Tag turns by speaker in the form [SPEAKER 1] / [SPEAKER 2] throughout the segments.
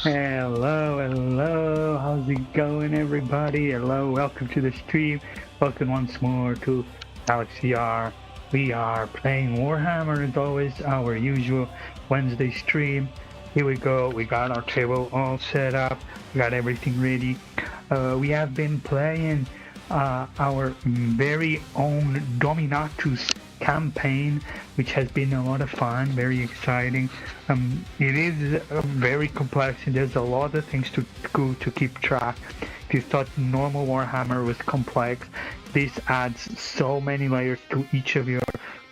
[SPEAKER 1] Hello, how's it going, everybody? Hello, welcome to the stream. Welcome once more to Halex the We are playing Warhammer as always, our usual Wednesday stream. Here we go, we got our table all set up, we got everything ready. We have been playing our very own Dominatus campaign, which has been a lot of fun, very exciting. It is very complex and there's a lot of things to keep track. If you thought normal Warhammer was complex, this adds so many layers to each of your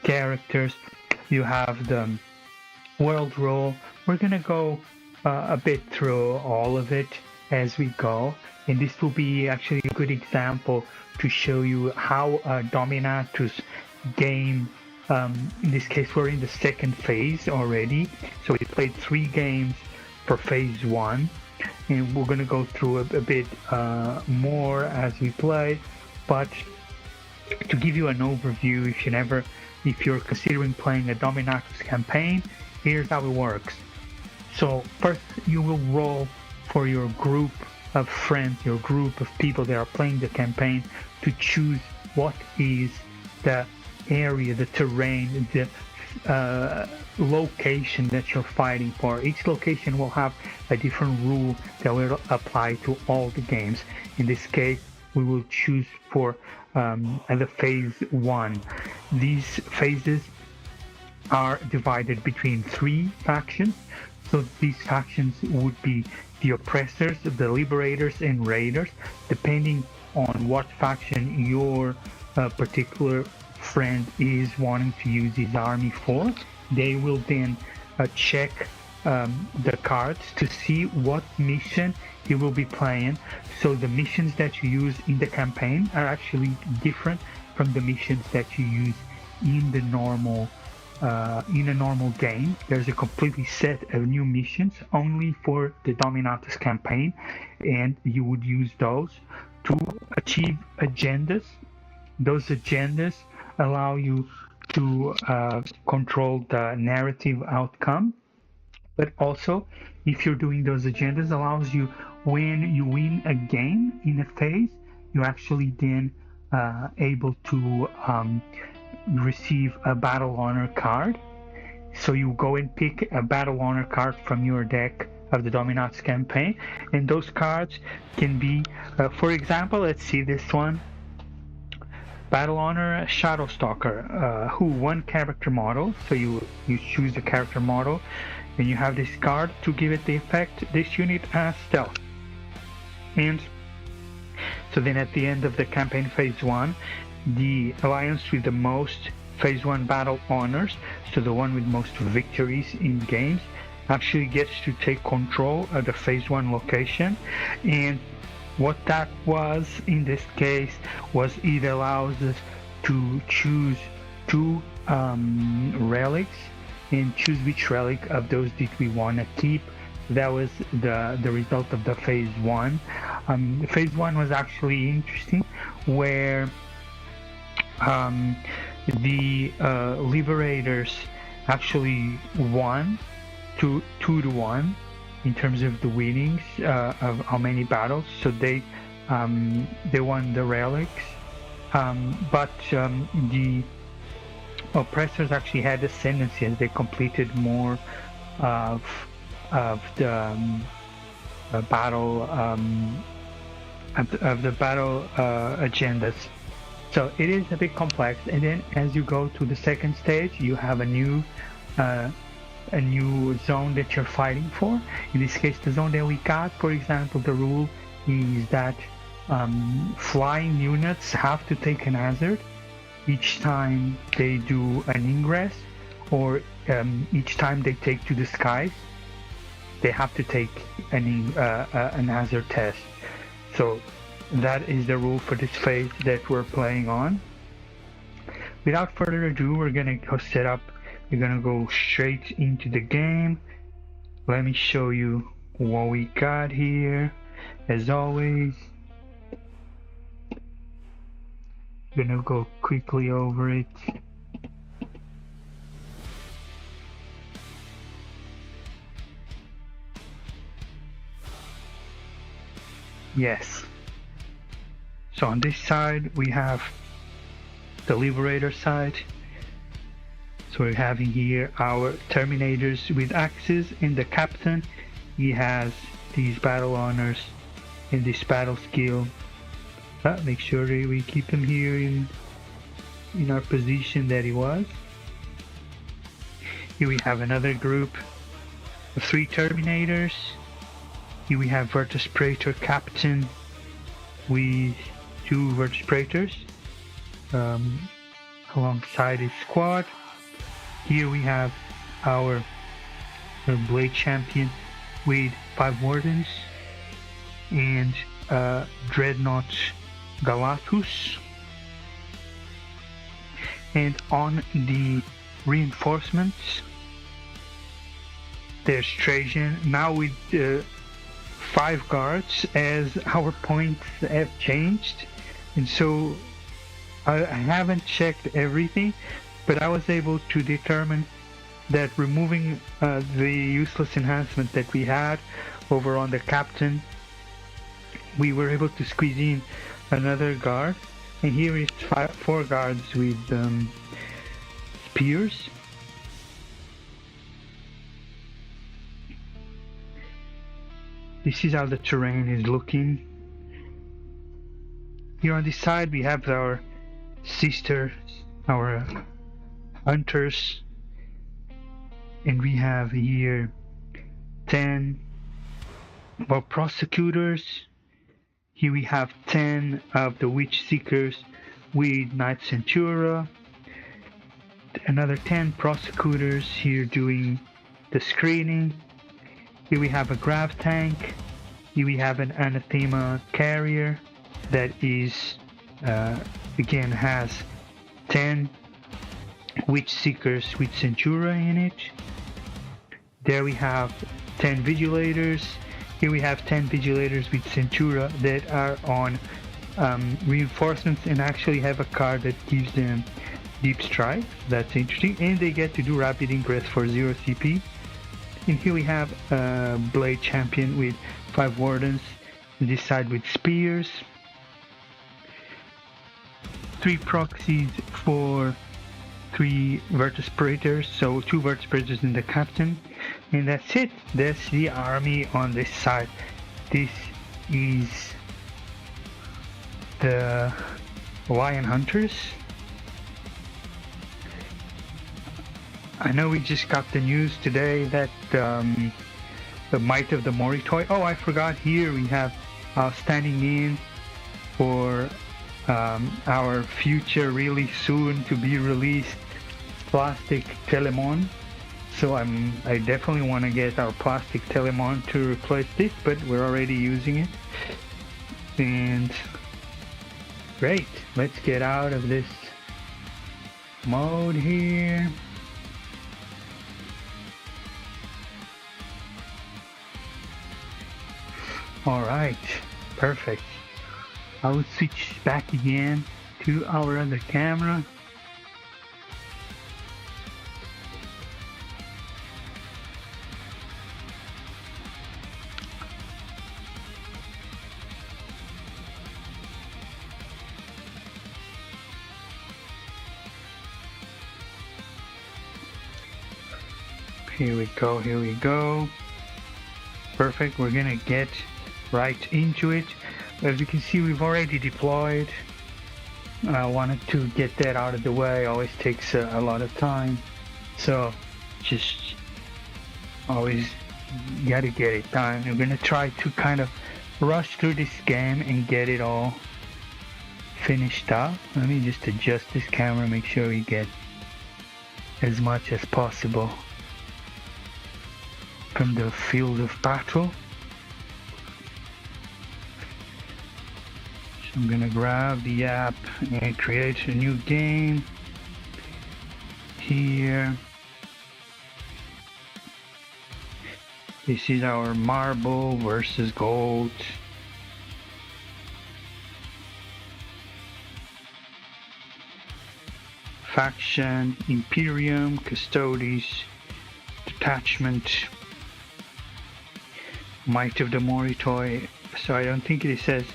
[SPEAKER 1] characters. You have the world role. We're gonna go a bit through all of it as we go, and this will be actually a good example to show you how Dominatus game, in this case we're in the second phase already, so we played 3 games for phase 1, and we're going to go through a bit more as we play. But to give you an overview, if you're considering playing a Dominatus campaign, here's how it works. So first you will roll for your group of friends, your group of people that are playing the campaign, to choose what is the area, the terrain, the location that you're fighting for. Each location will have a different rule that will apply to all the games. In this case, we will choose for the phase 1. These phases are divided between 3 factions. So these factions would be the oppressors, the liberators, and raiders, depending on what faction your particular friend is wanting to use his army for. They will then check the cards to see what mission he will be playing. So the missions that you use in the campaign are actually different from the missions that you use in the normal game. There's a completely set of new missions only for the Dominatus campaign, and you would use those to achieve agendas. Those agendas allow you to control the narrative outcome, but also, if you're doing those agendas, allows you, when you win a game in a phase, you actually then able to receive a battle honor card. So you go and pick a battle honor card from your deck of the Dominatus campaign, and those cards can be, for example, let's see this one. Battle Honor Shadow Stalker, who 1 character model, so you choose a character model, and you have this card to give it the effect, this unit has stealth. And so then at the end of the campaign phase 1, the alliance with the most phase 1 battle honors, so the one with most victories in games, actually gets to take control of the phase 1 location. And what that was in this case was it allows us to choose 2 relics and choose which relic of those did we want to keep. That was the result of the phase 1. Phase 1 was actually interesting, where the liberators actually won 2-1 in terms of the winnings of how many battles. So they won the relics, but the oppressors actually had ascendancy as they completed more of the battle agendas. So it is a bit complex, and then as you go to the second stage, you have a new zone that you're fighting for. In this case, the zone that we got, for example, the rule is that flying units have to take an hazard each time they do an ingress, or each time they take to the skies, they have to take an hazard test. So that is the rule for this phase that we're playing on. Without further ado, we're gonna go set up. We're gonna go straight into the game. Let me show you what we got here. As always, gonna go quickly over it. Yes. So on this side we have the Liberator side. So we're having here our Terminators with axes, and the Captain, he has these battle honors and this battle skill. Make sure we keep him here in our position that he was. Here we have another group of 3 Terminators. Here we have Vertebrator Captain with 2 Vertebrators alongside his squad. Here we have our Blade Champion with 5 Wardens and Dreadnought Galatus. And on the reinforcements, there's Trajan, now with 5 guards, as our points have changed. And so I haven't checked everything, but I was able to determine that removing the useless enhancement that we had over on the Captain, we were able to squeeze in another guard. And here is 4 guards with spears. This is how the terrain is looking. Here on this side we have our sisters, our hunters, and we have here 10 more prosecutors. Here we have 10 of the Witch Seekers with Knight Centura, another 10 prosecutors here doing the screening. Here we have a grav tank. Here we have an anathema carrier that is again has 10 Witch Seekers with Centura in it. There we have 10 Vigilators. Here we have 10 Vigilators with Centura that are on reinforcements and actually have a card that gives them Deep Strike. That's interesting. And they get to do Rapid Ingress for 0 CP. And here we have a Blade Champion with 5 Wardens. This side with Spears. 3 proxies for 3 Vertebrators, so 2 Vertebrators in the Captain. And that's it. That's the army on this side. This is the Lion Hunters. I know we just got the news today that the Might of the Moritoi. Oh, I forgot, here we have standing in for our future, really soon to be released plastic Telemon. So I definitely want to get our plastic Telemon to replace this, but we're already using it. And great, let's get out of this mode here. Alright, perfect. I will switch back again to our other camera. Here we go, here we go. Perfect, we're gonna get right into it. As you can see, we've already deployed. I wanted to get that out of the way. Always takes a lot of time, so just always gotta get it done. I'm gonna try to kind of rush through this game and get it all finished up. Let me just adjust this camera, make sure we get as much as possible from the field of battle. So I'm gonna grab the app and create a new game here. This is our marble versus gold. Faction, Imperium, Custodes, Detachment, Might of the Moritoi, so I don't think it says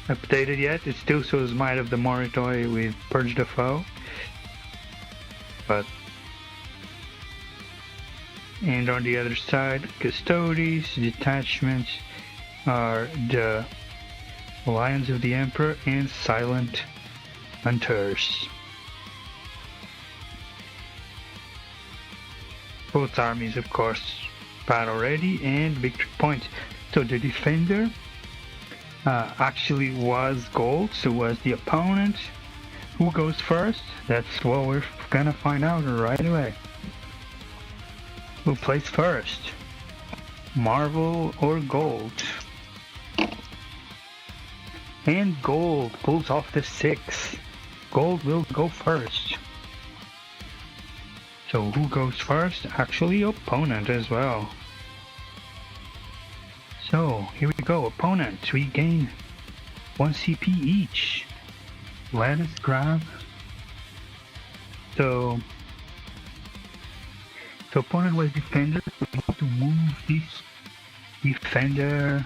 [SPEAKER 1] updated yet. It still shows Might of the Moritoi with Purge the Foe. But and on the other side, Custodes, detachments are the Lions of the Emperor and Silent Hunters. Both armies, of course, battle ready and victory points. So the defender actually was gold, so was the opponent. Who goes first? That's what we're gonna find out right away. Who plays first? Marvel or Gold? And Gold pulls off the 6. Gold will go first. So who goes first? Actually, opponent as well. So here we go. Opponent, we gain 1 CP each. Let us grab. So opponent was defender. So we need to move this defender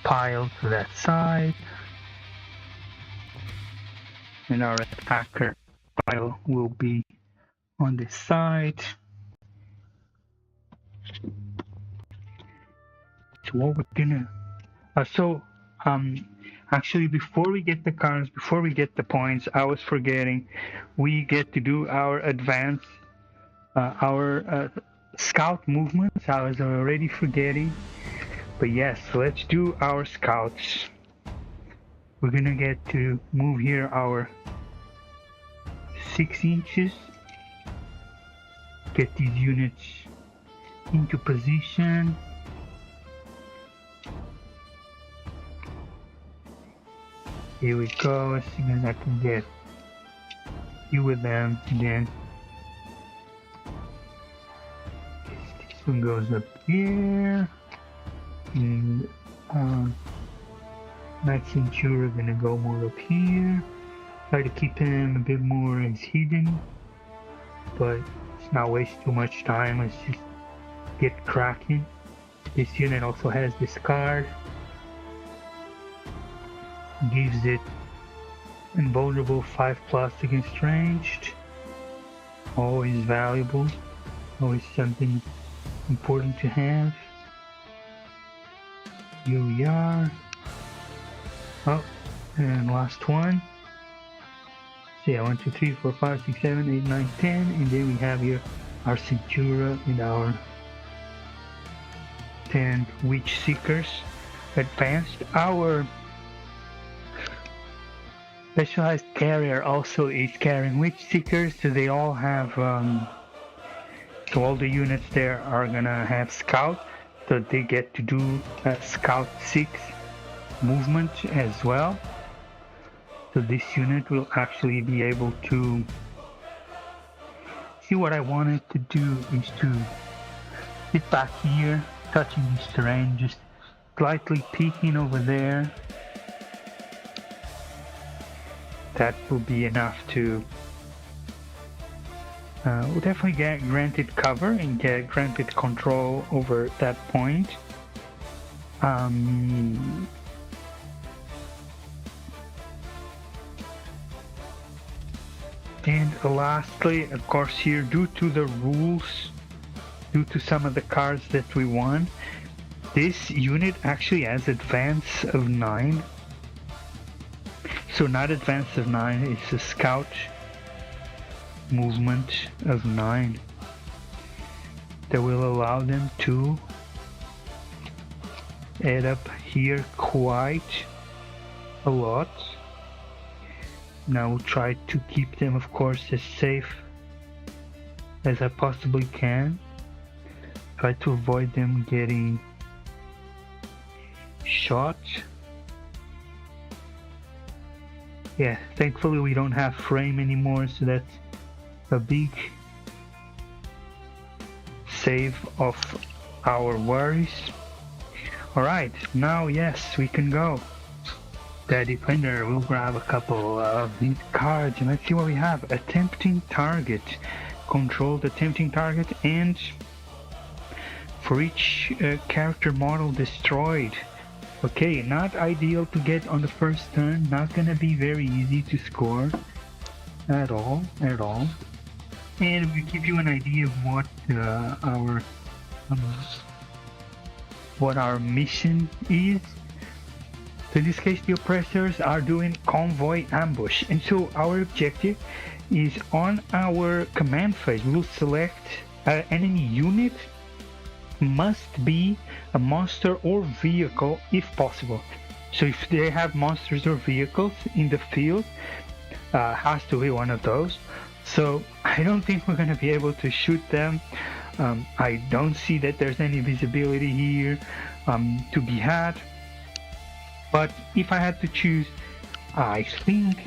[SPEAKER 1] pile to that side, and our attacker pile will be on this side. So what we're gonna actually, before we get the cards, before we get the points, I was forgetting, we get to do our advance, our scout movements. I was already forgetting, but yes, let's do our scouts. We're gonna get to move here our 6 inches, get these units into position. Here we go, as soon as I can get you with them, then this one goes up here, and Knight Centura gonna go more up here. Try to keep him a bit more as hidden, but let's not waste too much time, let's just get cracking. This unit also has this card. Gives it invulnerable 5+ against ranged. Always valuable. Always something important to have. Here we are. Oh, and last one. So yeah, 1, 2, 3, 4, 5, 6, 7, 8, 9, 10. And then we have here our Centura and our 10 Witch Seekers advanced. Our specialized carrier also is carrying Witch Seekers, so they all have, so all the units there are gonna have Scout, so they get to do Scout 6 movement as well. So this unit will actually be able to see. What I wanted to do is to sit back here, touching this terrain, just slightly peeking over there. That will be enough to we'll definitely get granted cover and get granted control over that point. And lastly, of course, here, due to the rules, due to some of the cards that we won, this unit actually has advance of 9. So not advance of 9, it's a scout movement of 9 that will allow them to add up here quite a lot. Now we'll try to keep them, of course, as safe as I possibly can. Try to avoid them getting shot. Yeah, thankfully we don't have frame anymore, so that's a big save of our worries. Alright, now yes, we can go. The defender will grab a couple of these cards and let's see what we have. Attempting target. Control the tempting target, and for each character model destroyed. Okay, not ideal to get on the first turn, not gonna be very easy to score at all. And we give you an idea of what our mission is. So in this case, the oppressors are doing convoy ambush, and so our objective is on our command phase. We will select an enemy unit, must be a monster or vehicle if possible. So if they have monsters or vehicles in the field, has to be one of those. So I don't think we're going to be able to shoot them. I don't see that there's any visibility here to be had. But if I had to choose, I think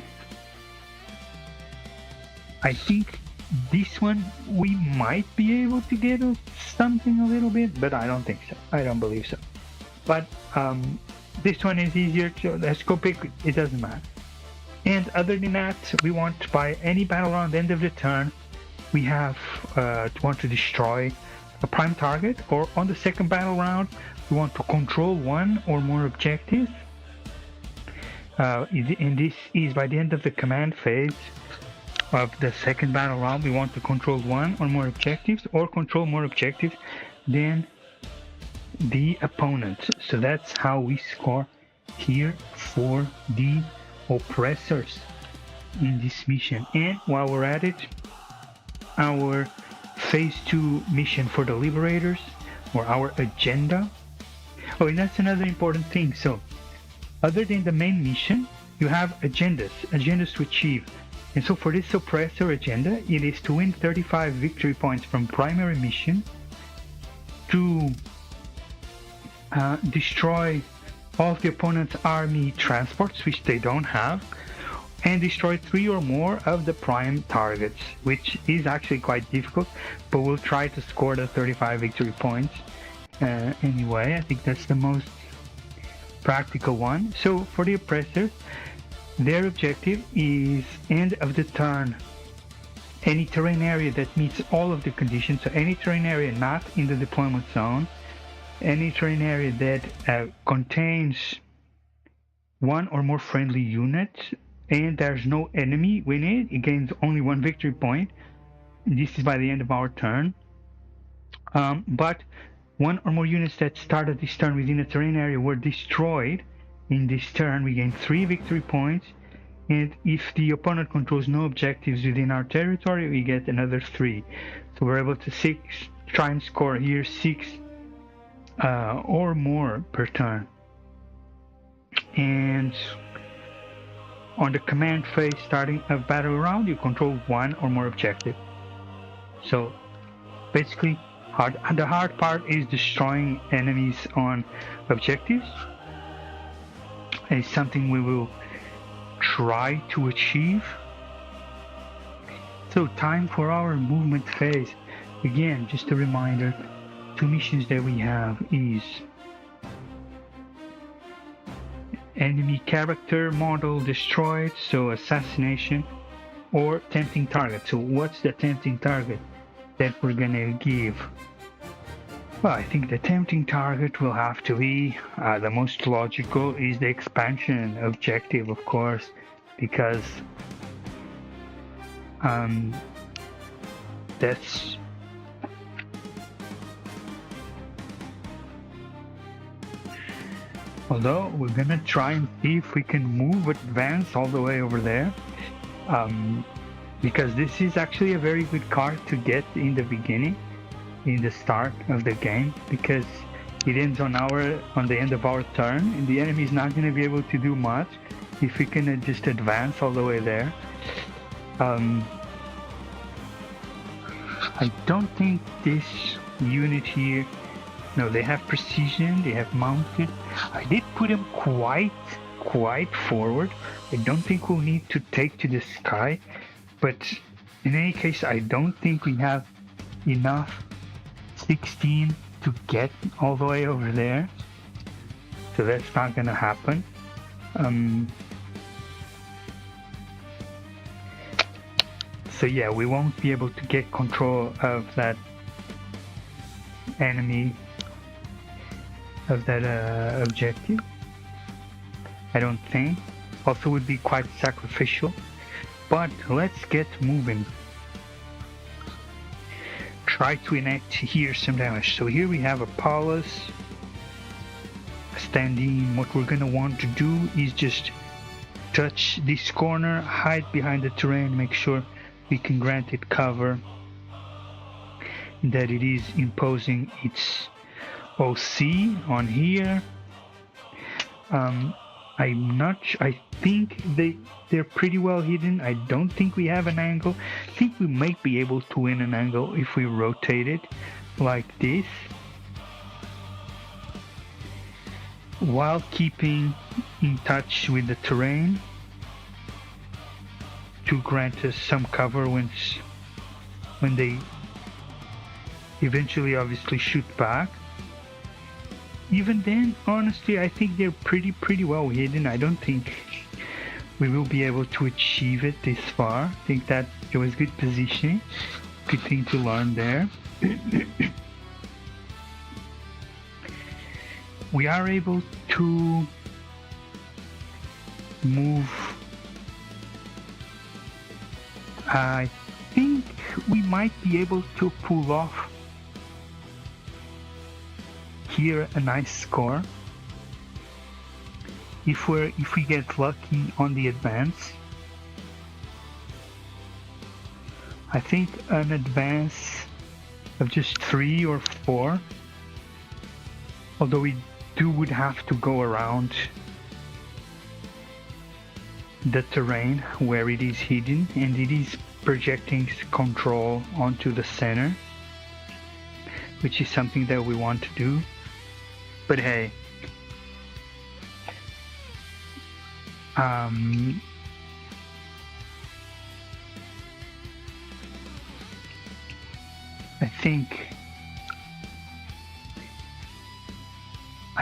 [SPEAKER 1] this one we might be able to get something a little bit, but I don't think so. I don't believe so. But this one is easier to, let's go pick, it doesn't matter. And other than that, we want by any battle round, end of the turn, we have want to destroy a prime target, or on the second battle round, we want to control one or more objectives. And this is by the end of the command phase of the second battle round, we want to control one or more objectives, or control more objectives than the opponent. So that's how we score here for the oppressors in this mission. And while we're at it, our phase 2 mission for the liberators, or our agenda. Oh, and that's another important thing. So other than the main mission, you have agendas to achieve. And so for this oppressor agenda, it is to win 35 victory points from primary mission, to destroy all of the opponent's army transports, which they don't have, and destroy 3 or more of the prime targets, which is actually quite difficult, but we'll try to score the 35 victory points anyway. I think that's the most practical one. So for the oppressors, their objective is end of the turn, any terrain area that meets all of the conditions, so any terrain area not in the deployment zone, any terrain area that contains one or more friendly units, and there's no enemy in it, it gains only 1 victory point. This is by the end of our turn. But one or more units that started this turn within a terrain area were destroyed in this turn, we gain 3 victory points. And if the opponent controls no objectives within our territory, we get another 3. So we're able to try and score here 6 or more per turn. And on the command phase, starting a battle round, you control 1 or more objective. So basically, the hard part is destroying enemies on objectives. It's something we will try to achieve. So time for our movement phase. Again, just a reminder, 2 missions that we have is enemy character model destroyed, so assassination, or tempting target. So what's the tempting target that we're gonna give? Well, I think the tempting target will have to be, the most logical is the expansion objective, of course, because that's although we're gonna try and see if we can advance all the way over there, because this is actually a very good card to get in the beginning, in the start of the game, because it ends on the end of our turn, and the enemy is not going to be able to do much if we can just advance all the way there. I don't think this unit here, no, they have precision, they have mounted. I did put them quite forward. I don't think we'll need to take to the sky, but in any case, I don't think we have enough 16 to get all the way over there, so that's not gonna happen. So yeah, we won't be able to get control of that enemy objective. I don't think. Also would be quite sacrificial. But let's get moving. Try to enact here some damage. So here we have a palace standing. What we're gonna want to do is just touch this corner, hide behind the terrain, make sure we can grant it cover, that it is imposing its OC on here. I think they're pretty well hidden. I don't think we have an angle. I think we might be able to win an angle if we rotate it like this, while keeping in touch with the terrain to grant us some cover when they eventually obviously shoot back. Even then, honestly, I think they're pretty well hidden. I don't think we will be able to achieve it this far. I think that it was good positioning, good thing to learn there. We are able to move. I think we might be able to pull off here a nice score if we get lucky on the advance. I think an advance of just 3 or 4, although we would have to go around the terrain where it is hidden, and it is projecting control onto the center, which is something that we want to do. But hey, I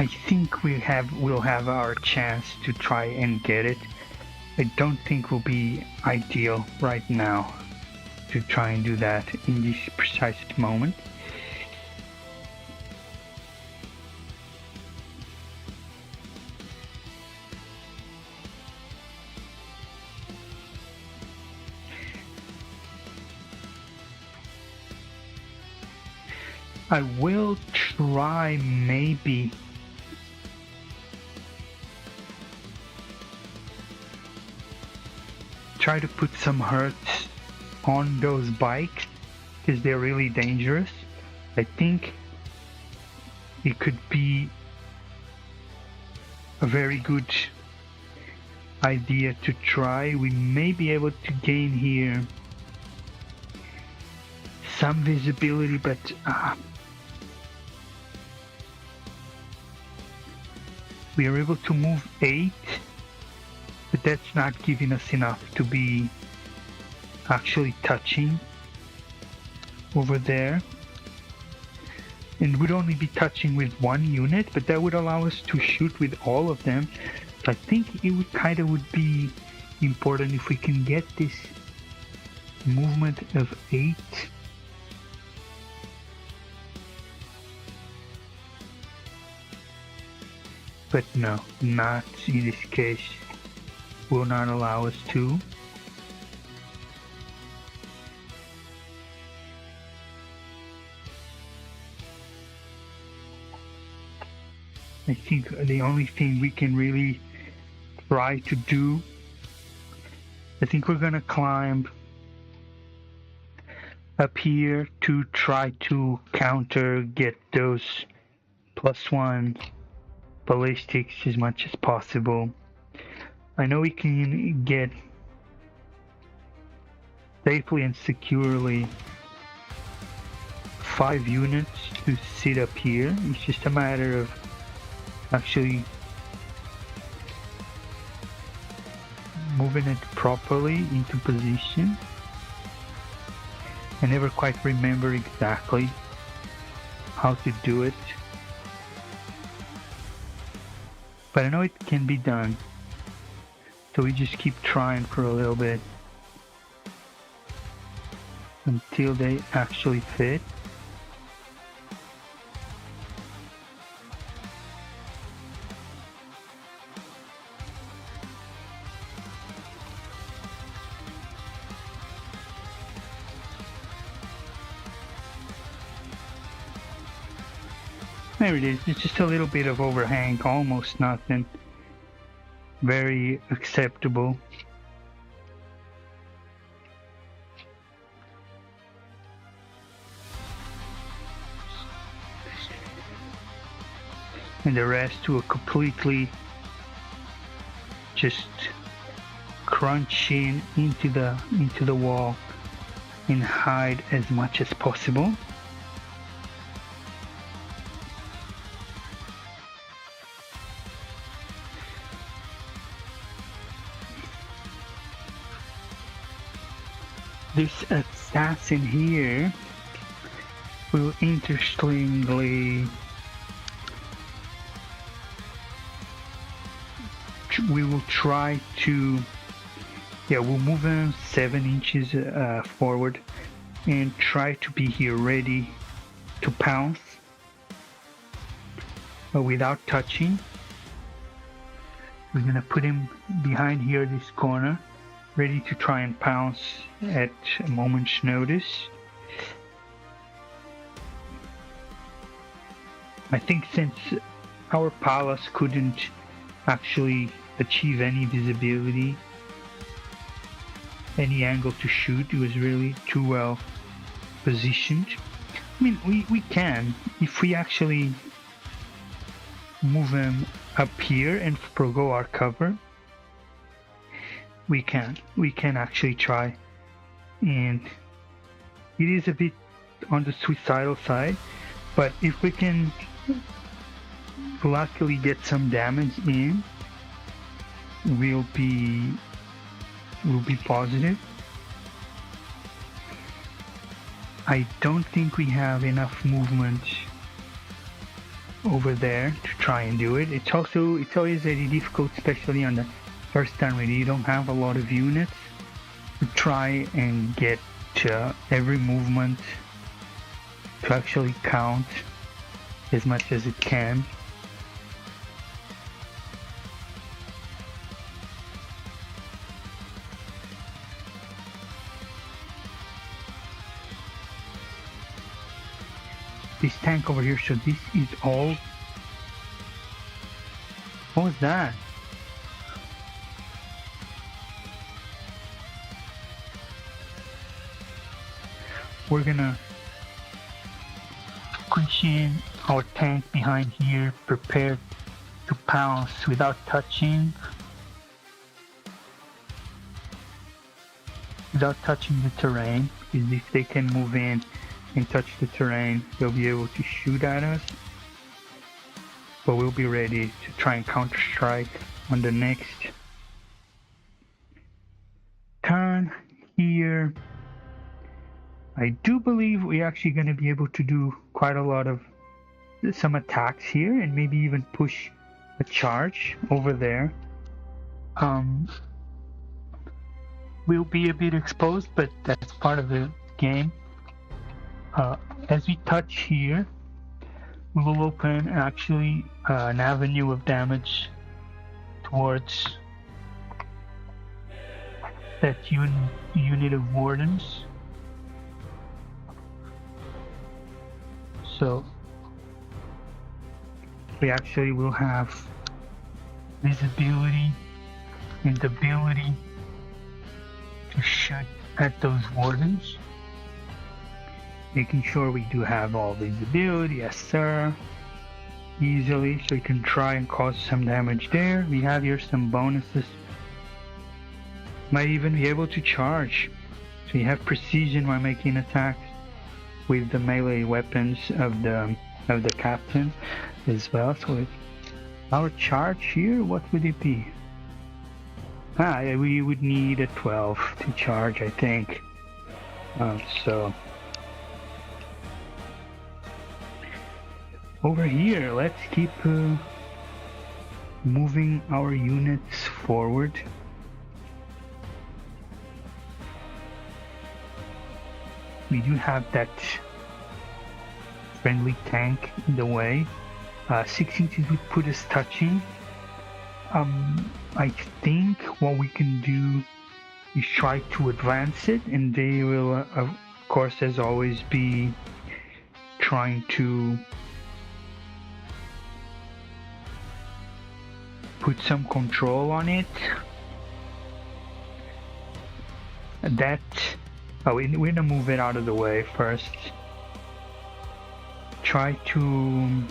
[SPEAKER 1] think we'll have our chance to try and get it. I don't think will be ideal right now to try and do that in this precise moment. I will try maybe try to put some hurts on those bikes because they're really dangerous. I think it could be a very good idea to try. We may be able to gain here some visibility, but we are able to move 8, but that's not giving us enough to be actually touching over there. And would only be touching with 1 unit, but that would allow us to shoot with all of them. So I think it would be important if we can get this movement of 8. But no, not in this case. Will not allow us to. I think the only thing we can really try to do, I think we're gonna climb up here to try to get those +1 ballistics as much as possible. I know we can get safely and securely 5 units to sit up here. It's just a matter of actually moving it properly into position. I never quite remember exactly how to do it, but I know it can be done. So we just keep trying for a little bit until they actually fit. There it is. It's just a little bit of overhang, almost nothing. Very acceptable. And the rest will completely just crunch in into the wall and hide as much as possible. This assassin here will interestingly, we will try to, we'll move him 7 inches forward and try to be here ready to pounce without touching. We're gonna put him behind here, this corner, ready to try and pounce at a moment's notice. I think since our palace couldn't actually achieve any visibility, any angle to shoot, it was really too well positioned. I mean, we can, if we actually move him up here and forgo our cover, we can actually try. And it is a bit on the suicidal side, but if we can luckily get some damage in, we'll be positive. I don't think we have enough movement over there to try and do it. It's always very difficult, especially on the first time when you don't have a lot of units, to try and get every movement to actually count as much as it can. This tank over here, so this is all. What was that? We're gonna position our tank behind here, prepared to pounce without touching. Without touching the terrain, because if they can move in and touch the terrain, they'll be able to shoot at us. But we'll be ready to try and counter-strike on the next turn here. I do believe we're actually going to be able to do quite a lot of some attacks here and maybe even push a charge over there. We'll be a bit exposed, but that's part of the game. As we touch here, we will open actually an avenue of damage towards that unit of wardens. So we actually will have visibility and the ability to shoot at those wardens. Making sure we do have all visibility, yes sir, easily, so we can try and cause some damage there. We have here some bonuses. Might even be able to charge, so you have precision while making attacks with the melee weapons of the captain as well. So if our charge here, what would it be? We would need a 12 to charge, I think. So over here, let's keep moving our units forward. We do have that friendly tank in the way. 6 inches would put us touching. I think what we can do is try to advance it, and they will, of course, as always, be trying to put some control on it. That... Oh, we're gonna move it out of the way first. Try to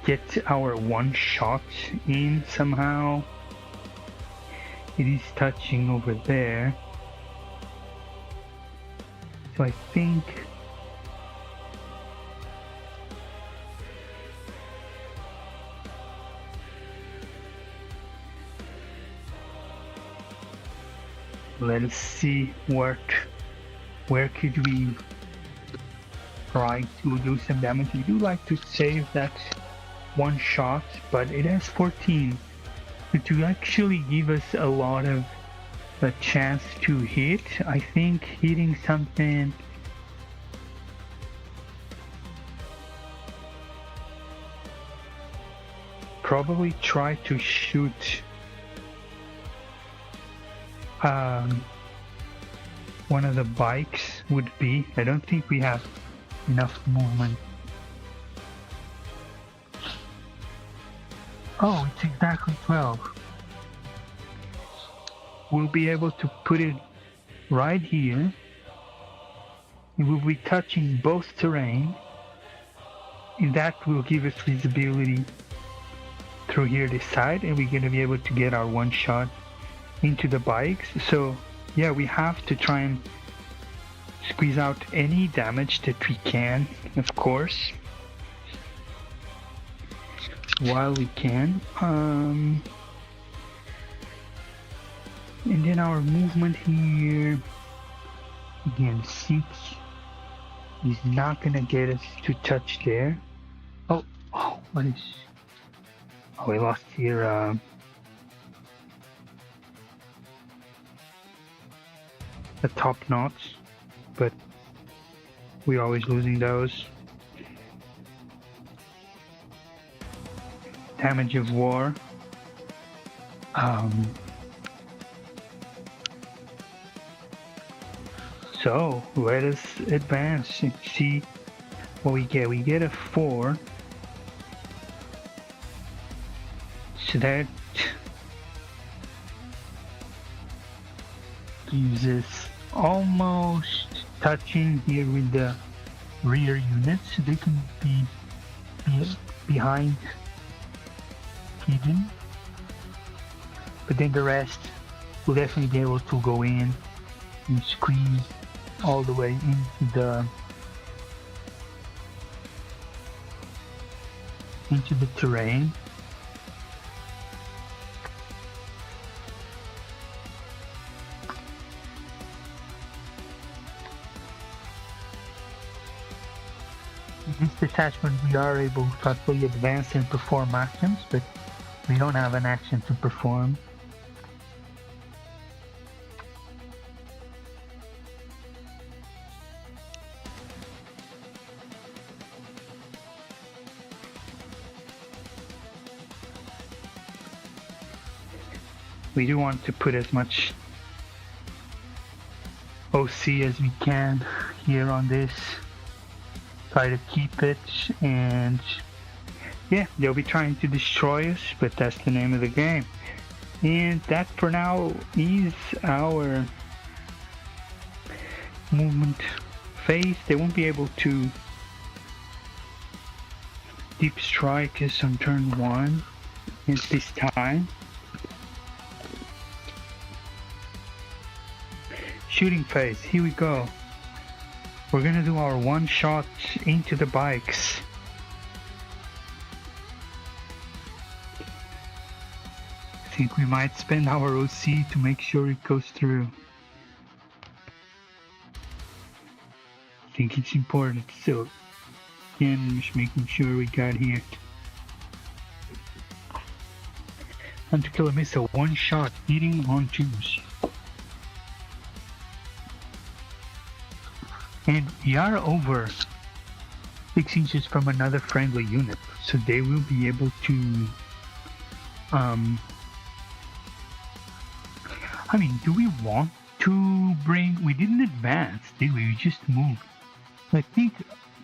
[SPEAKER 1] get our one shot in somehow. It is touching over there. So I think... Let us see where could we try to do some damage. We do like to save that one shot, but it has 14. So to actually give us a lot of a chance to hit, I think hitting something probably try to shoot one of the bikes would be. I don't think we have enough movement. Oh, it's exactly 12. We'll be able to put it right here. It will be touching both terrain, and that will give us visibility through here this side, and we're going to be able to get our one shot into the bikes. So yeah, we have to try and squeeze out any damage that we can, of course, while we can. And then our movement here, again, 6 is not gonna get us to touch there. Oh, what is... Oh, we lost here the top knots, but we're always losing those. Damage of war. So let us advance and see what we get. We get a 4. So that gives us almost touching here with the rear units. They can be behind, hidden, but then the rest will definitely be able to go in and squeeze all the way into the terrain. In this detachment we are able to actually advance and perform actions, but we don't have an action to perform. We do want to put as much OC as we can here on this. Try to keep it, and yeah, they'll be trying to destroy us, but that's the name of the game. And that for now is our movement phase. They won't be able to deep strike us on turn 1 at this time. Shooting phase, here we go. We're gonna do our one shot into the bikes. I think we might spend our OC to make sure it goes through. I think it's important, so again, just making sure we got here. Hunter Killer Missile, one shot, hitting on 2s. And we are over 6 inches from another friendly unit, so they will be able to, I mean, do we want to bring, we didn't advance, did we? We just moved. So I think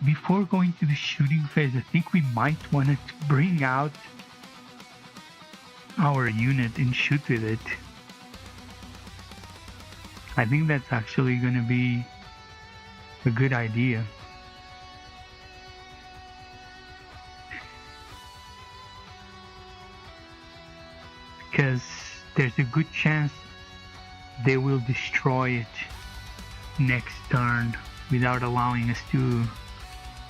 [SPEAKER 1] before going to the shooting phase, I think we might want to bring out our unit and shoot with it. I think that's actually going to be a good idea. Because there's a good chance they will destroy it next turn without allowing us to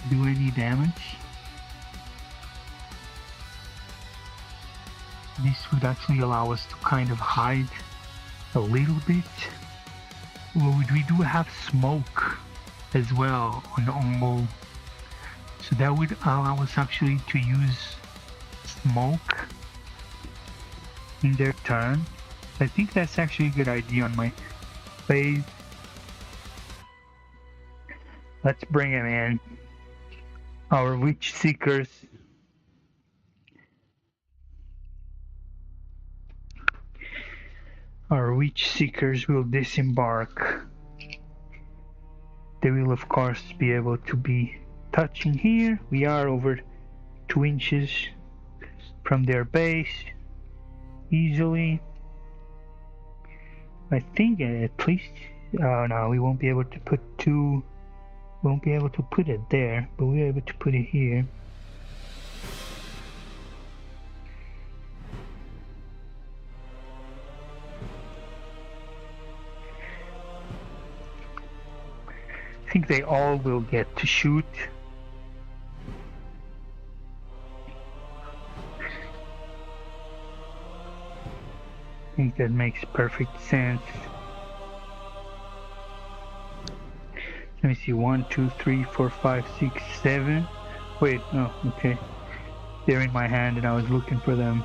[SPEAKER 1] do any damage. This would actually allow us to kind of hide a little bit. Well, we do have smoke as well on all, so that would allow us actually to use smoke in their turn. I think that's actually a good idea on my phase. Let's bring him in. Our Witch Seekers. Our Witch Seekers will disembark. They will of course be able to be touching here. We are over 2 inches from their base easily. I think at least, oh no, we won't be able to put it there, but we're able to put it here. I think they all will get to shoot. I think that makes perfect sense. Let me see, 1, 2, 3, 4, 5, 6, 7. Wait, no, okay. They're in my hand and I was looking for them.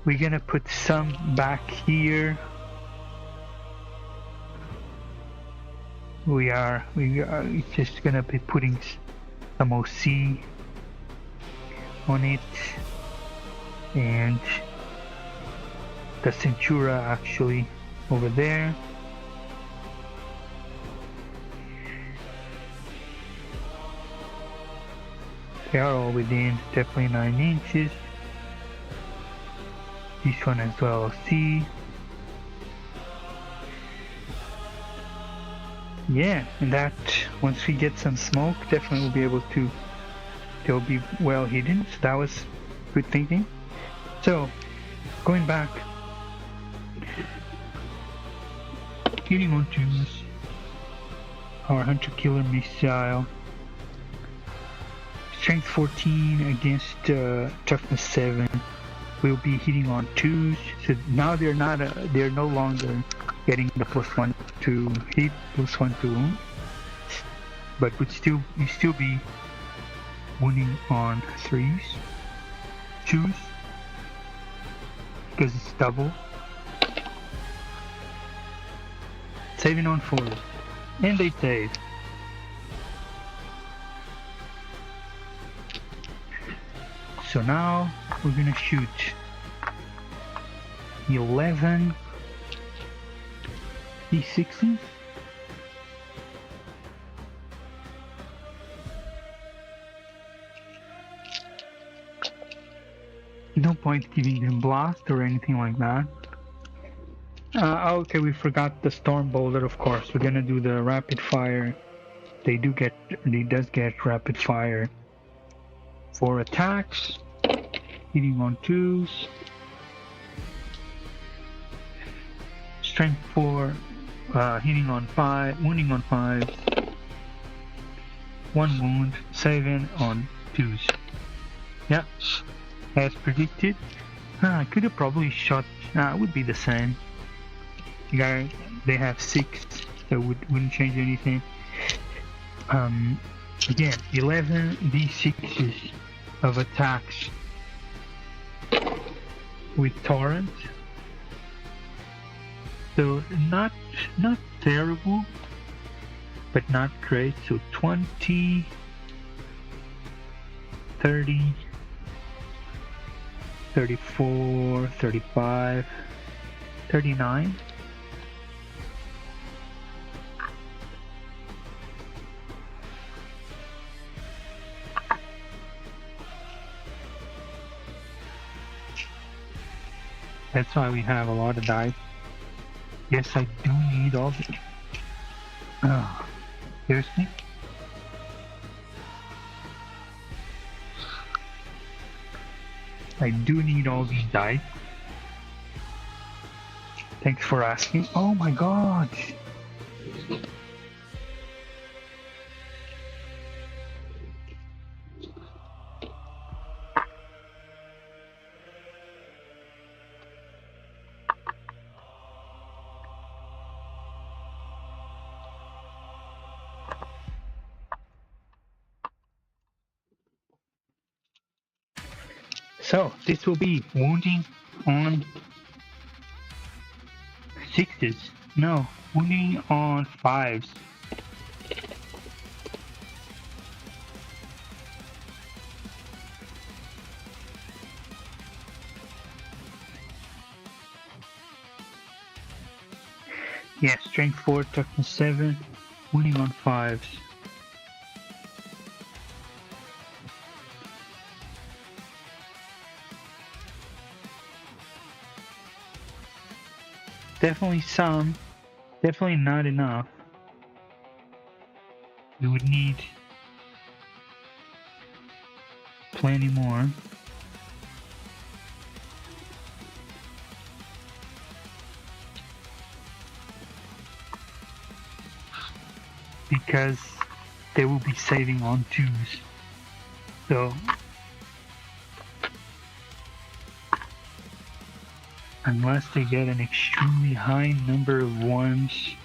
[SPEAKER 1] We're gonna put some back here. We are just gonna be putting some OC on it, and the Centura actually over there. They are all within definitely 9 inches. This one as well, C. Yeah, and that, once we get some smoke, definitely we'll be able to, they'll be well hidden. So that was good thinking. So, going back, hitting onto our Hunter Killer missile. Strength 14 against toughness 7. We'll be hitting on 2s. So now they're no longer getting the +1 to hit, +1 to wound, but would still be wounding on 3s, 2s, because it's double. Saving on 4s, and they save. So now we're gonna shoot 11 D6s. No point giving them blast or anything like that. Okay, we forgot the storm boulder. Of course, we're gonna do the rapid fire. They does get rapid fire for attacks, hitting on 2s. Strength 4, hitting on 5, wounding on 5, 1 wound, saving on 2s. Yeah, as predicted. I could have probably shot. It would be the same. They have 6, so wouldn't change anything. Again, 11 d6s of attacks with torrent. So not terrible, but not great. So 20, 30, 34, 35, 39. That's why we have a lot of dice. Yes, I do need all the... Oh, seriously? I do need all these dice. Thanks for asking. Oh my god! So, this will be wounding on sixes. No, wounding on fives. Yeah, strength 4, toughness 7, wounding on fives. Definitely some, definitely not enough. We would need plenty more. Because they will be saving on 2s. So unless they get an extremely high number of 1s,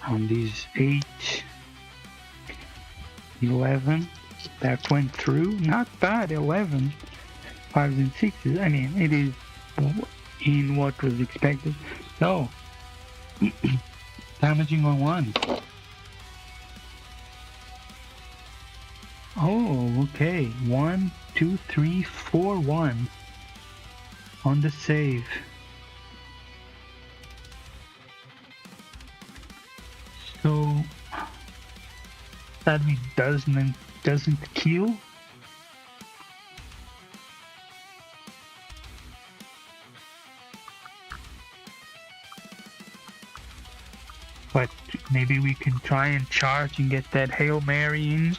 [SPEAKER 1] on these 8, 11 that went through, not bad. 11 5s and 6s. I mean, it is in what was expected. So damaging on 1. Oh, okay. 1, 2, 3, 4, 1 on the save. So sadly doesn't kill. But maybe we can try and charge and get that Hail Mary in.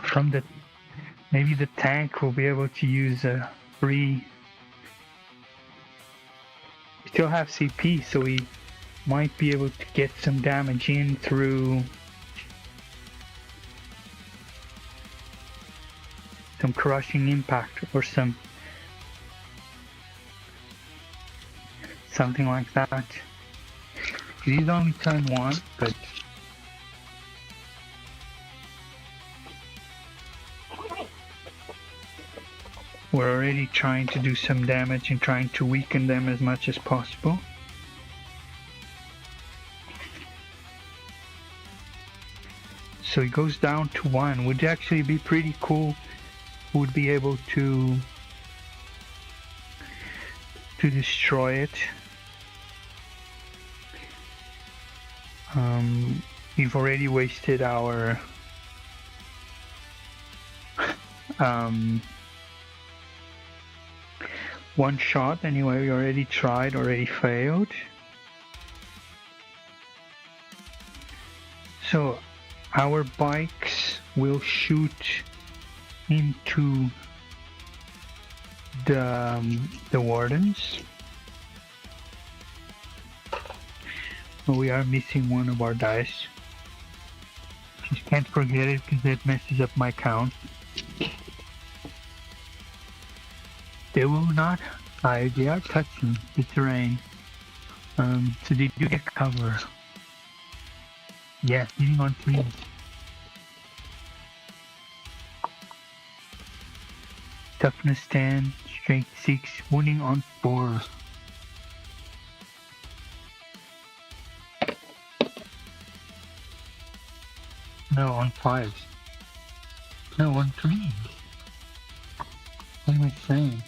[SPEAKER 1] From the... Maybe the tank will be able to use a free... We still have CP, so we might be able to get some damage in through... some crushing impact or something like that. It is only turn 1, but we're already trying to do some damage and trying to weaken them as much as possible. So it goes down to 1. Would actually be pretty cool. Would be able to destroy it. We've already wasted our one shot anyway. We already tried, already failed. So our bikes will shoot into the wardens. But we are missing one of our dice. Just can't forget it because that messes up my count. They will not hide, they are touching the terrain. So they do get cover. Yeah, hitting on 3s. Toughness 10, strength 6, wounding on 4. No, on 5s. No, on 3s. What am I saying?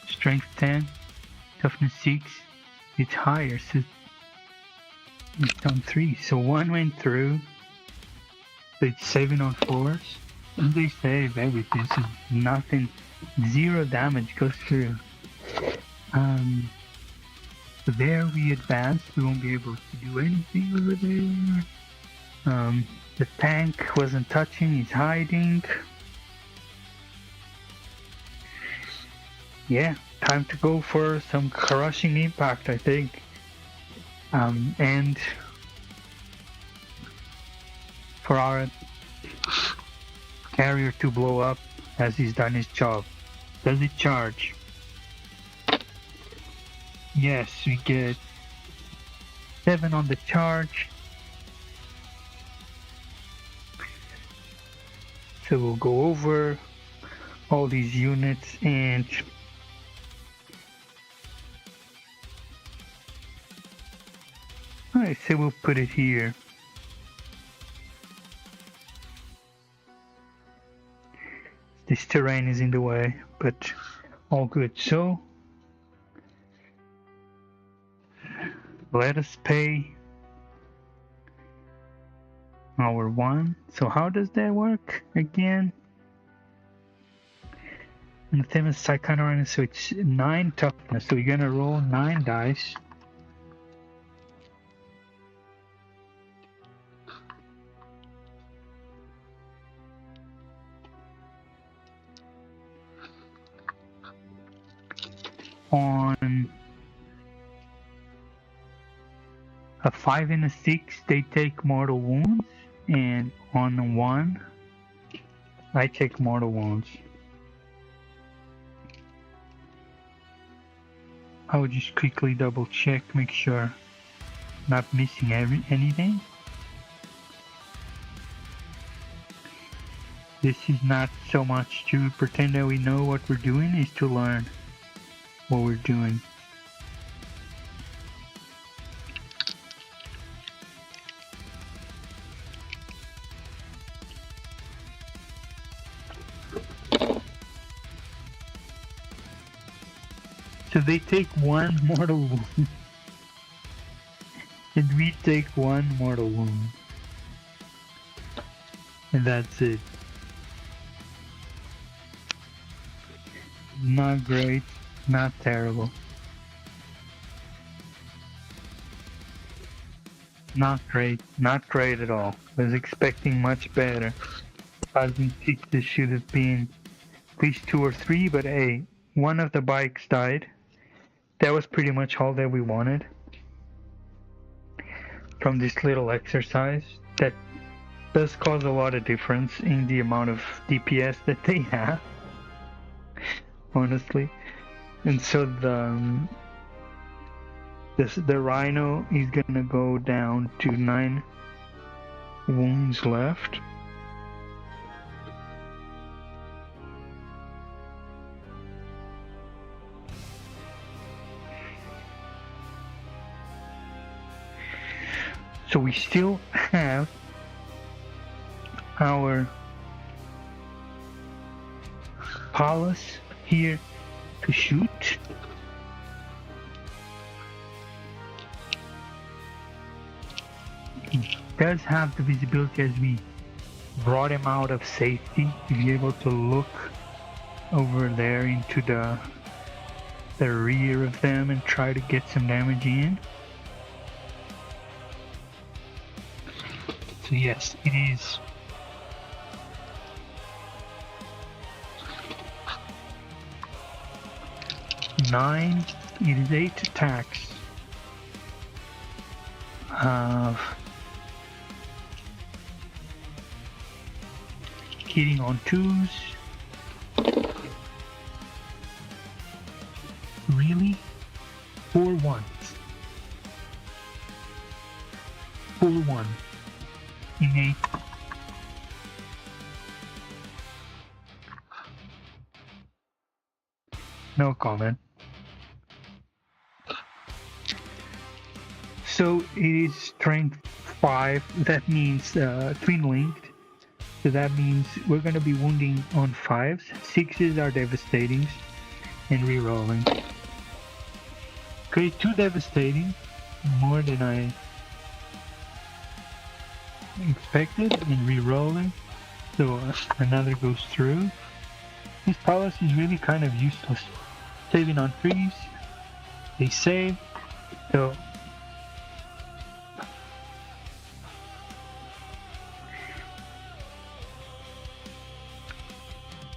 [SPEAKER 1] Strength 10, toughness 6. It's higher, so It's on 3. So 1 went through. So it's 7 on 4s. And they save everything. So nothing. 0 damage goes through. So there we advance. We won't be able to do anything over there. The tank wasn't touching. He's hiding. Yeah, time to go for some crushing impact, I think. And for our carrier to blow up as he's done his job. Does it charge? Yes, we get 7 on the charge. So we'll go over all these units and alright, so we'll put it here. This terrain is in the way, but all good. So let us pay our 1. So how does that work again? And the theme is Psychonorana, so it's 9 toughness. So we're gonna roll 9 dice. On a 5 and a 6, they take mortal wounds, and on a 1, I take mortal wounds. I will just quickly double check, make sure not missing anything. This is not so much to pretend that we know what we're doing, is to learn what we're doing. So they take 1 mortal wound, and we take 1 mortal wound, and that's it. Not great, not terrible. Not great at all. I was expecting much better. 5 and 6 this should have been at least 2 or 3, but hey, one of the bikes died. That was pretty much all that we wanted from this little exercise. That does cause a lot of difference in the amount of DPS that they have, honestly. And so the Rhino is gonna go down to 9 wounds left. So we still have our Pallas here to shoot. He does have the visibility as we brought him out of safety to be able to look over there into the rear of them and try to get some damage in. So yes, it is 9, it is 8 attacks of hitting on 2s. Really? 4 1s. 4 1 in 8. No comment. So it is strength 5. That means twin linked. So that means we're going to be wounding on 5s. 6s are devastating and rerolling. Okay, 2 devastating, more than I infected and re-rolling, so another goes through. This policy is really kind of useless. Saving on trees, they save, so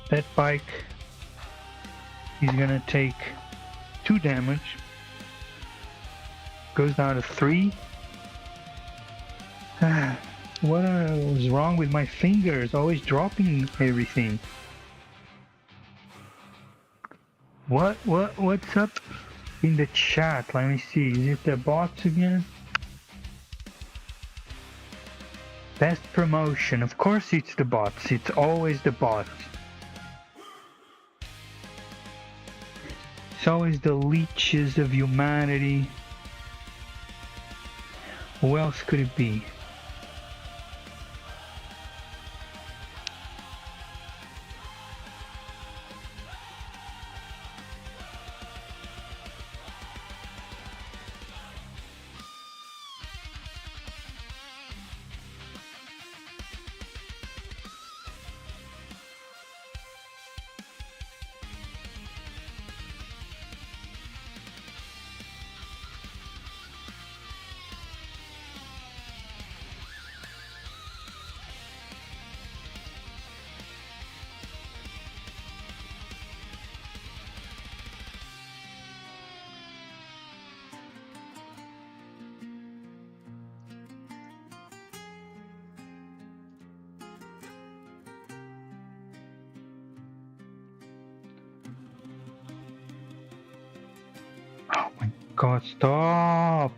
[SPEAKER 1] that bike is gonna take 2 damage, goes down to 3. What was wrong with my fingers? Always dropping everything. What's up in the chat? Let me see. Is it the bots again? Best promotion. Of course it's the bots. It's always the bots. It's always the leeches of humanity. Who else could it be? Oh my god, stop!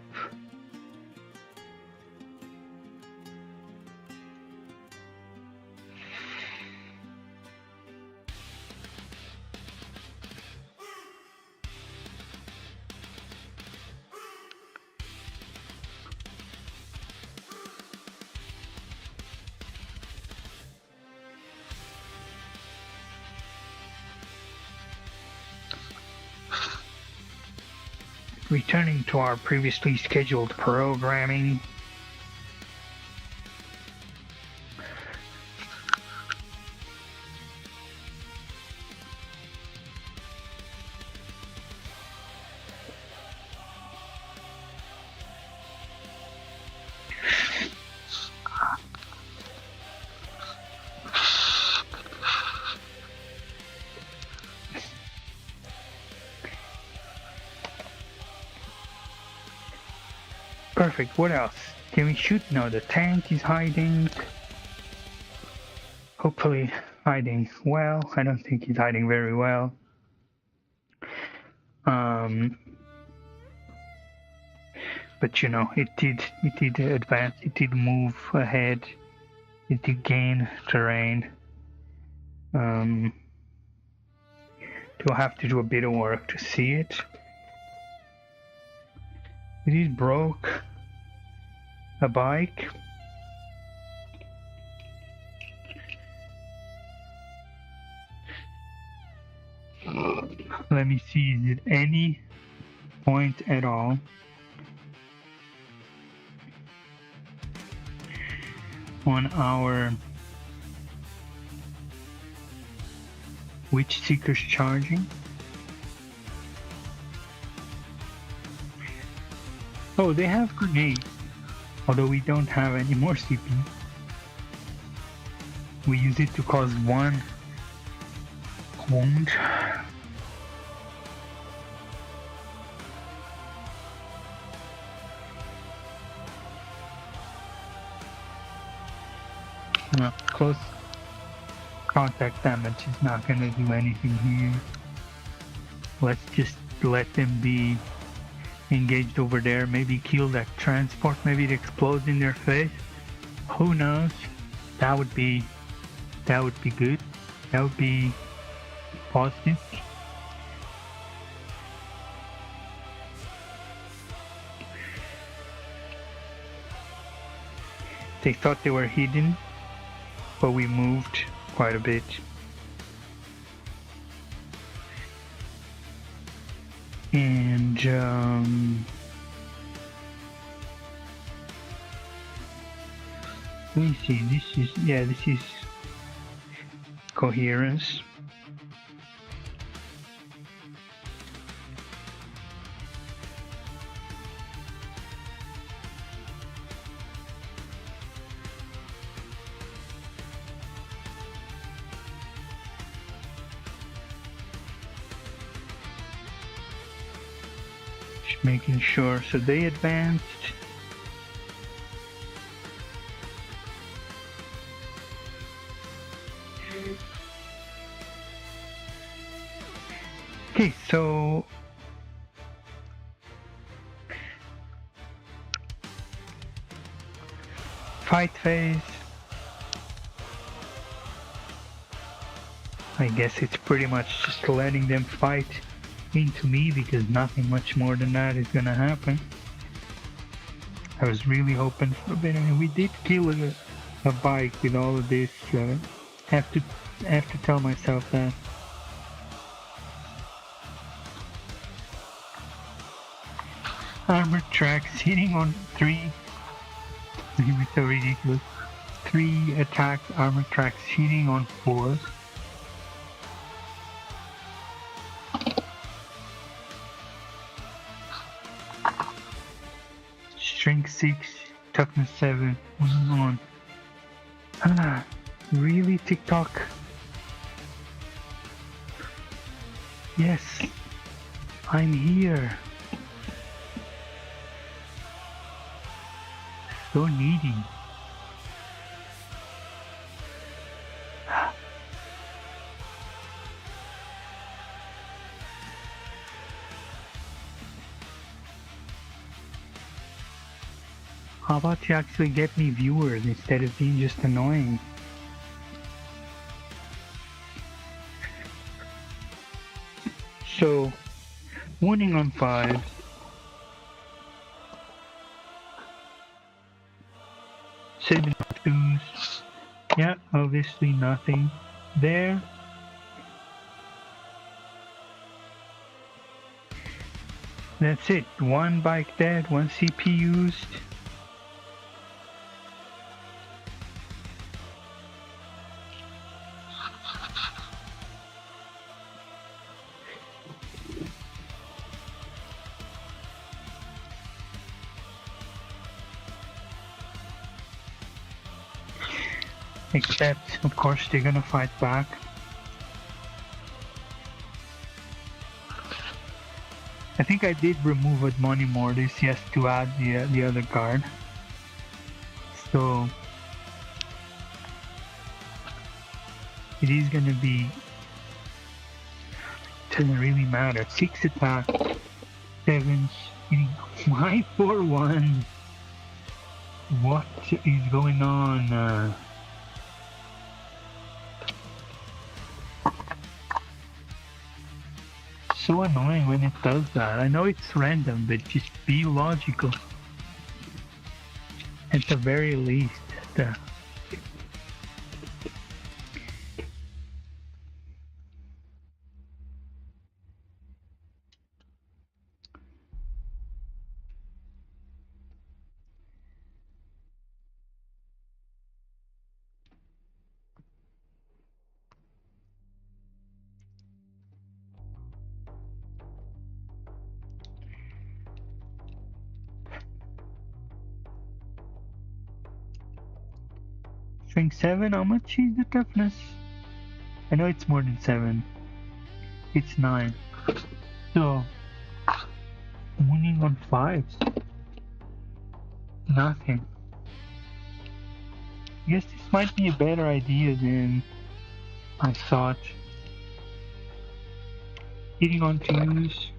[SPEAKER 1] Returning to our previously scheduled programming. Perfect, what else? Can we shoot? No, the tank is hiding. Hopefully hiding well. I don't think he's hiding very well. But you know, it did advance, it did move ahead, it did gain terrain. We'll have to do a bit of work to see it. It is broke a bike. Let me see, is it any point at all on our Witch Seeker's charging? Oh, they have grenades, although we don't have any more CP. We use it to cause 1 wound. No, close contact damage is not going to do anything here. Let's just let them be engaged over there. Maybe kill that transport. Maybe it explodes in their face. Who knows? That would be good. That would be positive. They thought they were hidden, but we moved quite a bit. And Let me see, this is coherence. Just making sure, so they advanced. Okay, so fight phase. I guess it's pretty much just letting them fight into me because nothing much more than that is gonna happen. I was really hoping for a bit. I mean, we did kill a bike with all of this. Have to tell myself that. Armored tracks hitting on 3. It was so ridiculous. 3 attacks, armored tracks hitting on 4. Strength 6, toughness 7. What's on? Ah, really, TikTok? Yes, I'm here. So needy. How about you actually get me viewers instead of being just annoying? So, winning on 5. Saving on 2s. Yeah, obviously nothing there. That's it. 1 bike dead, 1 CP used. Except, of course, they're gonna fight back. I think I did remove Admoni Mortis just to add the other card. So it is gonna be, doesn't really matter. 6 attack, 7 hitting. Why 4-1? What is going on? So annoying when it does that. I know it's random, but just be logical. At the very least. Strength 7, how much is the toughness? I know it's more than 7. It's 9. So, winning on 5s. Nothing. I guess this might be a better idea than I thought. Hitting on 2s.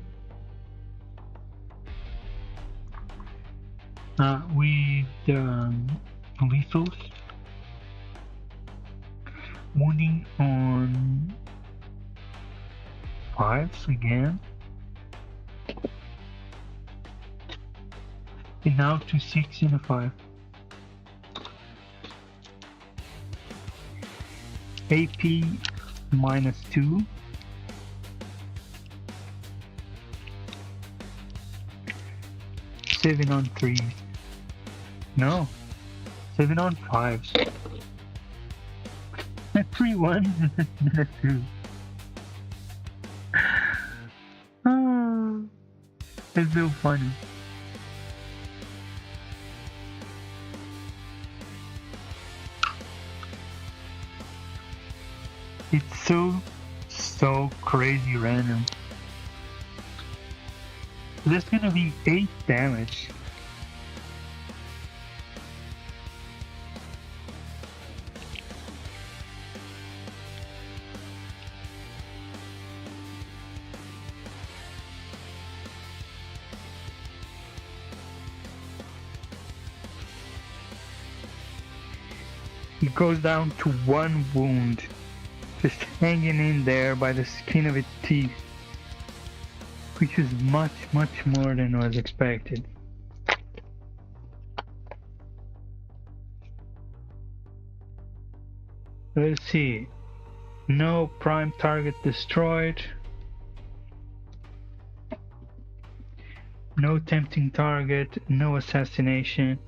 [SPEAKER 1] With lethals. Wounding on 5s again. And now to 6 and a 5. AP -2. Seven on 3. No. 7 on 5s. Everyone. Oh, it's so funny. It's so crazy random. There's gonna be 8 damage. He goes down to 1 wound, just hanging in there by the skin of its teeth, which is much more than was expected. Let's see. No prime target destroyed. No tempting target. No assassination.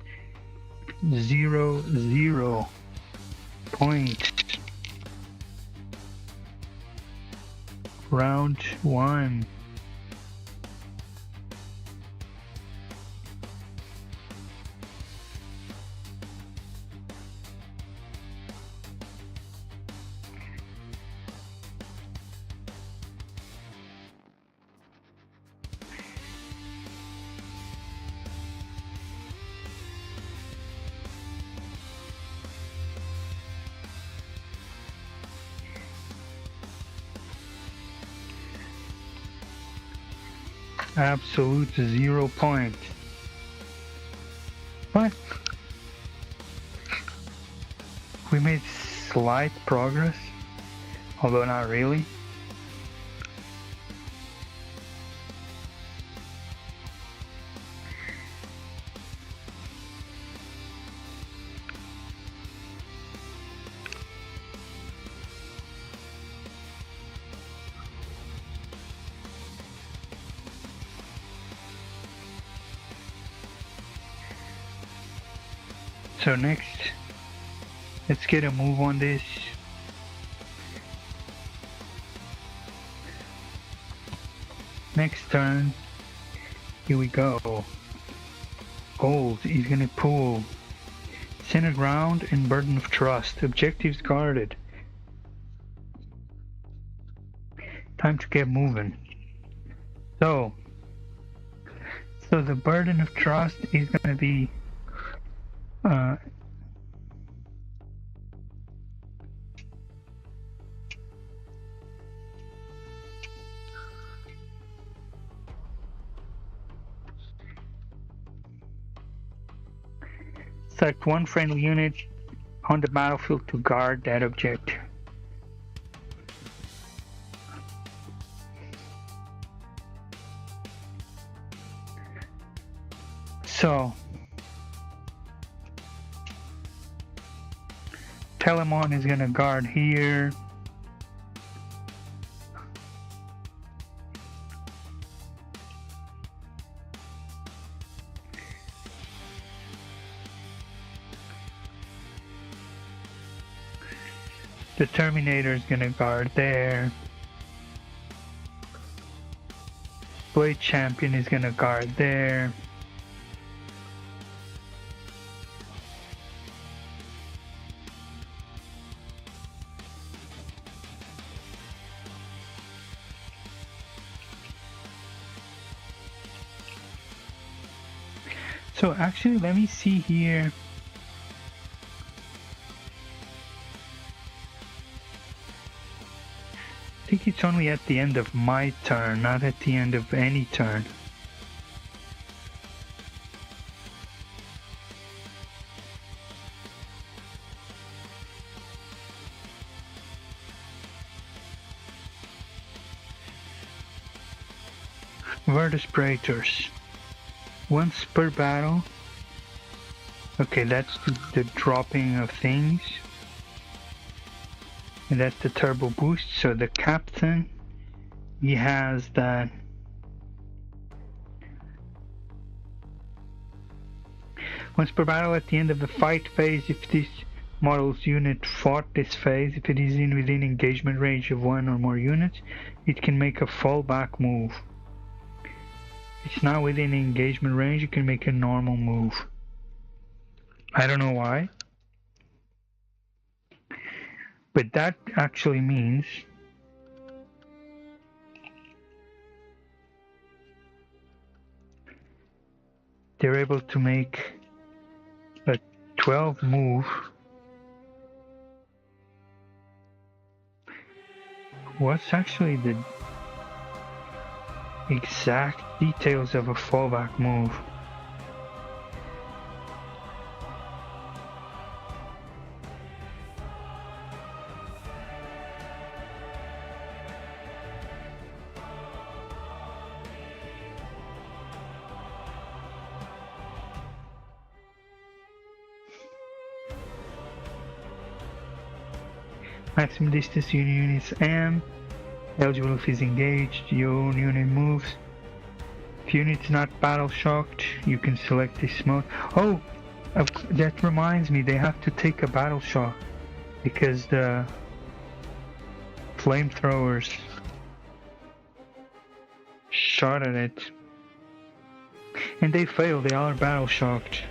[SPEAKER 1] 0 points. Round 1. Absolute 0 point. What? We made slight progress, although not really. So next, let's get a move on this. Next turn, here we go. Gold, he's gonna pull Center Ground and Burden of Trust. Objectives guarded. Time to get moving. So the Burden of Trust is gonna be select 1 friendly unit on the battlefield to guard that objective. So Telemon is gonna guard here. The Terminator is gonna guard there. Blade Champion is gonna guard there. So actually, let me see here. I think it's only at the end of my turn, not at the end of any turn. Vertesprators. Once per battle. Okay, that's the dropping of things. And that's the turbo boost. So the captain, he has that. Once per battle at the end of the fight phase, if this model's unit fought this phase, if it is within engagement range of one or more units, it can make a fallback move. If it's not within engagement range, it can make a normal move. I don't know why, but that actually means they're able to make a 12 move. What's actually the exact details of a fallback move? Maximum distance your unit is M. Eligible if is engaged. Your own unit moves. If unit's not battle shocked, you can select this mode. Oh, that reminds me, they have to take a battle shock because the flamethrowers shot at it, and they fail. They are battle shocked.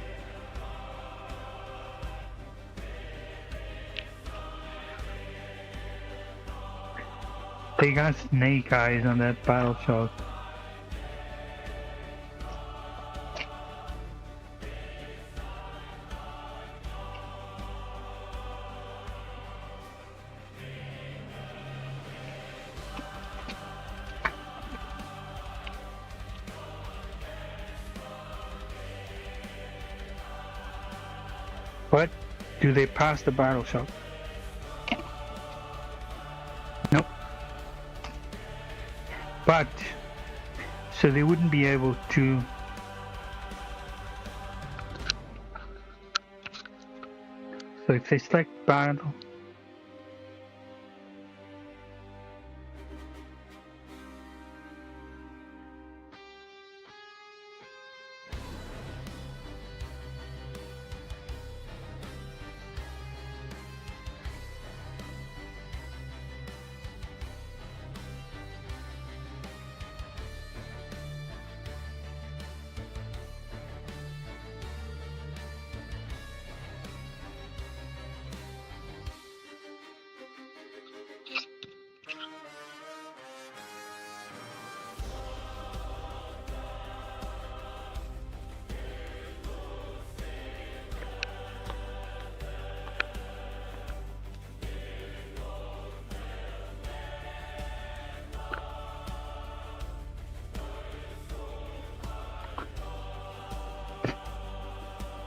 [SPEAKER 1] They got snake eyes on that battle shock. But do they pass the battle shock? Nope. But so they wouldn't be able to so if they select battle,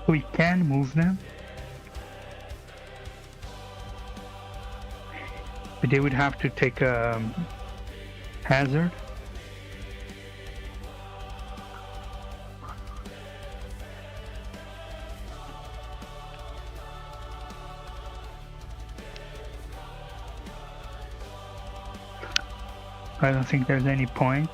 [SPEAKER 1] we can move them, but they would have to take a hazard. I don't think there's any point.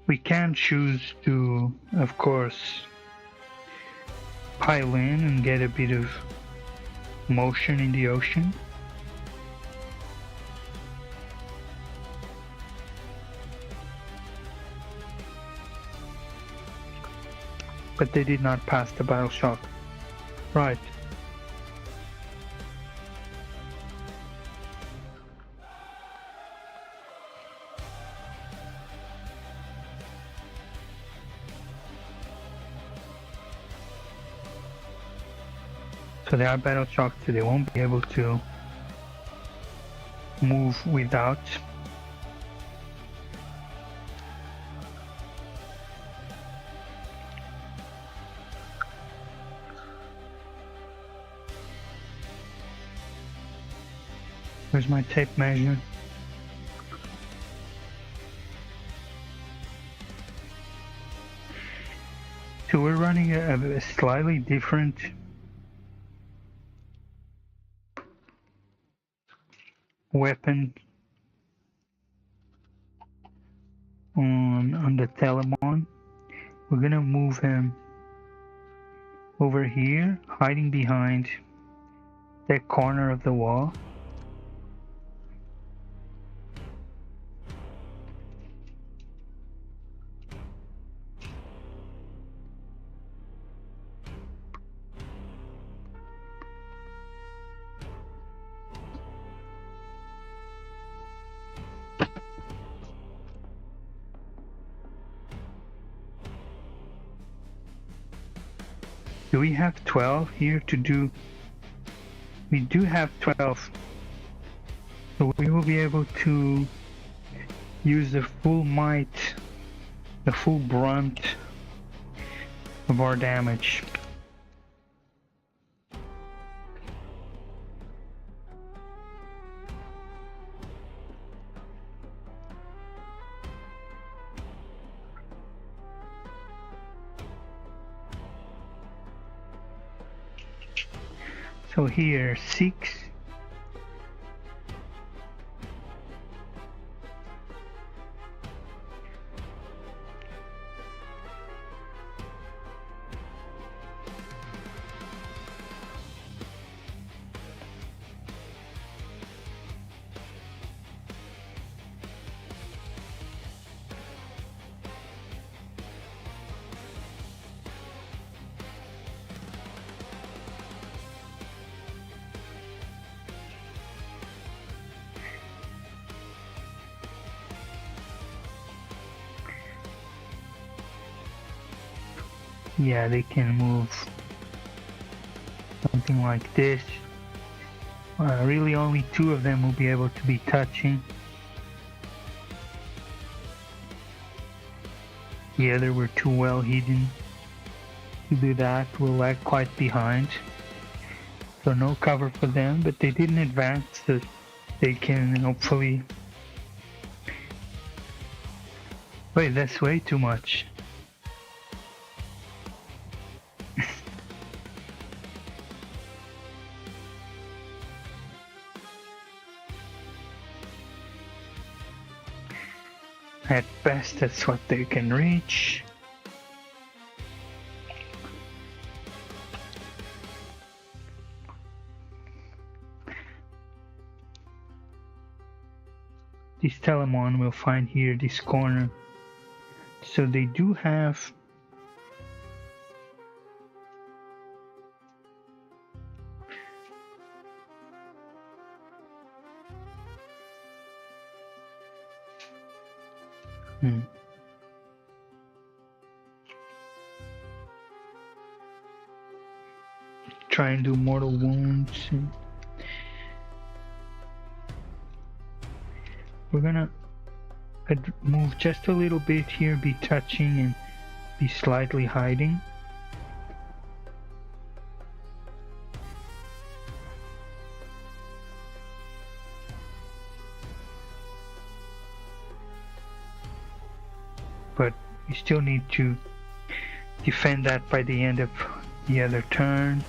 [SPEAKER 1] We can choose to, of course, pile in and get a bit of motion in the ocean. But they did not pass the battle shock. Right. So they are battle shocked, so they won't be able to move without. Where's my tape measure? So we're running a slightly different weapon on the Telemon. We're gonna move him over here, hiding behind that corner of the wall. Do we have 12 here to do? We do have 12. So we will be able to use the full might, the full brunt of our damage. So here, 6. Yeah, they can move something like this. Really only 2 of them will be able to be touching. The other were too well hidden to do that. We'll lag quite behind. So no cover for them, but they didn't advance, so they can hopefully... Wait, that's way too much. At best, that's what they can reach. This Telemon will find here, this corner. So they do have... Try and do mortal wounds. We're gonna move just a little bit here, be touching and be slightly hiding. But you still need to defend that by the end of the other turn.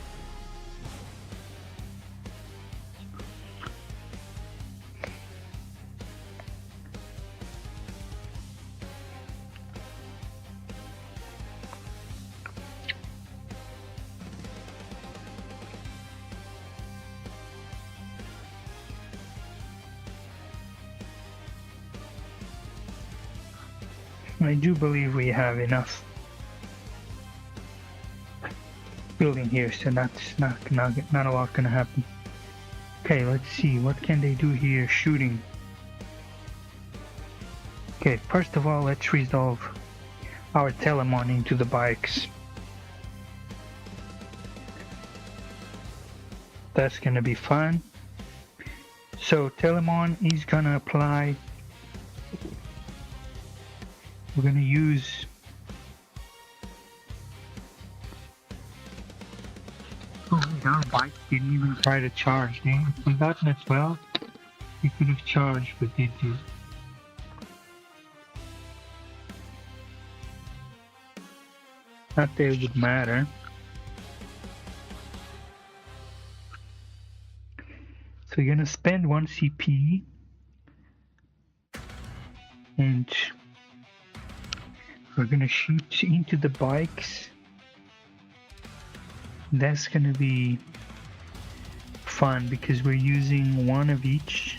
[SPEAKER 1] I do believe we have enough building here, so that's not a lot gonna happen. Okay, let's see, what can they do here? Shooting. Okay, first of all, let's resolve our Telemon into the bikes. That's gonna be fun. So Telemon is gonna apply. We're gonna use our bike didn't even try to charge. They forgotten as well. We could have charged, but they did. Not that it would matter. So you're gonna spend 1 CP and We're gonna shoot into the bikes. That's gonna be fun because we're using one of each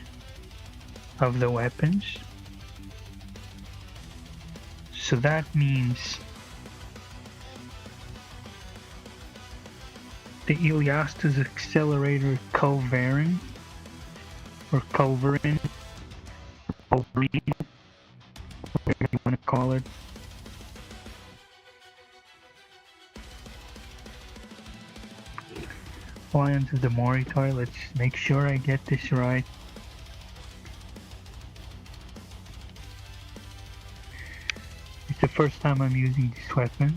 [SPEAKER 1] of the weapons. So that means the Iliastus Accelerator Culverin, or Culverin, Wolverine, whatever you want to call it. Lions of the Moritor, let's make sure I get this right. It's the first time I'm using this weapon.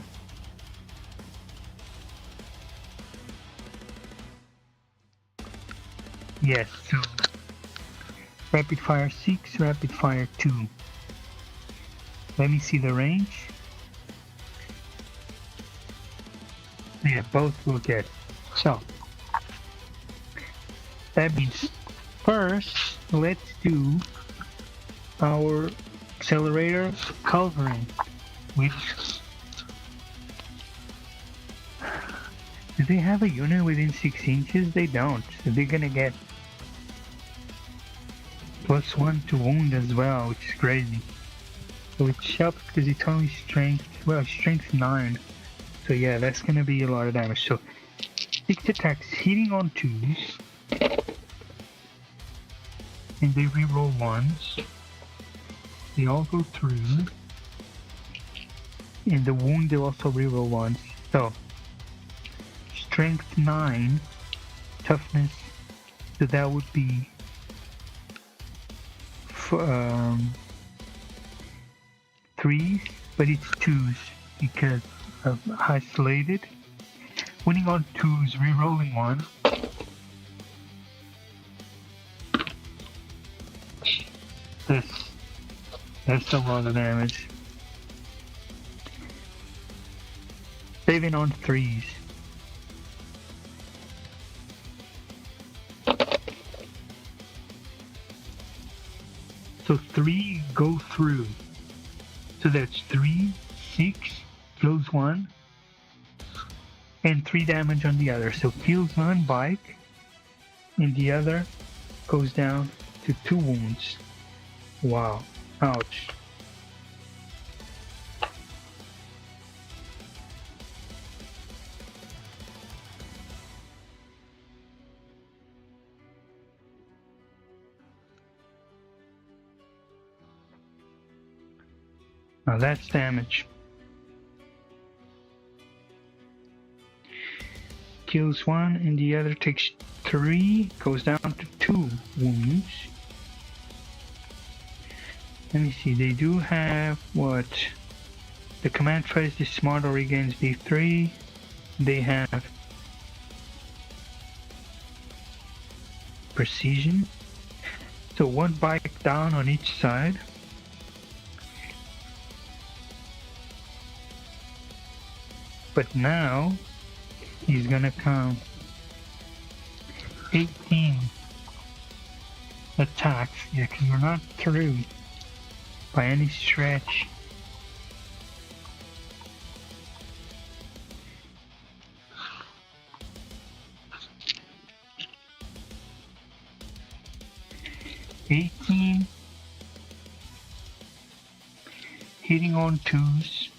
[SPEAKER 1] Yes, so rapid fire 6, rapid fire 2. Let me see the range. Yeah, both will get. So that means first let's do our accelerator covering, which do they have a unit within 6 inches? They don't, so they're gonna get +1 to wound as well, which is crazy. So it helps because it's only strength, well, strength 9. So yeah, that's gonna be a lot of damage. So 6 attacks hitting on 2s, and they reroll 1s. They all go through, and the wound they also reroll 1s. So strength 9, toughness, so that would be 3s, but it's 2s because of isolated. Winning on 2s, rerolling 1. That's a lot of damage. Saving on 3s. So 3 go through. So that's 3, 6, kills 1, and 3 damage on the other. So kills 1 bike, and the other goes down to 2 wounds. Wow. Ouch. Now that's damage. Kills 1 and the other takes 3, goes down to 2 wounds. Let me see, they do have what? The command phrase is smart or regains D3. They have precision. So 1 bike down on each side. But now he's gonna count 18 attacks. Yeah, because we're not through by any stretch. Hitting on 2s,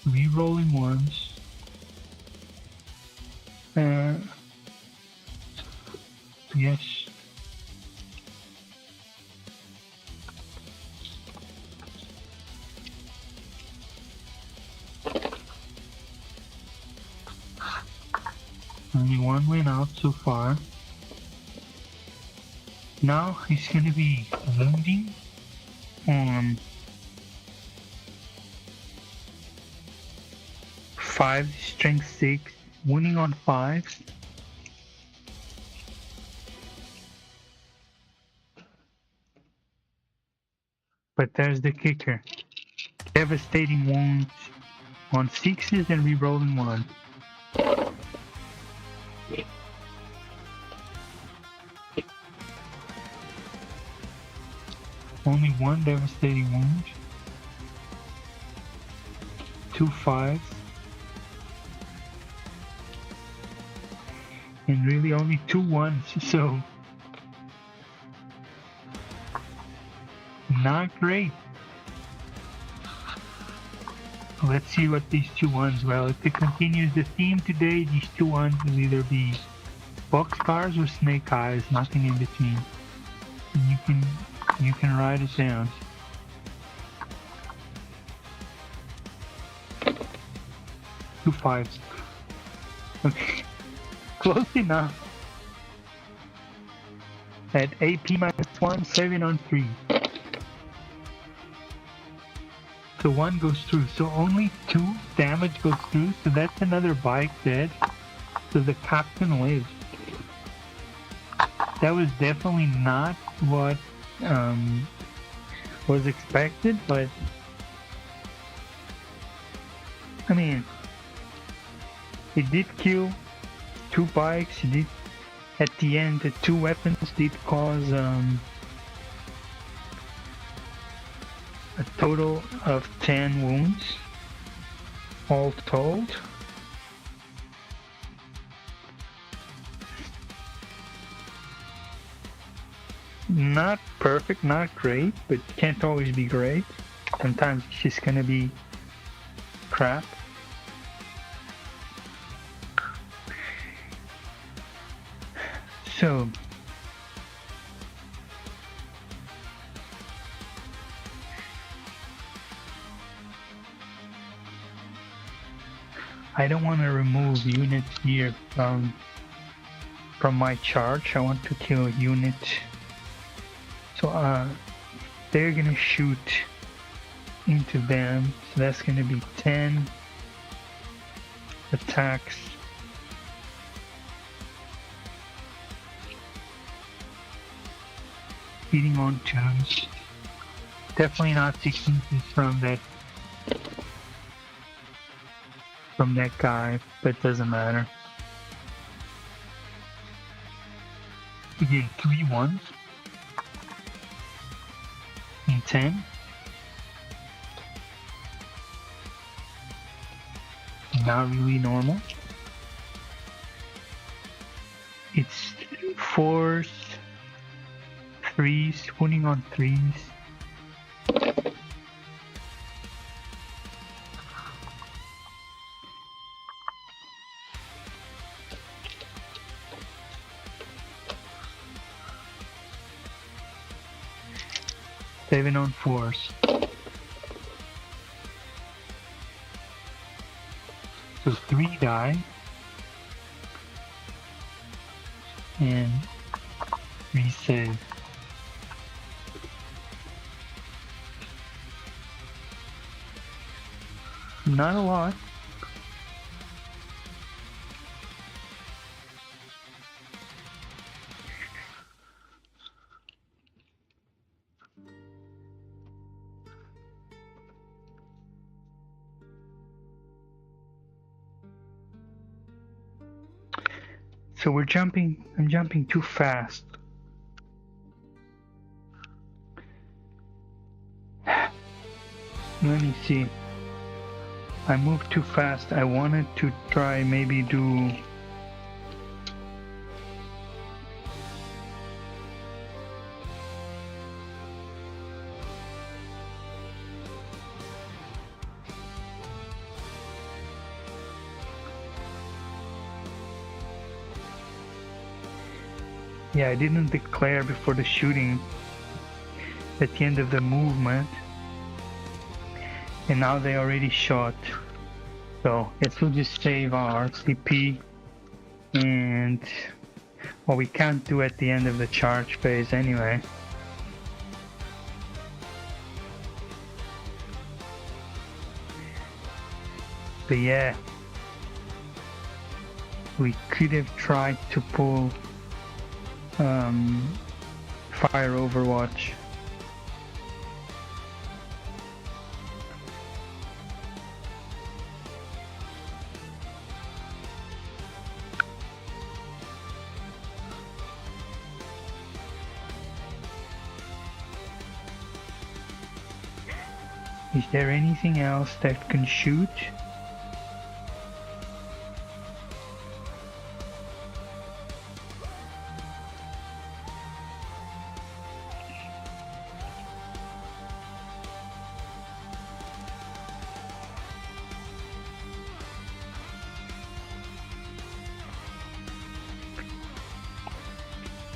[SPEAKER 1] re-rolling 1s, yes. Only 1 went out so far. Now he's gonna be wounding on 5, strength 6, wounding on 5. But there's the kicker. Devastating wounds on 6s and re-rolling 1. Only one devastating wound. 2 5s. And really only 2 1s, so not great. Let's see what these 2 1s, well, if it continues the theme today, these 2 1s will either be boxcars or snake eyes, nothing in between. And you can write it down. Two 5s. Okay, close enough. At AP -1, 7 on 3. So 1 goes through, so only 2 damage goes through, so that's another bike dead. So the captain lives. That was definitely not what was expected, but I mean, it did kill 2 bikes. It did, at the end, the 2 weapons did cause a total of 10 wounds, all told. Not perfect, not great, but can't always be great. Sometimes it's just gonna be crap. So I don't want to remove units here from my charge. I want to kill a unit. So they're gonna shoot into them. So that's gonna be 10 attacks. Beating on 2s. Definitely not 16s from that guy, but it doesn't matter. Again, 3 1s and 10. Not really normal. It's 4s, 3s, winning on 3s. Seven on 4s. So 3 die. And 3 save. Not a lot. So I'm jumping too fast. Let me see. I moved too fast. I wanted to try maybe do I didn't declare before the shooting at the end of the movement, and now they already shot. So it will just save our CP, and what we can't do at the end of the charge phase anyway. But yeah, we could have tried to pull fire overwatch. Is there anything else that can shoot?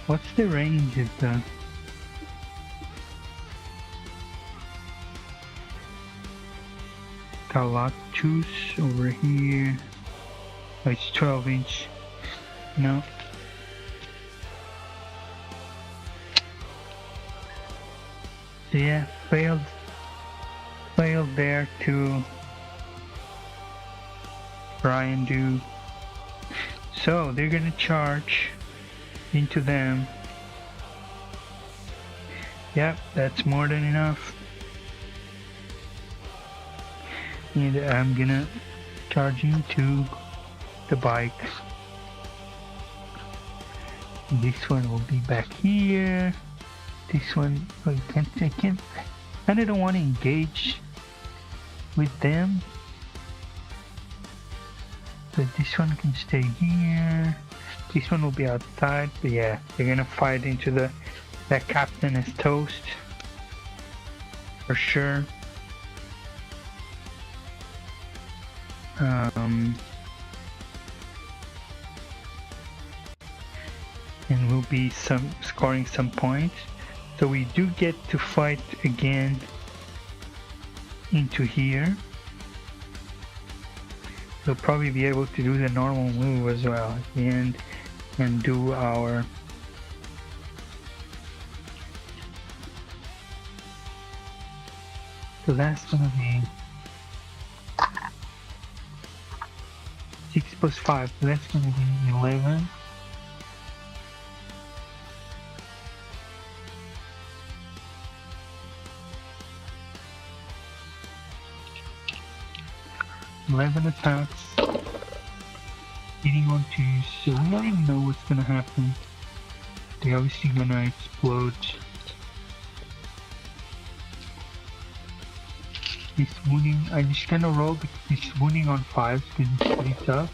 [SPEAKER 1] What's the range of the Galactus over here? Oh, it's 12 inch. No. So yeah, failed there to try and do. So they're gonna charge into them. Yep, that's more than enough. And I'm gonna charge into the bike. This one will be back here. This one, oh, I can't. And I don't want to engage with them. But this one can stay here. This one will be outside, but yeah, they're gonna fight into that captain is toast. For sure. And we'll be scoring some points. So we do get to fight again into here. We'll probably be able to do the normal move as well at the end and do our so that's gonna be 6 plus 5, so that's gonna be 11. Attacks, hitting on 2s, so we don't even know what's gonna happen. They're obviously gonna explode. He's wounding, I just kinda roll because he's wounding on 5s because it's pretty tough.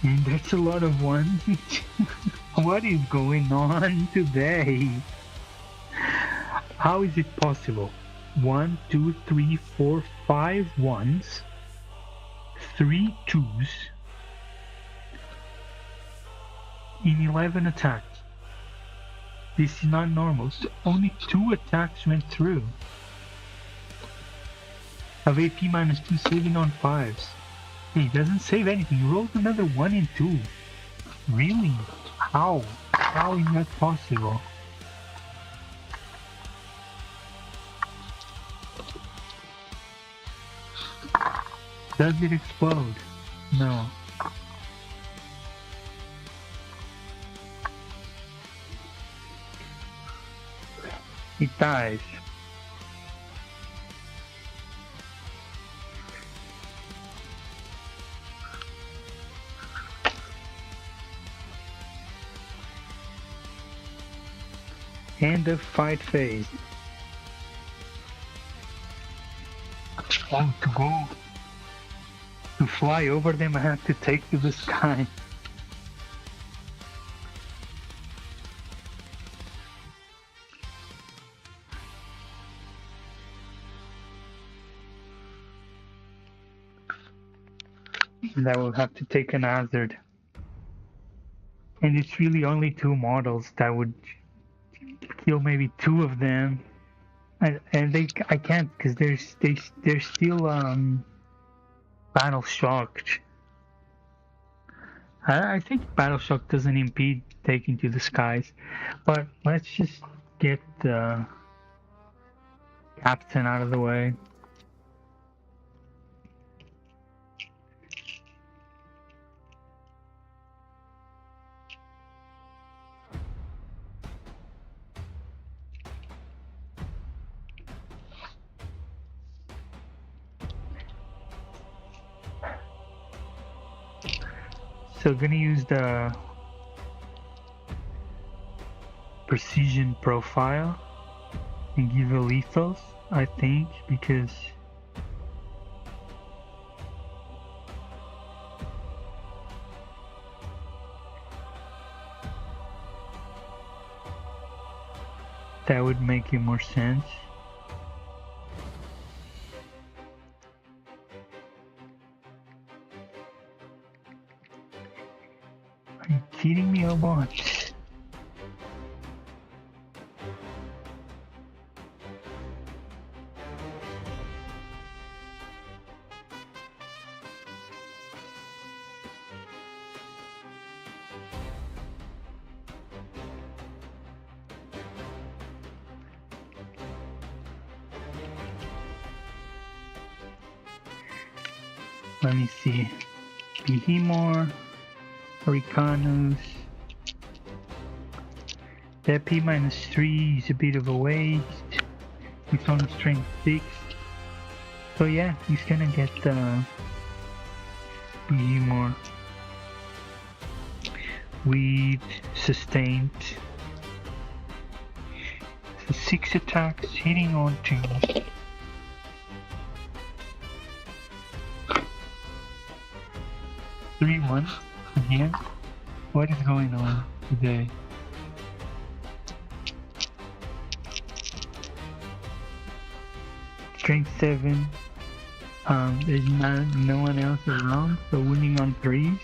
[SPEAKER 1] And that's a lot of ones. What is going on today? How is it possible? 1, 2, 3, 4, 5 ones. 3 2s in 11 attacks. This is not normal. So only 2 attacks went through. Have AP minus 2 saving on 5s. He doesn't save anything. He rolls another 1 and 2. Really? How? How is that possible? Does it explode? No. It dies. End of fight phase. Oh, to fly over them, I have to take to the sky. And I will have to take an hazard. And it's really only 2 models that would kill maybe 2 of them. And I can't because they're still battle shocked. I think battle shock doesn't impede taking to the skies, but let's just get the captain out of the way. So gonna use the precision profile and give a lethals, I think, because That would make more sense. Are you kidding me or what? Let me see. Behemor, Hurricanus. That P -3 is a bit of a waste. It's on strength 6. So yeah, he's gonna get Behemor with sustained. So 6 attacks hitting on 2. Three one again. What is going on today? Strength 7. There's no one else around, so winning on 3s.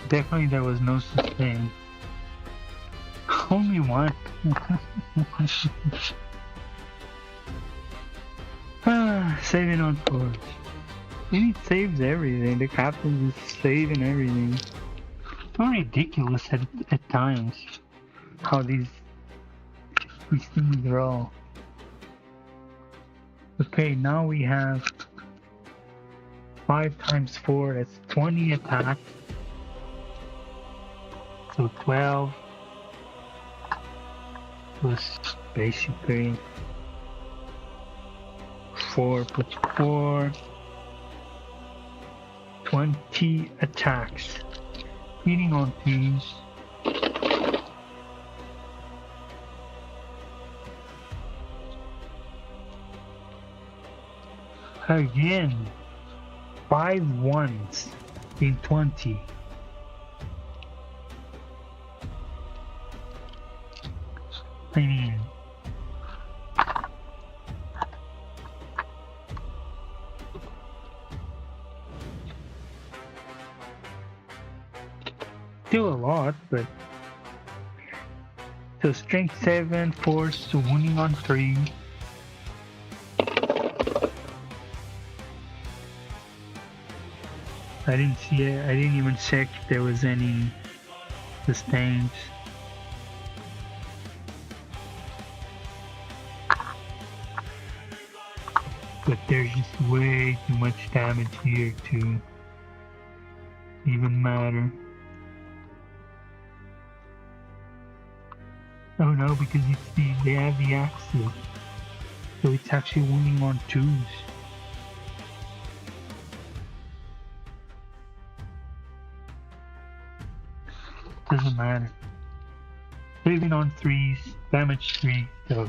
[SPEAKER 1] Definitely there was no sustain. Only one. Saving on 4s. And he saves everything. The captain is saving everything. So ridiculous at times how these things roll. Okay, now we have 5 times 4, that's 20 attacks. So 12 plus basically 4 plus 4, 20 attacks. Hitting on 2s. Again, 5 1s in 20. I mean, still a lot, but so strength 7, force, so winning on 3. I didn't see it. I didn't even check if there was any sustains. But there's just way too much damage here to even matter. Oh no, because they have the axes, so it's actually winning on 2s. Doesn't matter. Saving on 3s, damage 3, so.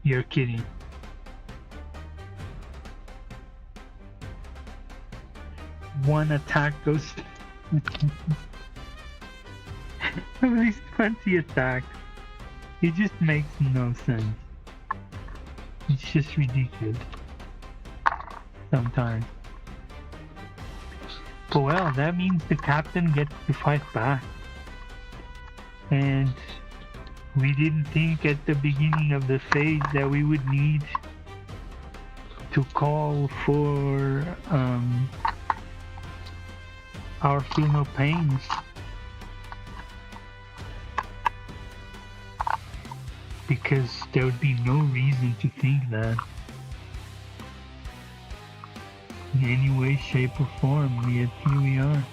[SPEAKER 1] You're kidding. One attack goes. At least 20 attacks. It just makes no sense. It's just ridiculous. Sometimes. But well, that means the captain gets to fight back. And we didn't think at the beginning of the phase that we would need to call for our Feel No Pains. Because there would be no reason to think that. In any way, shape or form, yet here we are.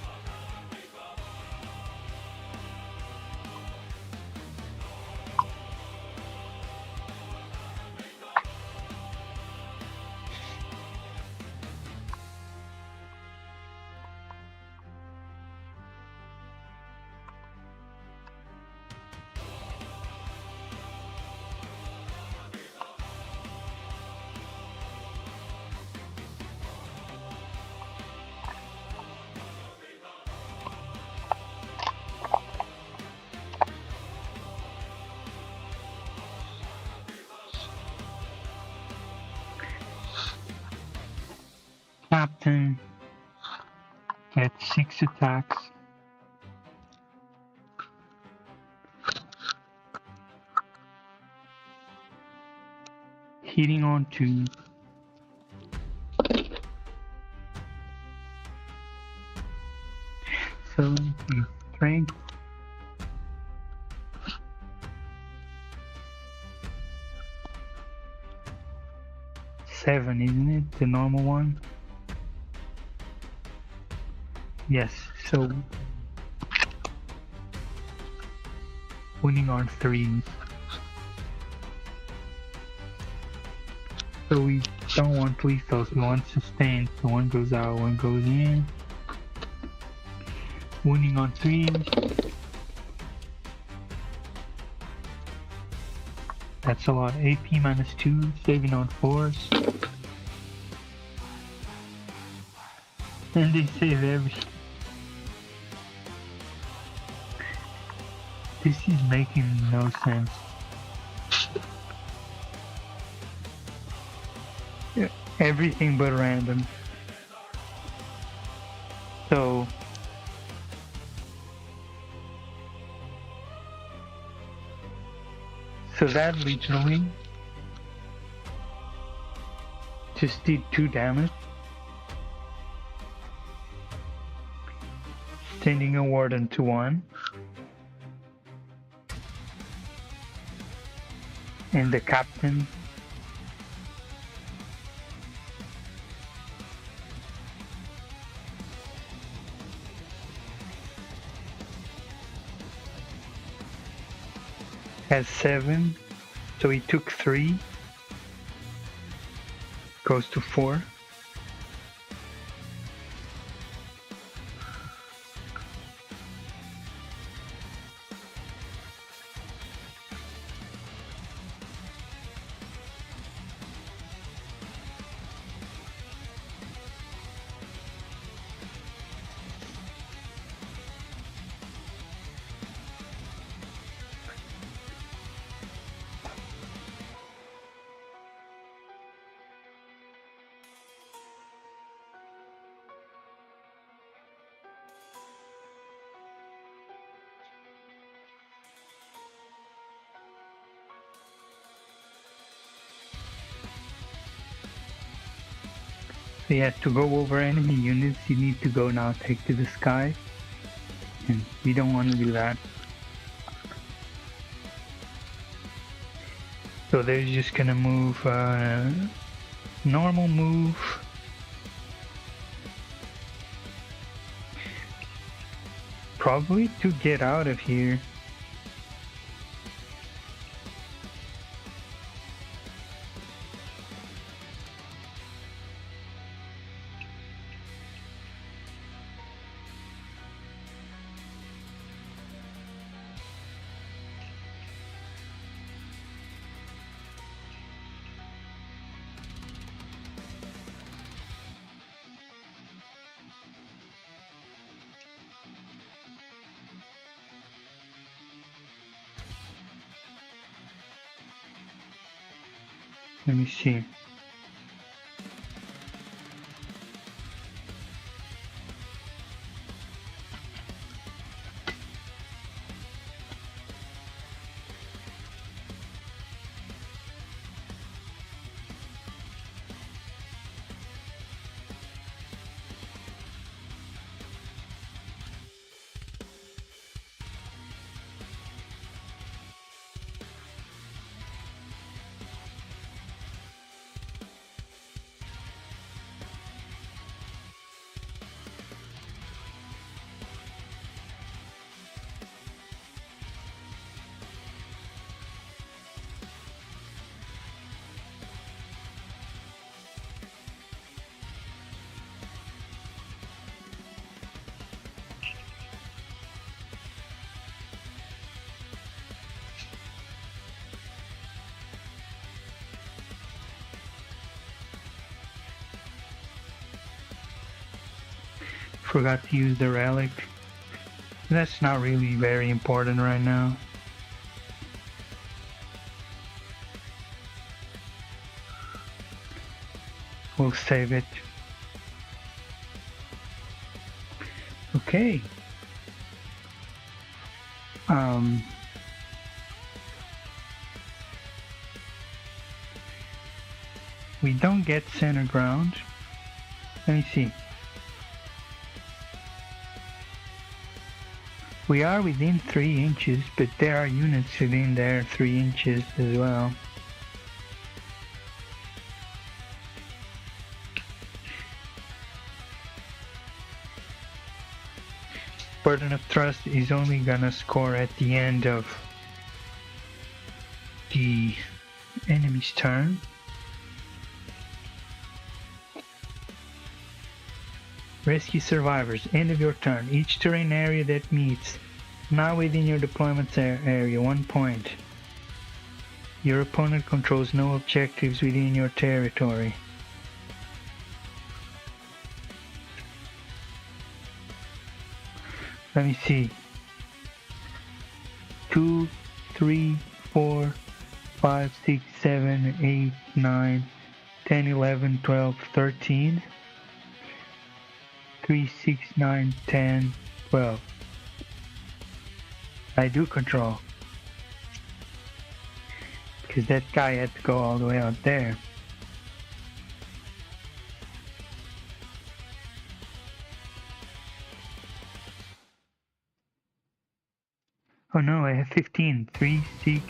[SPEAKER 1] Captain gets 6 attacks. Hitting on 2. So, strength. 7, isn't it? The normal one? Yes, so winning on 3. So we don't want lethals, we want sustained. So one goes out, one goes in. Winning on 3. That's a lot. AP minus 2, saving on 4s. And they save everything. This is making no sense. Yeah, everything but random. So that literally just did 2 damage. Sending a warden to 1. And the captain has 7, so he took 3, goes to 4. So yeah, to go over enemy units, you need to go now take to the sky. And we don't want to do that. So they're just gonna move, normal move. Probably to get out of here. Let me see. Forgot to use the relic. That's not really very important right now. We'll save it. Okay. We don't get center ground. Let me see. We are within 3 inches, but there are units within there 3 inches as well. Burden of Trust is only gonna score at the end of the enemy's turn. Rescue survivors, end of your turn. Each terrain area that meets, not within your deployment area, 1 point. Your opponent controls no objectives within your territory. Let me see. 2, 3, 4, 5, 6, 7, 8, 9, 10, 11, 12, 13. 3, 6, 9, 10, 12. I do control. Because that guy had to go all the way out there. Oh no, I have 15. 3, 6,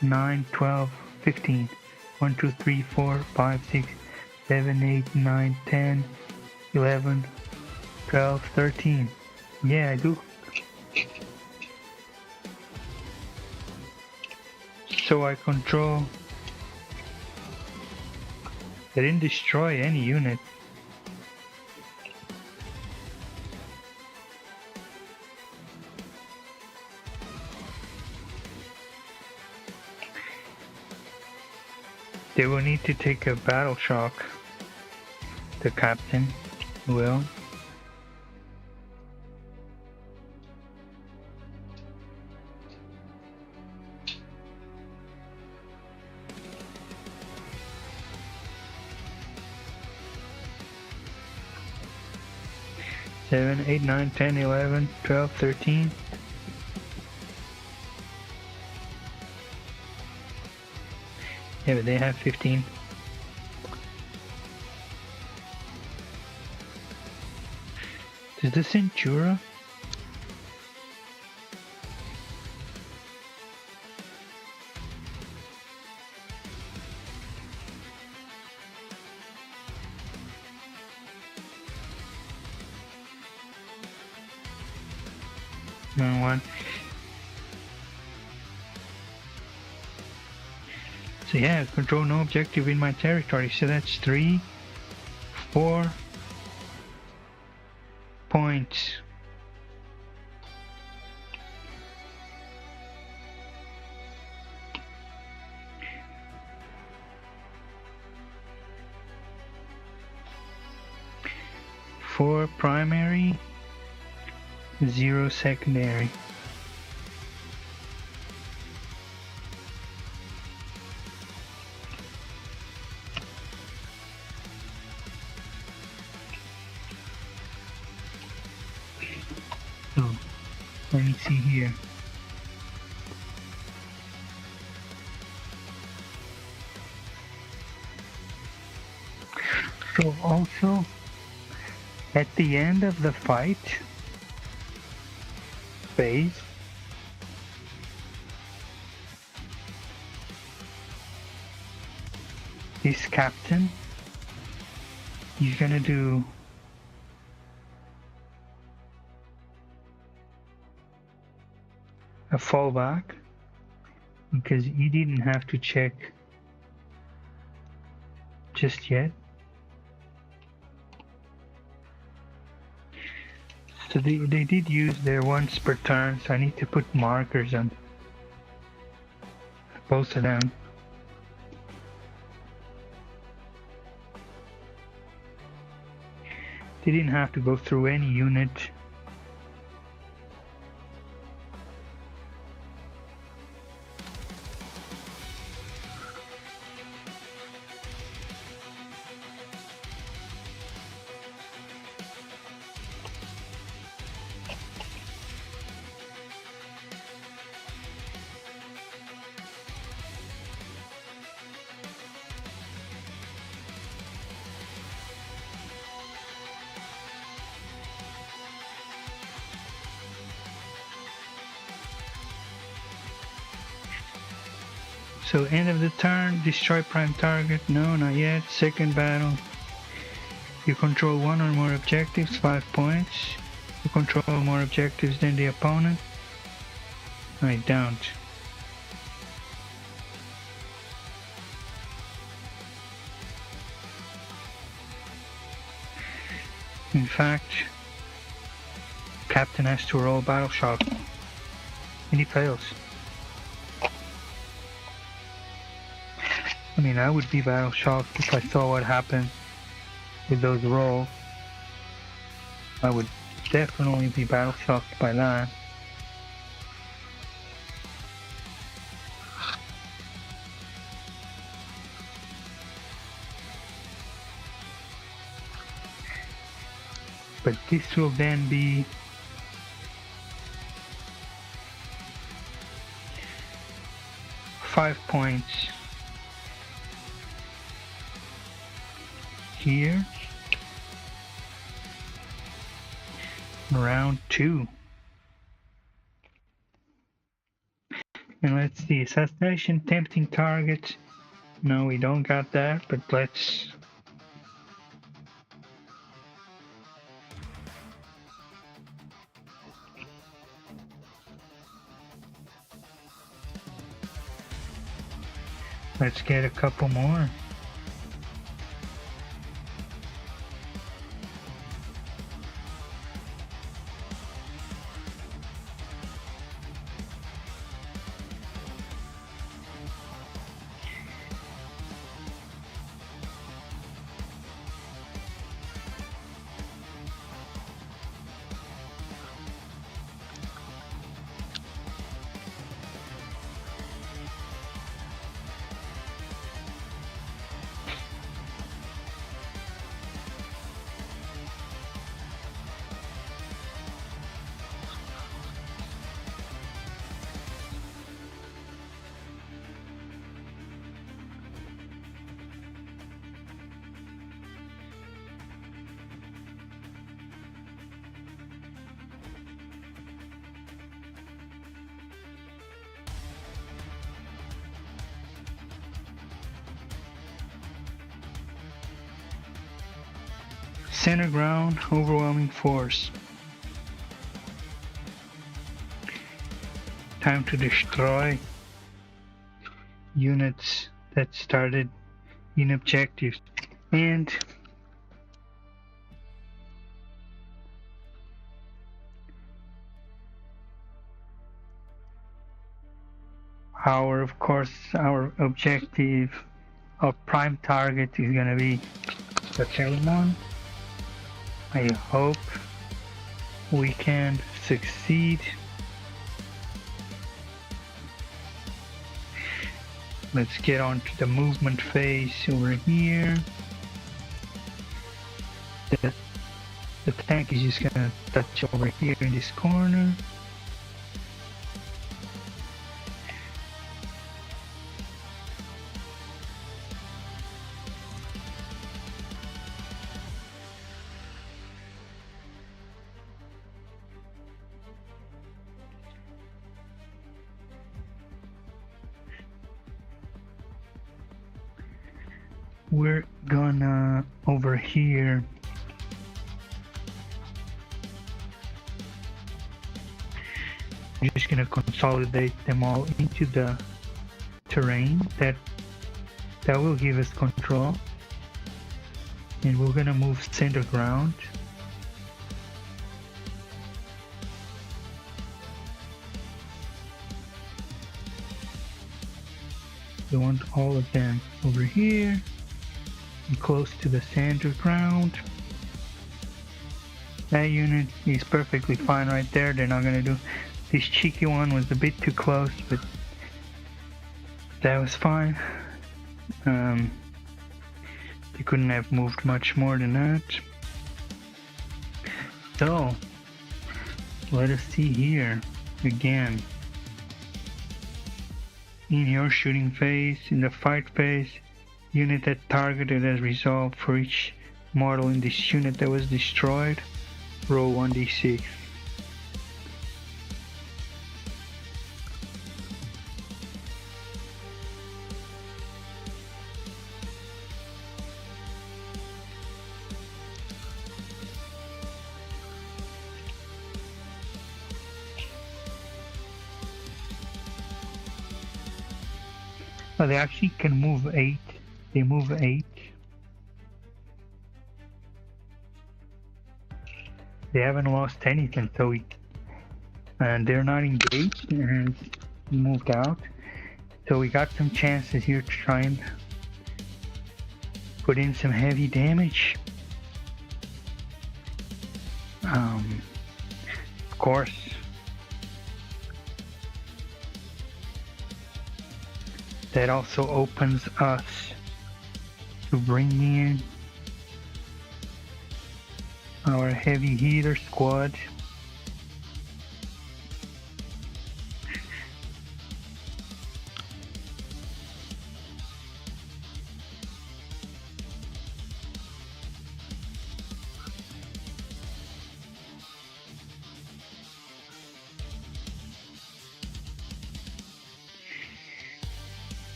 [SPEAKER 1] 9, 12, 15. 1, 2, 3, 4, 5, 6, 7, 8, 9, 10, 11, 12, 13. Yeah, I do. So I control. I didn't destroy any unit. They will need to take a battle shock. The captain will. Seven, 8, 9, 10, 11, 12, 13. Yeah, but they have 15. Does the Centura? No one. So yeah, control no objective in my territory. So that's 3, 4 points. Four primary, 0 secondary. So, let me see here. So also, at the end of the fight phase, this captain, he's gonna do a fallback because you didn't have to check just yet. So they did use their once per turn, so I need to put markers on both of them. They didn't have to go through any unit. So end of the turn, destroy prime target. No, not yet. Second battle. You control one or more objectives, 5 points. You control more objectives than the opponent. I don't. In fact, Captain has to roll Battle Shock, and he fails. I mean, I would be Battle Shocked if I saw what happened with those rolls. I would definitely be Battle Shocked by that. But this will then be five points here. Round 2. And let's see, assassination, tempting target. No, we don't got that, but let's get a couple more. Center ground, overwhelming force. Time to destroy units that started in objectives. And our objective of prime target is gonna be the Telemon. I hope we can succeed. Let's get on to the movement phase over here. The tank is just gonna touch over here in this corner. We're gonna over here we're just gonna consolidate them all into the terrain that will give us control, and we're gonna move center ground. We want all of them over here and close to the center ground. That unit is perfectly fine right there. They're not gonna do. This cheeky one was a bit too close, but that was fine. They couldn't have moved much more than that. So let us see here again. In your shooting phase, in the fight phase, unit that targeted as resolved for each model in this unit that was destroyed, roll 1d6. Oh, they actually can move 8. They move 8. They haven't lost anything, so and they're not engaged and moved out. So we got some chances here to try and put in some heavy damage. Of course, that also opens us to bring in our heavy hitter squad.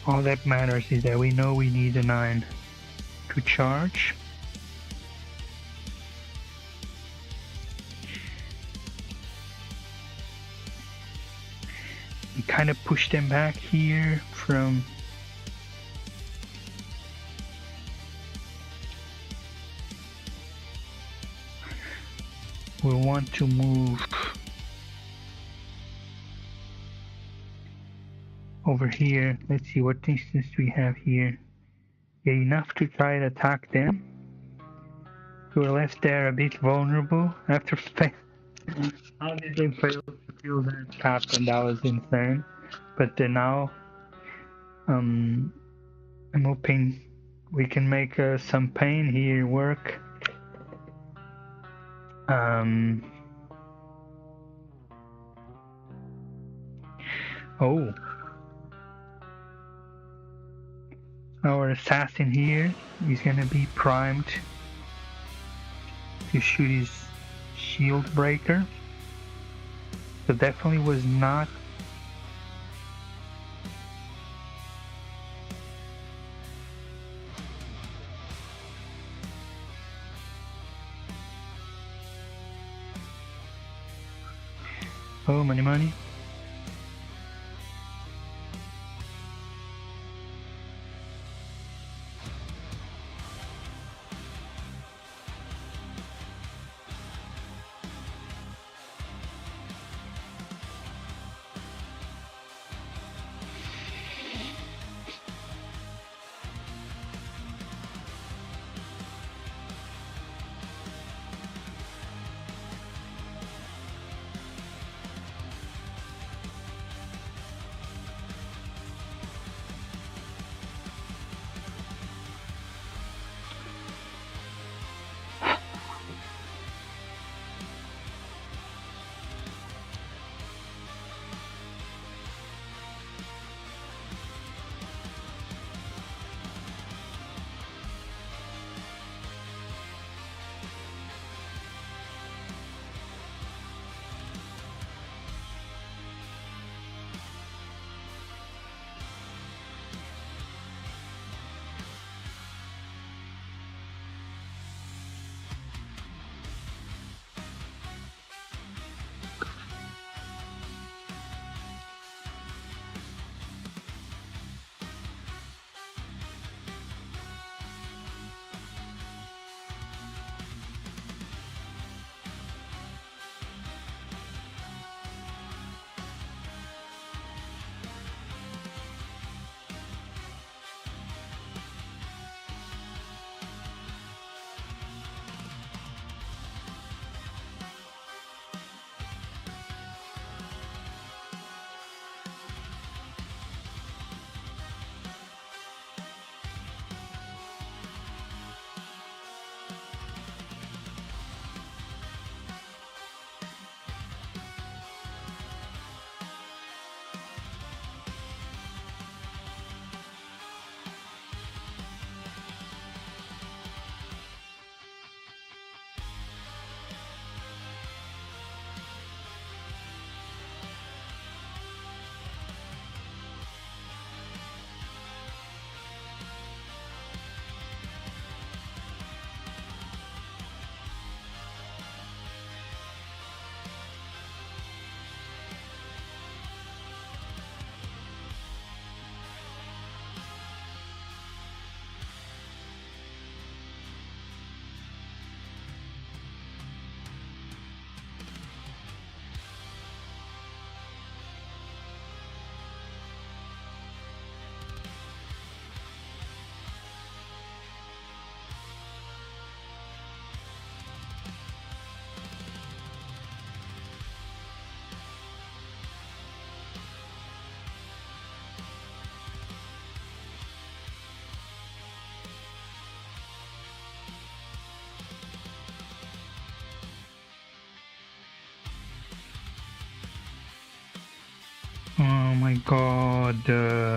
[SPEAKER 1] All that matters is that we know we need a 9 to charge. We kind of push them back here from we want to move over here. Let's see what distance we have here. Yeah, enough to try to attack them. We were left there a bit vulnerable after how did they fail to kill that captain? That was insane. But now I'm hoping we can make some pain here work. Oh, our assassin here is gonna be primed to shoot his shield breaker. So definitely was not money. Oh my god.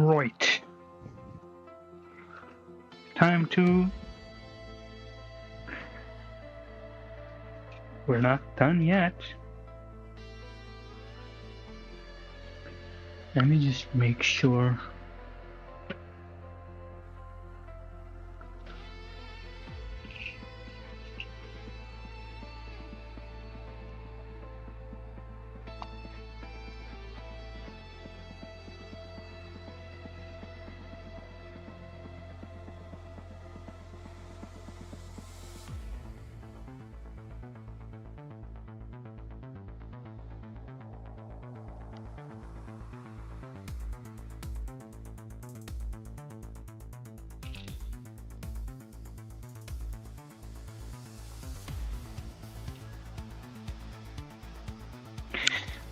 [SPEAKER 1] Right. Time to... We're not done yet. Let me just make sure.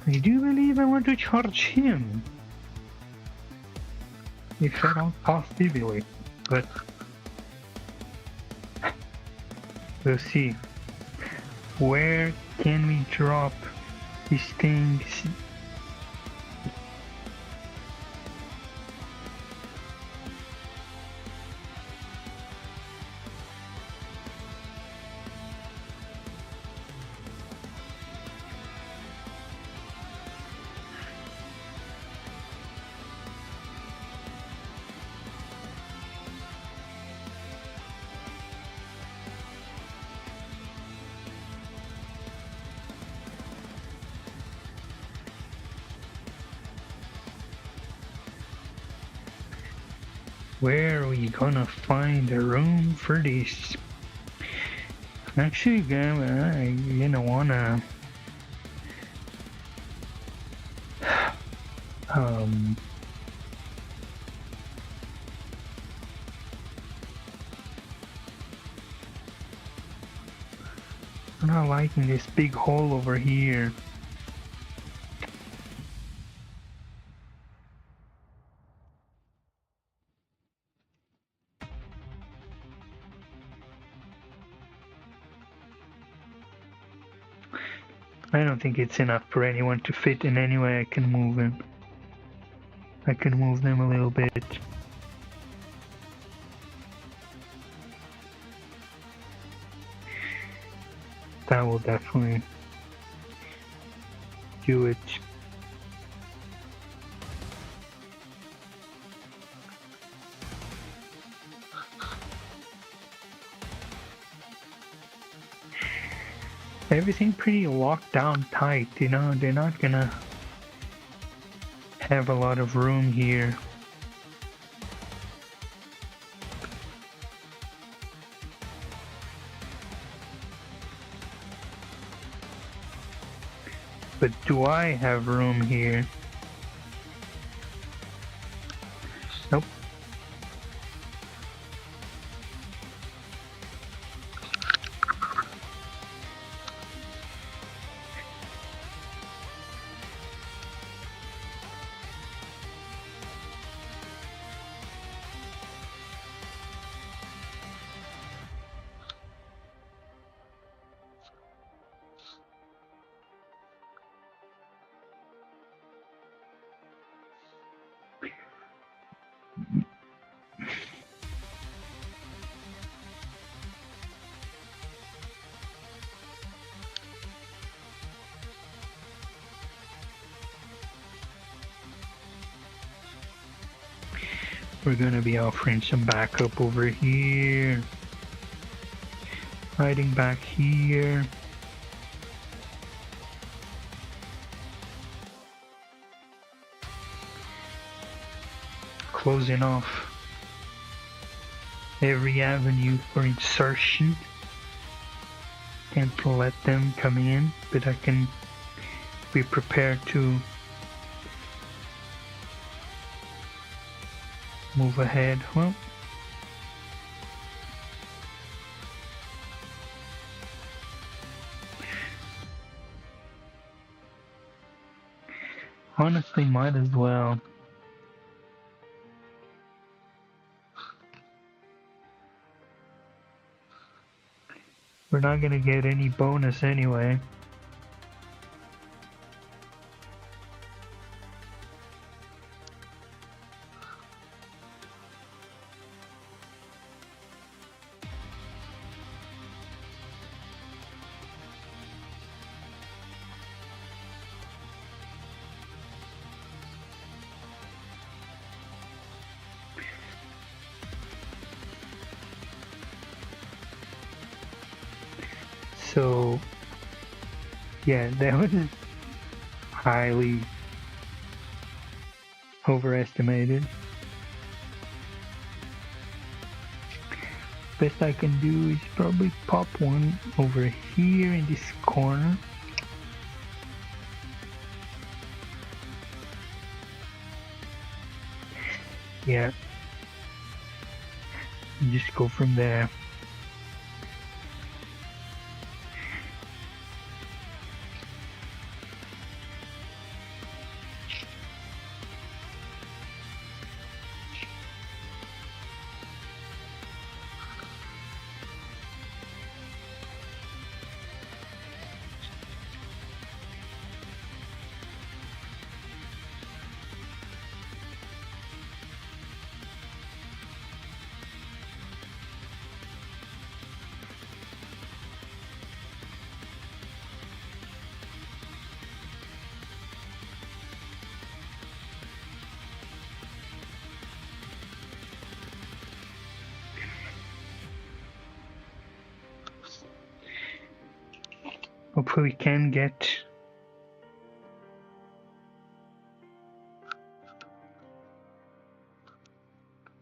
[SPEAKER 1] I do believe I want to charge him. If at all possibly, but we'll see. Where can we drop these things? Where are we gonna find a room for this? Actually, I'm gonna wanna I'm not liking this big hole over here. I don't think it's enough for anyone to fit in any way I can move him. I can move them a little bit. That will definitely do it. Everything pretty locked down tight, you know, they're not gonna have a lot of room here. But do I have room here? Nope. We're gonna be offering some backup over here. Hiding back here. Closing off every avenue for insertion. Can't let them come in, but I can be prepared to move ahead. Well, honestly, might as well. We're not gonna get any bonus anyway. So yeah, that was highly overestimated. Best I can do is probably pop one over here in this corner. Yeah, and just go from there. Hopefully we can get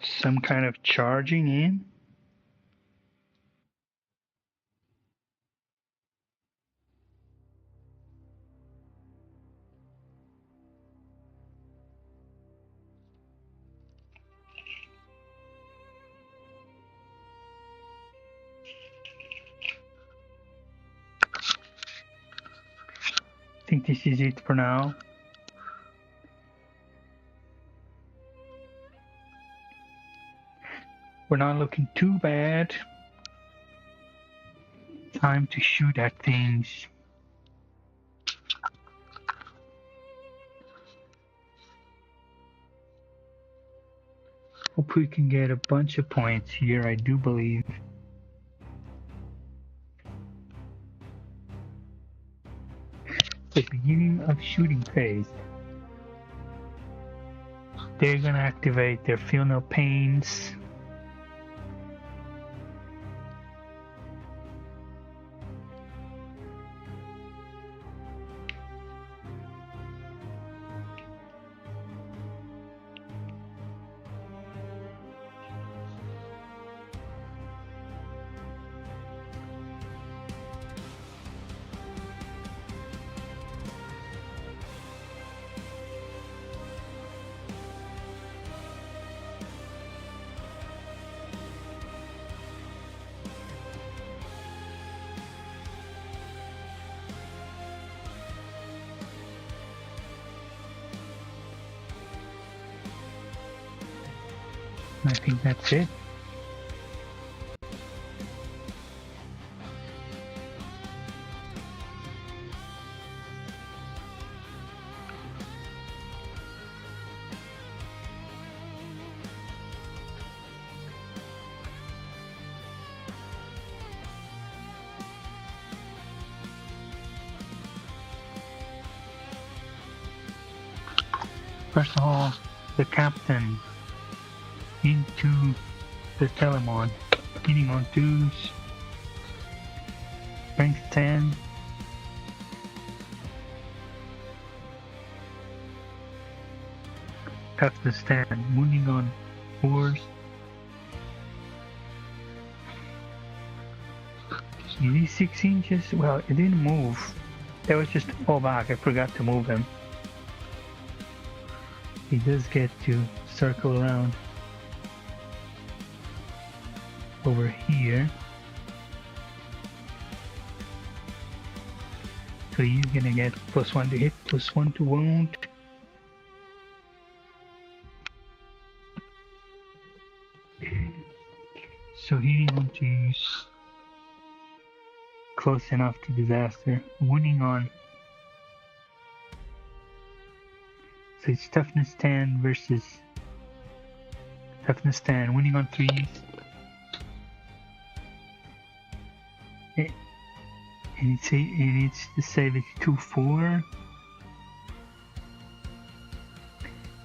[SPEAKER 1] some kind of charging in. I think this is it for now. We're not looking too bad. Time to shoot at things. Hope we can get a bunch of points here, I do believe. The beginning of shooting phase. They're gonna activate their feel no pains. I think that's it. First of all, the captain into the Telemon, hitting on 2s, strength 10, toughness 10, wounding on 4s, these 6 inches, well, it didn't move, that was just fall back, I forgot to move him. He does get to circle around over here, so he's gonna get +1 to hit, +1 to wound. So hitting on 2s, close enough to disaster. Wounding on, so it's toughness 10 versus toughness 10, wounding on 3s. And it needs to save it 2-4.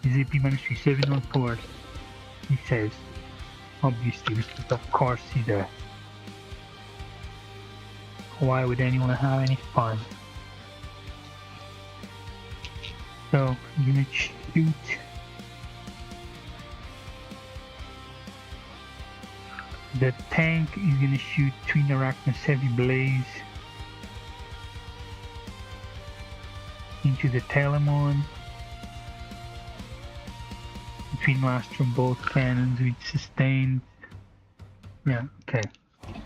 [SPEAKER 1] ZP managed to save it on 4. He saves. Obviously, because of course he's a Why would anyone have any fun? So you're gonna shoot the tank is gonna shoot Twin Arachnus Heavy Blaze into the Telemon. Between blast from both cannons with sustained. Yeah, okay.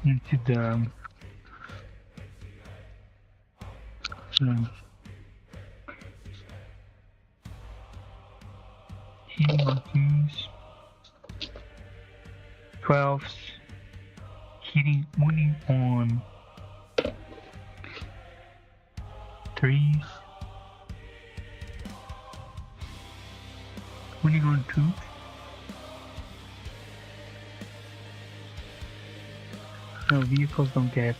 [SPEAKER 1] Into the hitting on 2s, 12s, hitting winning on 3s, winning on 2s. No, vehicles don't get.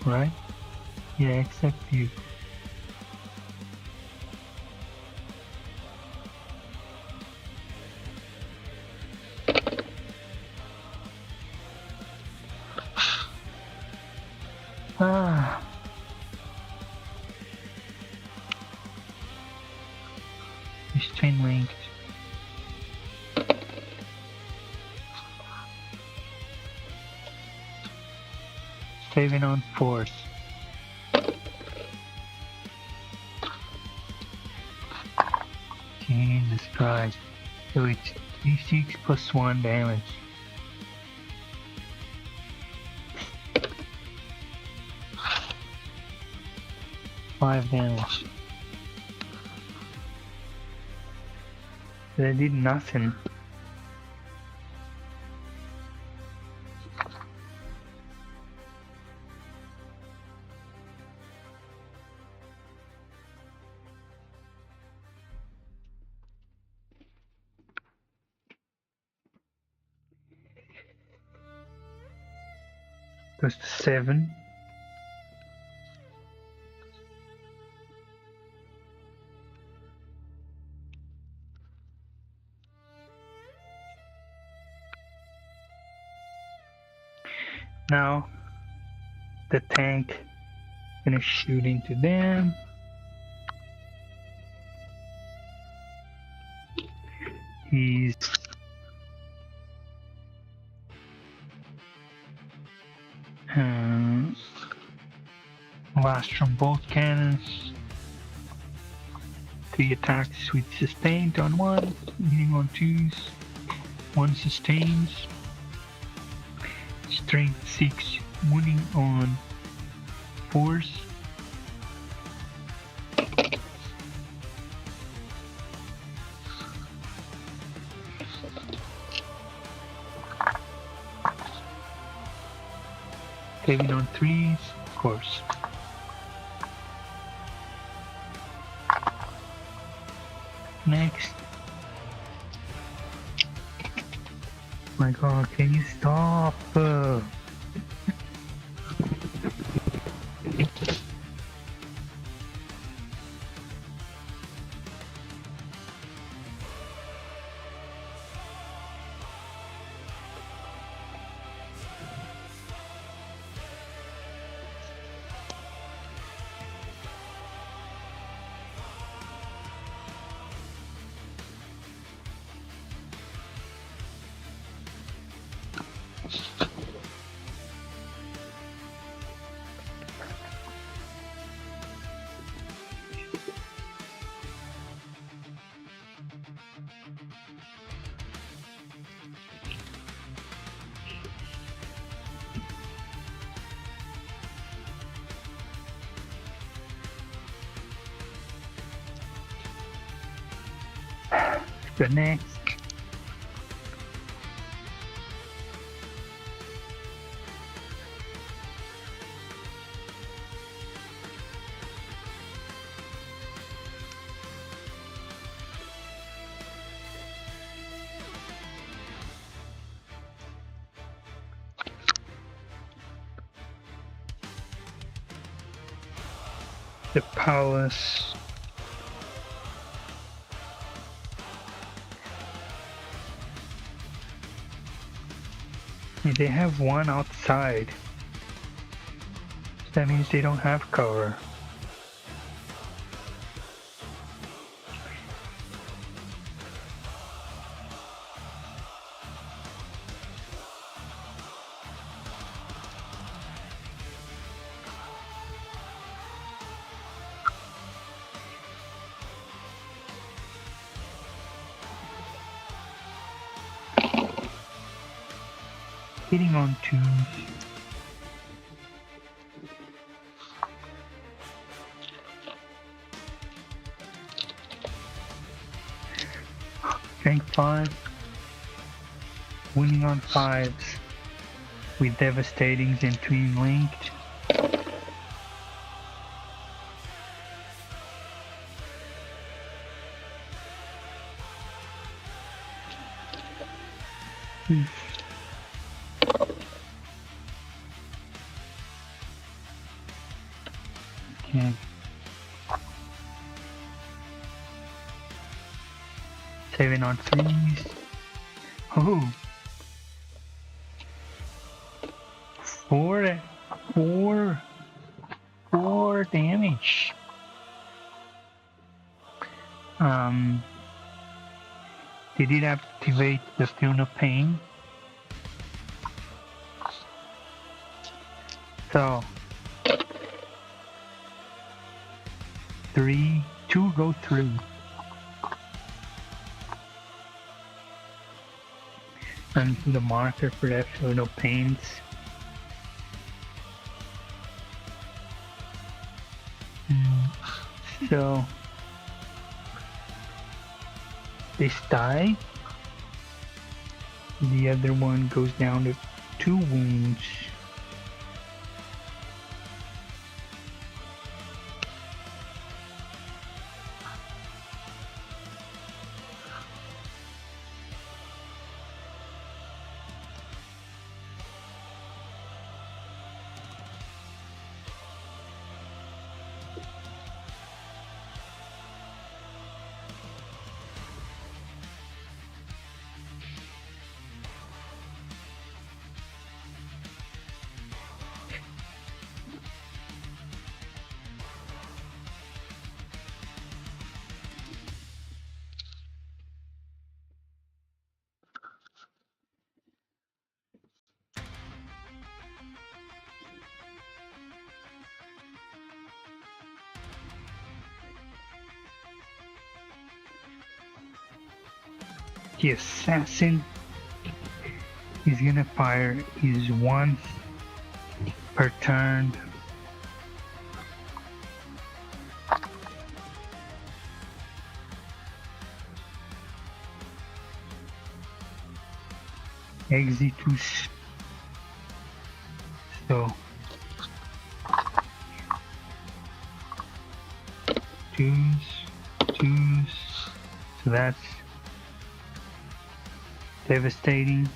[SPEAKER 1] Right? Yeah, except you. Ah. Restrain linked. Saving on force. Jesus Christ. So it's d6 plus 1 damage. Five damage. That did nothing. Goes to 7. Now the tank gonna shoot into them. He's blast from both cannons. 3 attacks with sustained on 1, hitting on 2s, 1 sustains. Strength 6, wounding on 4s. Saving on 3s, of course. Next. My god, can you stop? The next. The palace. They have one outside. That means they don't have cover. Hitting on twos. Strength 5. Winning on 5s. With devastating and twin linked. Okay. 7 on 3s. Oh. 4 damage. Did it activate the Feel No Pain? So 2 go through. And the marker for that Feel No Pains. So this die. The other one goes down to 2 wounds. The assassin is gonna fire his once per turn. Exitus. So 2s. So that's devastating.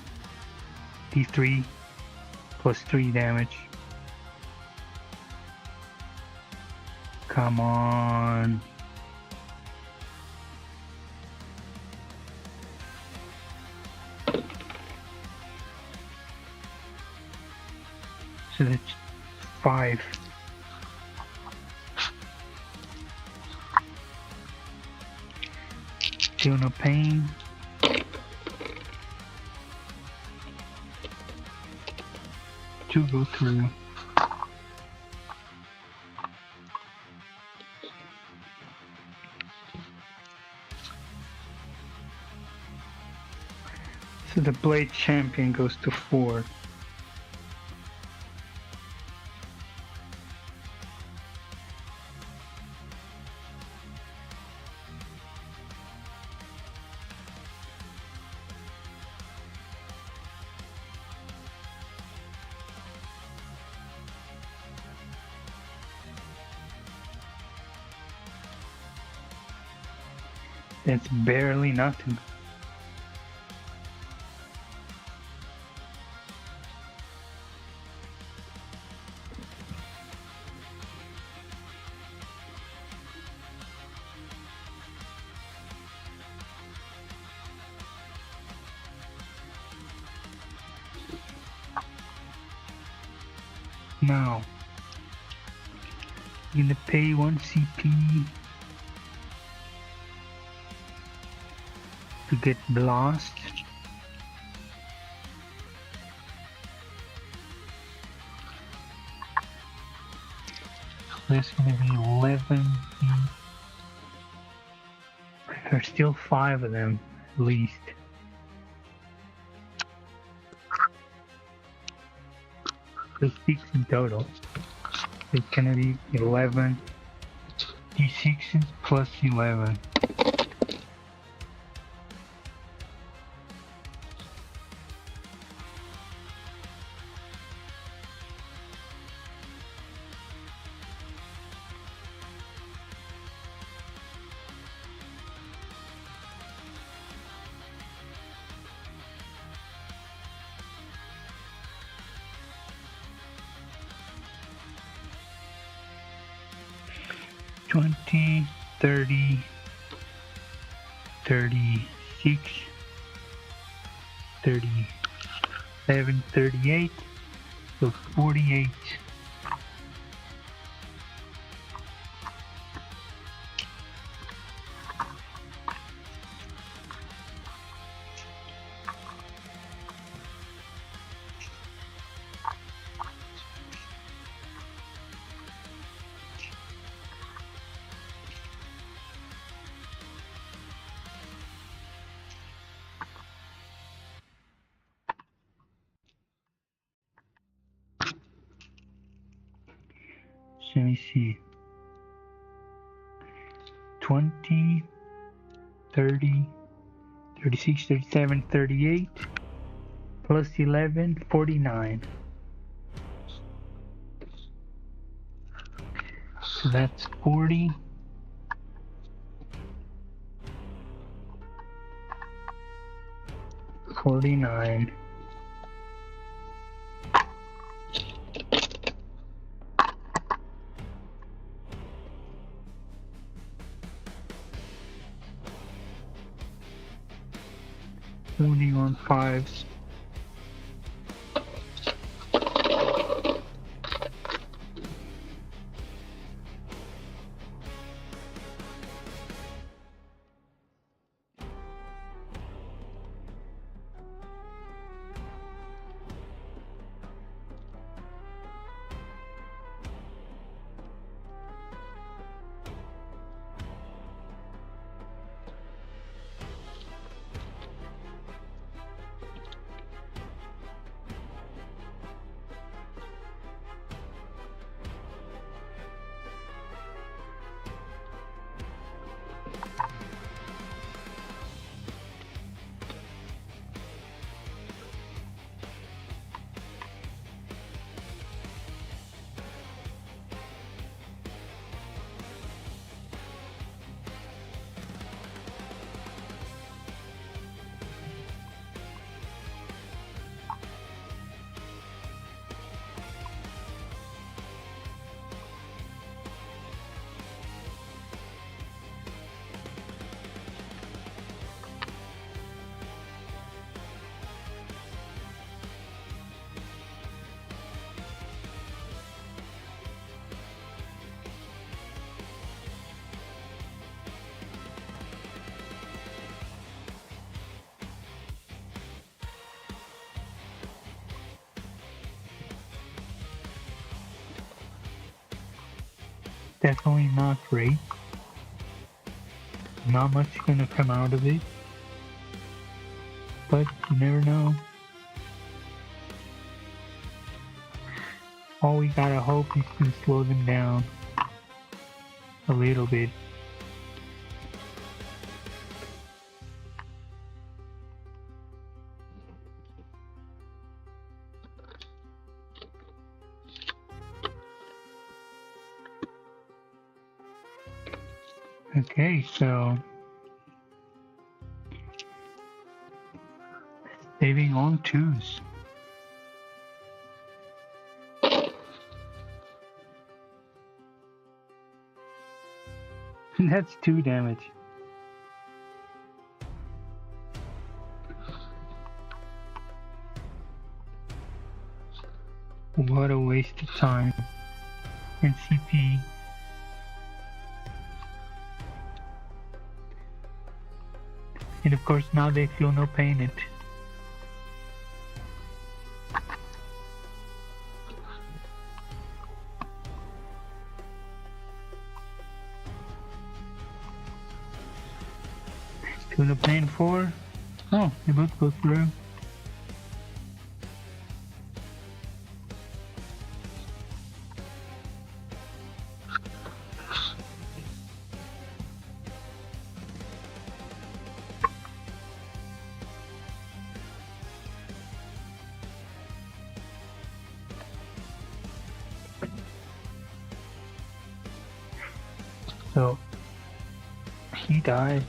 [SPEAKER 1] D3 plus 3 damage. Come on. So that's 5. Feel no pain. To go through. So the Blade Champion goes to 4. That's barely nothing. Now, you're gonna pay 1 CP to get blast. There's gonna be 11. There's still 5 of them, at least. There's 6 in total. It's gonna be 11 D6s plus 11. $20, $30, $36, $37, $38, so $48. Let me see. 20, 30, 36, 37, 38, plus 11, 49. So that's 40. $49. Wounding on 5s. Definitely not great. Not much gonna come out of it. But you never know. All we gotta hope is to slow them down a little bit. Okay, so saving on 2s. That's 2 damage. What a waste of time. And CP. And of course now they feel no pain it. Feel no pain for? Oh, they both go through. So he died.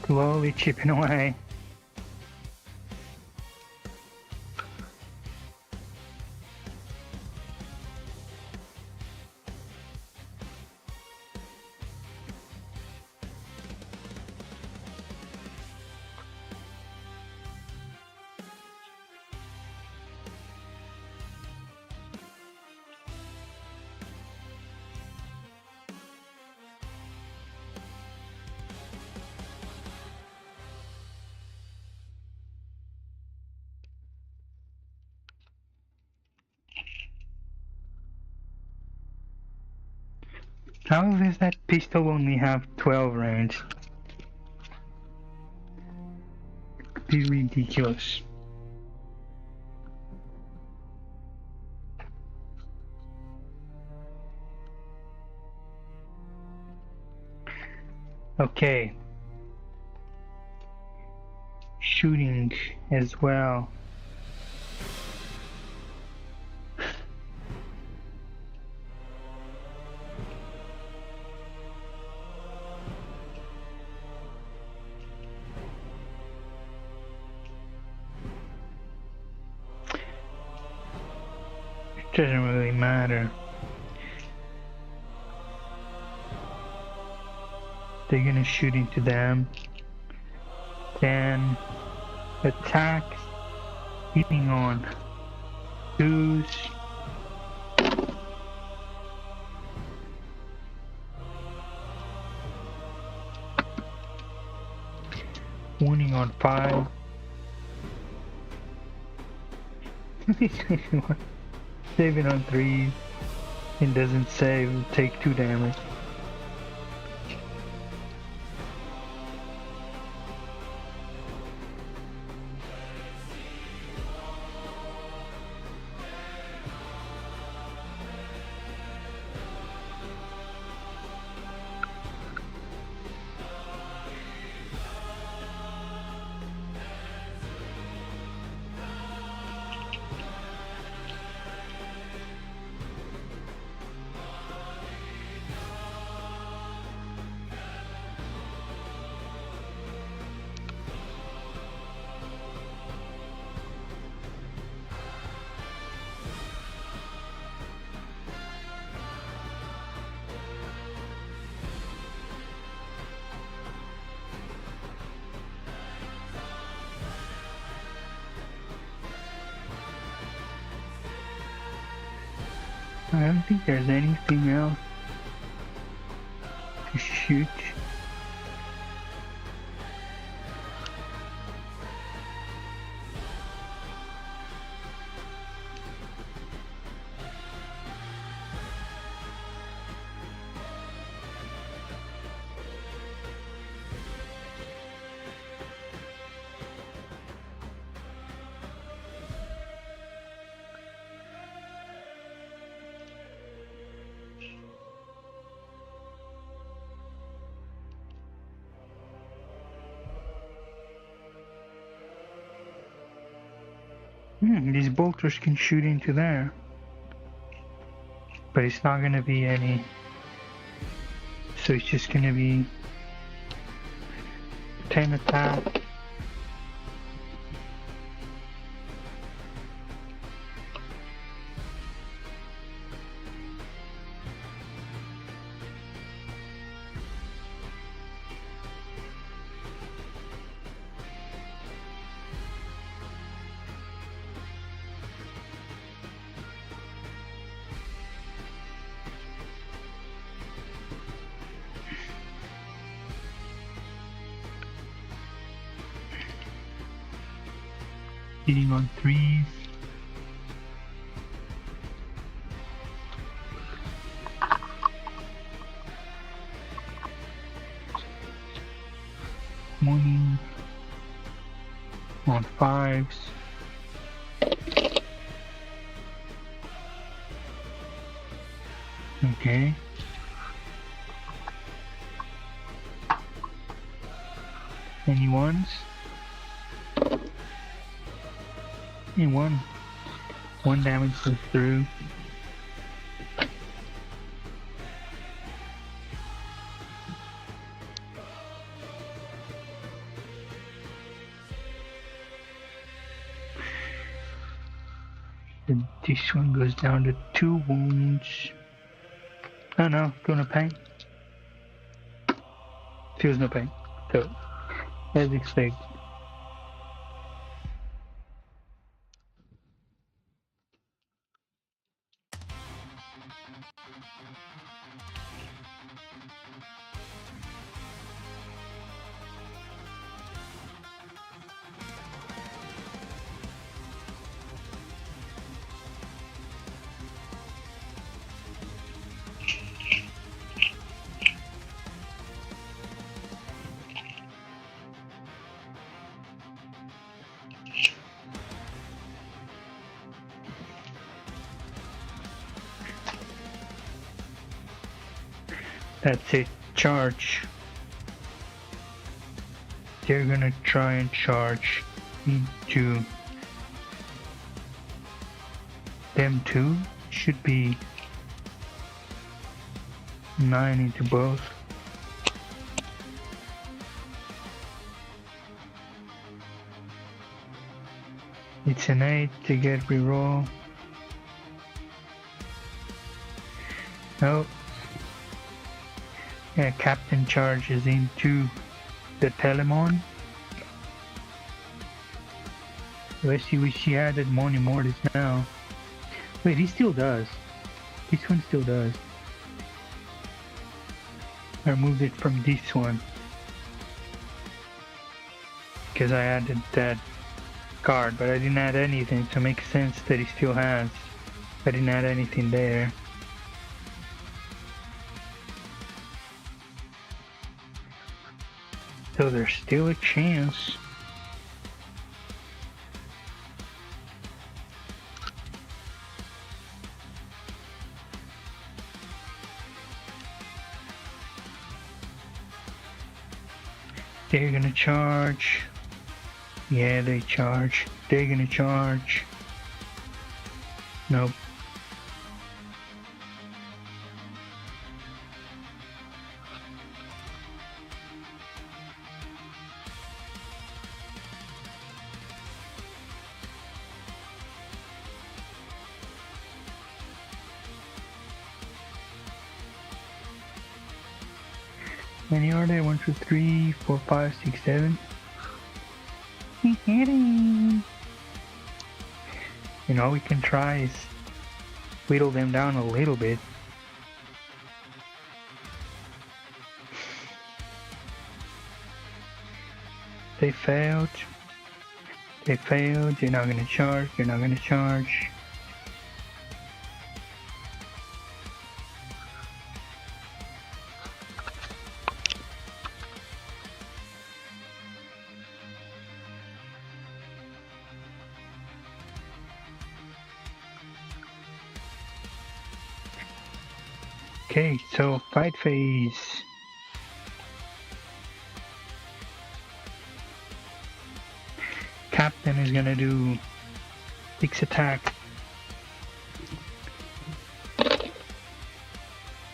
[SPEAKER 1] Slowly chipping away. How does that pistol only have 12 rounds? Be ridiculous. Okay. Shooting as well. It doesn't really matter. They're gonna shoot into them. Then attacks, hitting on twos. Warning on 5. Saving on 3. It doesn't save, take 2 damage. I don't think there's anything else to shoot. These bolters can shoot into there. But it's not gonna be any. So it's just gonna be 10 attack. hitting on 3s. Winning on 5s. Okay. Any ones? And one damage goes through. And this one goes down to 2 wounds. Oh no, feel no pain. Feels no pain. So, as expected. That's it. Charge. They're gonna try and charge into them too. Should be 9 into both. It's an 8 to get reroll. No. Yeah, Captain charges into the Telemon. Let's see what she added Money Mortis now. Wait, he still does. This one still does. I removed it from this one because I added that card, but I didn't add anything, so it makes sense that he still has. I didn't add anything there. So there's still a chance. They're gonna charge. Yeah, they charge. They're gonna charge. Nope. Many are there? 1, 2, 3, 4, 5, 6, 7. He's hitting. You know, all we can try is whittle them down a little bit. They failed. They failed. You're not gonna charge. You're not gonna charge. Okay, so fight phase. Captain is gonna do 6 attack.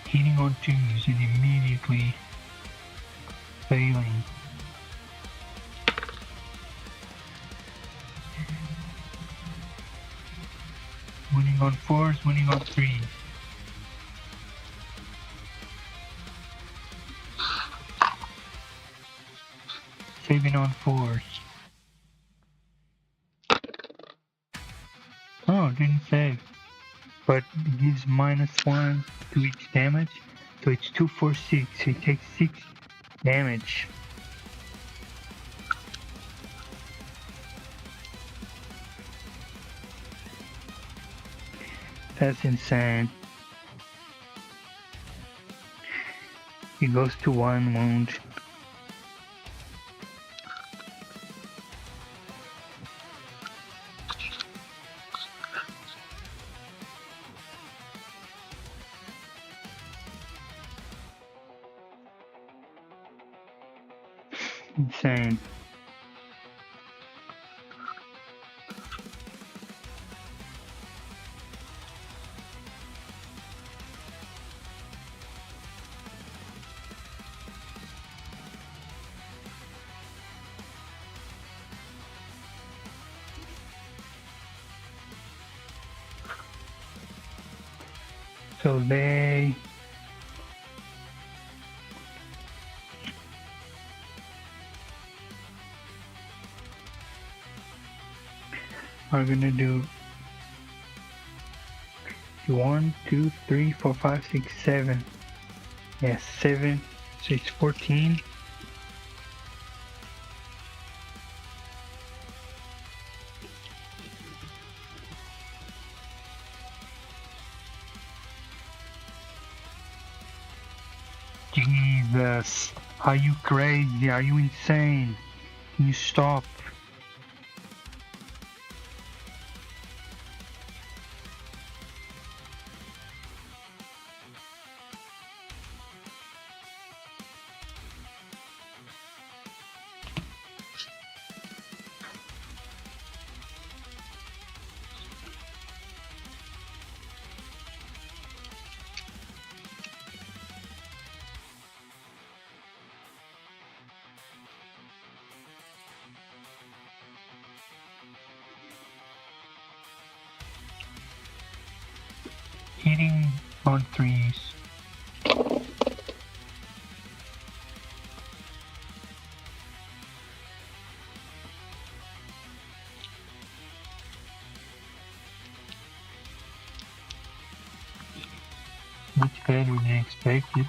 [SPEAKER 1] Hitting on 2s and immediately failing. Winning on 4s, winning on 3s. Saving on 4s. Oh, didn't save. But it gives -1 to each damage. So it's 2, 4, 6. So he takes 6 damage. That's insane. He goes to 1 wound. Insane. So they are gonna do 1, 2, 3, 4, 5, 6, 7. Yes, 7. So it's 14. Jesus, are you crazy? Are you insane? Can you stop? Hitting on 3s. Much better than expected.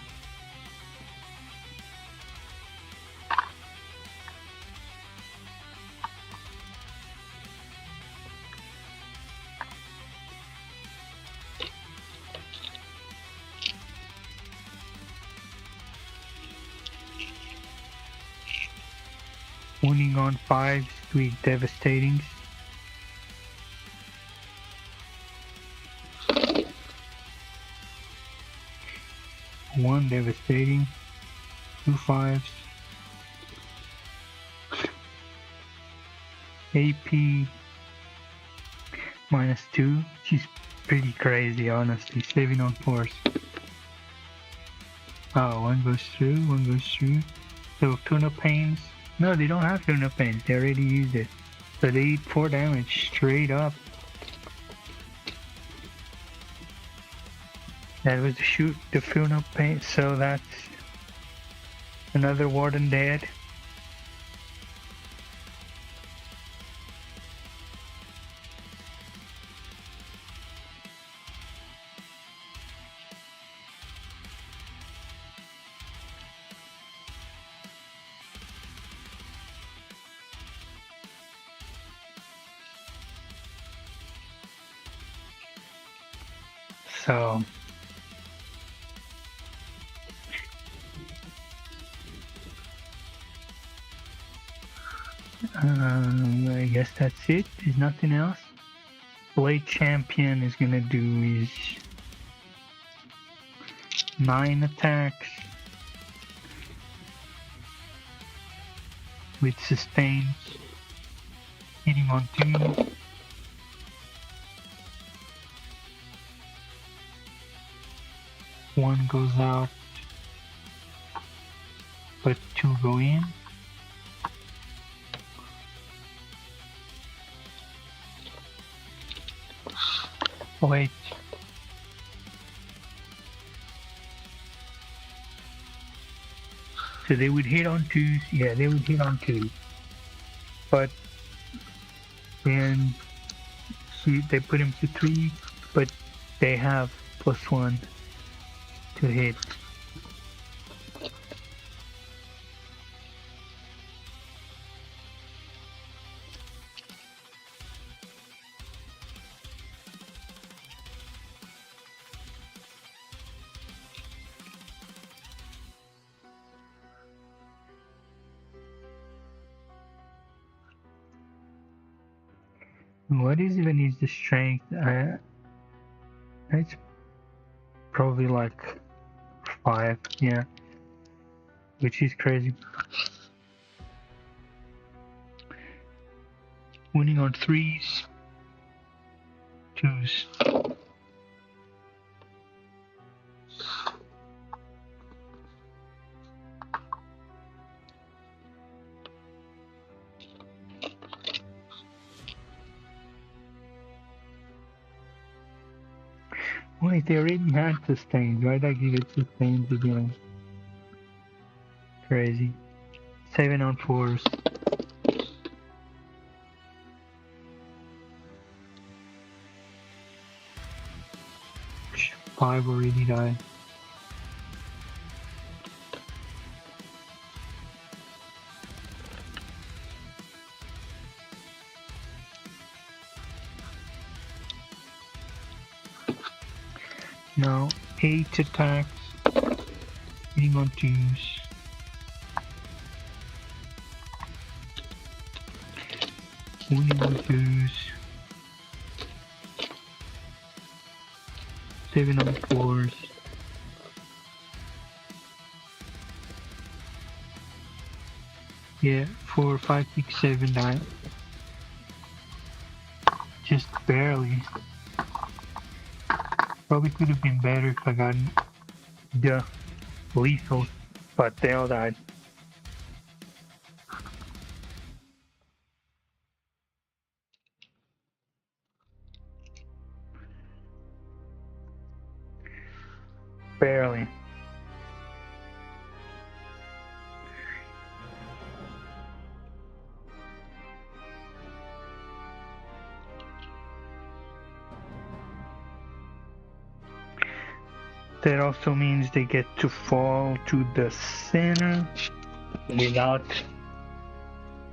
[SPEAKER 1] Winning on 5s with devastating. One devastating, 2 5s. AP -2. She's pretty crazy, honestly. 7 on 4s. Oh, one goes through, one goes through. So tuna pains. No, they don't have tuna pains. They already used it. So they eat 4 damage straight up. That was the tuna pain. So that's another warden dead. So I guess that's it. There's nothing else. Blade Champion is gonna do his 9 attacks with sustains, hitting on 2. One goes out, but 2 go in. Wait. So they would hit on 2s, yeah, they would hit on 2. But then they put him to 3, but they have +1 to hit. What is even is the strength? It's probably like 5, yeah, which is crazy. Winning on 3s, 2s. Wait, they already had sustained. Why'd I give it sustained again? Crazy. 7 on 4s. 5 already died. Now 8 attacks. Hitting on 2s. Winning on 2s. 7 on 4s. Yeah, 4, 5, 6, 7, 9. Just barely. Probably could have been better if I got the lethal, but they all died. Barely. That also means they get to fall to the center without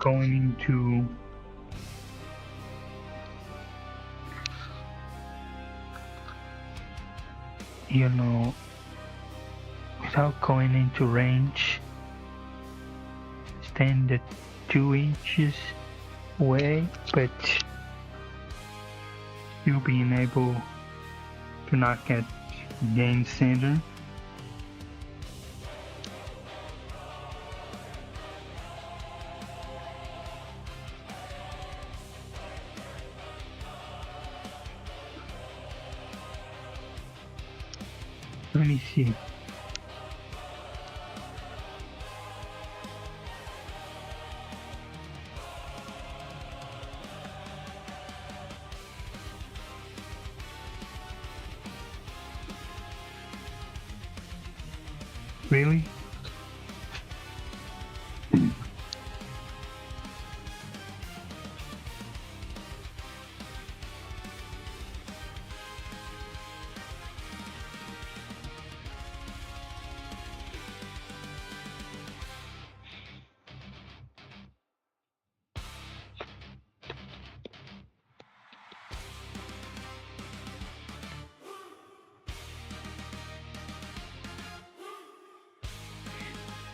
[SPEAKER 1] going into without going into range. Stand at 2 inches away, but you being able to not get gain center. Let me see. Really?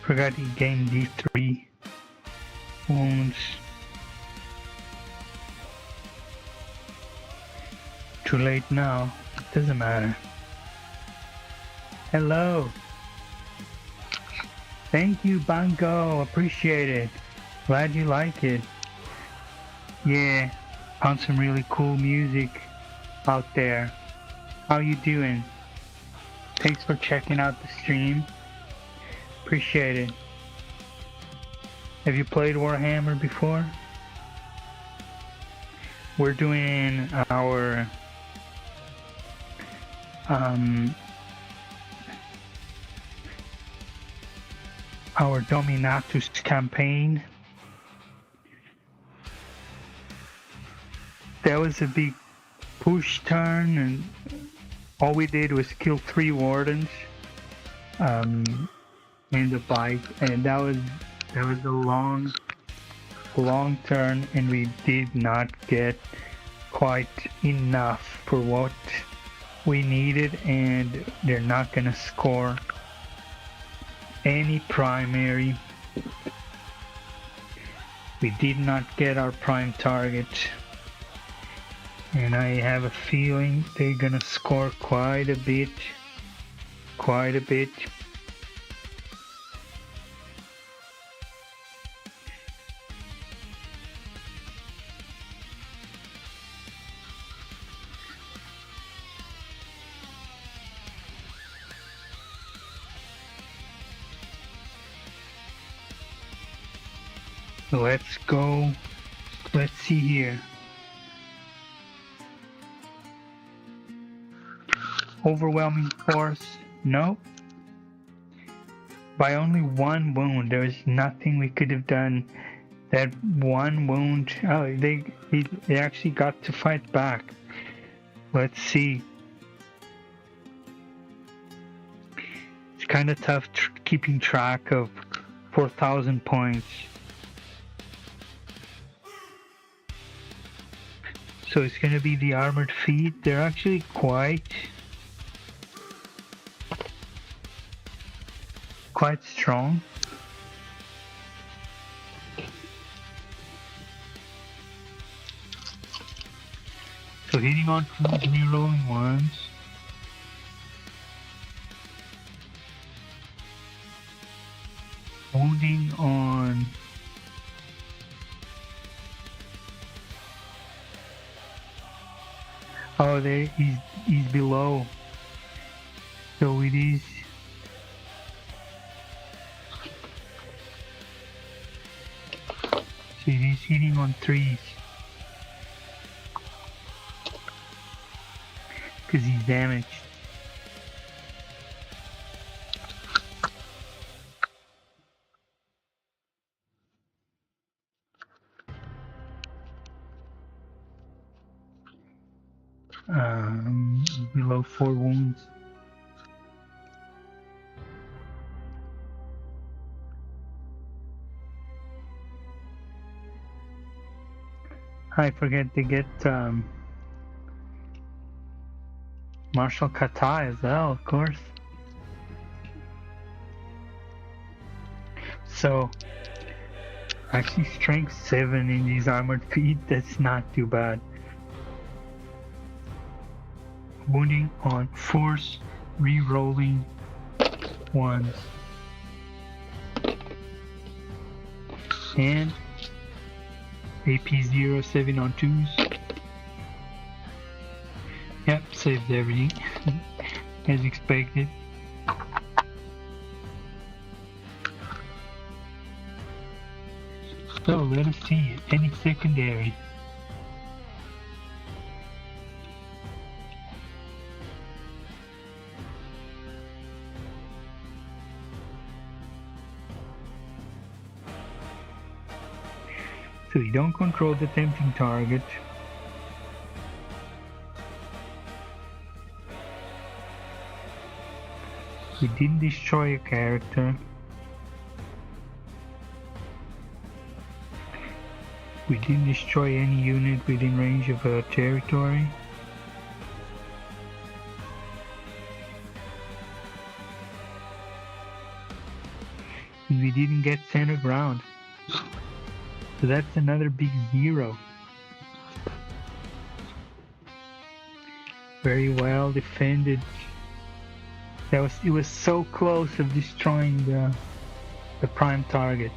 [SPEAKER 1] Forgot he gained D3 wounds. Too late now. It doesn't matter. Hello. Thank you, Bango. Appreciate it. Glad you like it. Yeah, found some really cool music out there. How you doing? Thanks for checking out the stream. Appreciate it. Have you played Warhammer before? We're doing our Dominatus campaign. That was a big push turn, and all we did was kill 3 wardens in the bike, and that was a long turn, and we did not get quite enough for what we needed, and they're not gonna score any primary. We did not get our prime target, And I have a feeling they're gonna score quite a bit. Quite a bit. Let's go. Let's see here. Overwhelming force, no. By only one wound, there was nothing we could have done. That one wound, oh, they actually got to fight back. Let's see. It's kind of tough keeping track of 4,000 points. So it's going to be the armored feet. They're actually quite strong. So hitting on twos, rerolling ones. Wounding on oh, there he's below. So it is. So it is hitting on threes. Because he's damaged. Below 4 wounds. I forget to get martial kata as well, of course. So actually strength 7 in these armored feet, that's not too bad. Wounding on force, re-rolling ones. And AP 07 on 2s. Yep, saved everything as expected. So let us see any secondary. So you don't control the tempting target. We didn't destroy a character. We didn't destroy any unit within range of our territory. And we didn't get center ground. So that's another big 0. Very well defended. It was so close of destroying the prime target.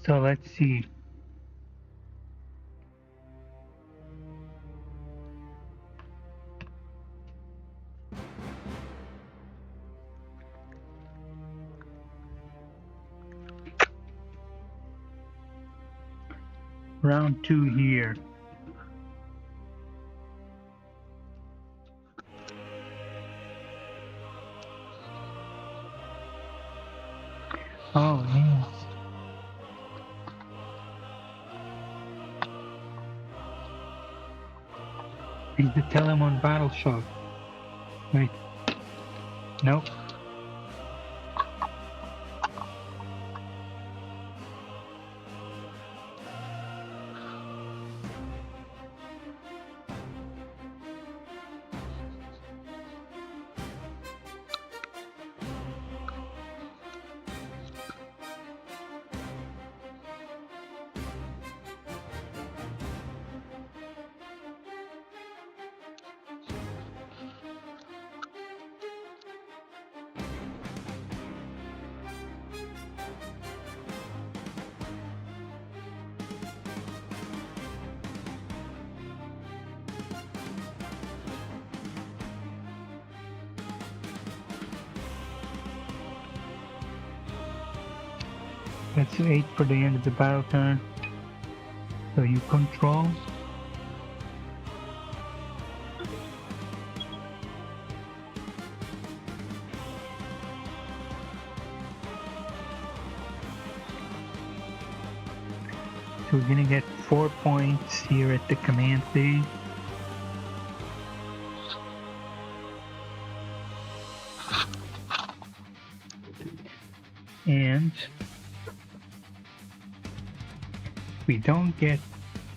[SPEAKER 1] So let's see. Round 2 here. Oh, yes. He's the Telemon Battle Shock. Wait. Nope. That's 8 for the end of the battle turn. So you control. So we're gonna get 4 points here at the command phase. And we don't get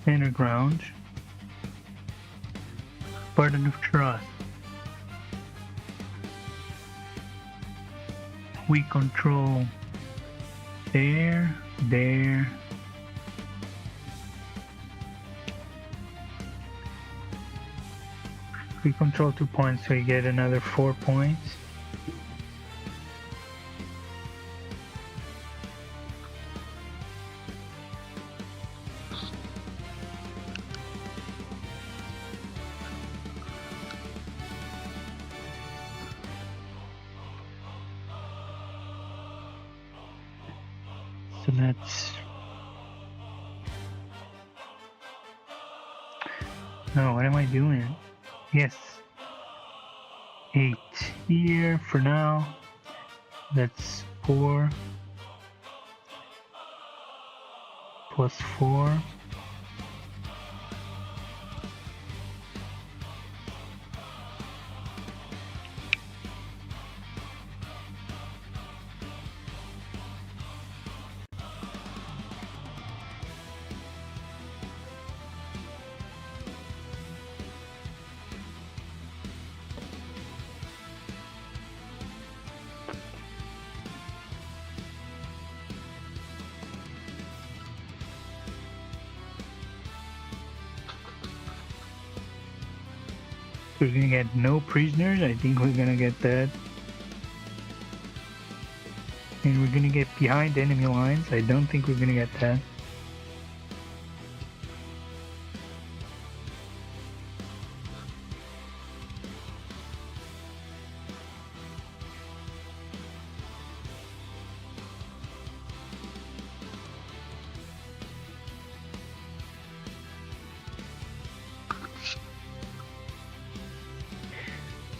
[SPEAKER 1] center ground, burden of trust. We control there. We control 2 points, so you get another 4 points. So that's... No, what am I doing? Yes. 8 here for now. That's 4 plus 4. We're gonna get no prisoners. I think we're gonna get that. And we're gonna get behind enemy lines. I don't think we're gonna get that.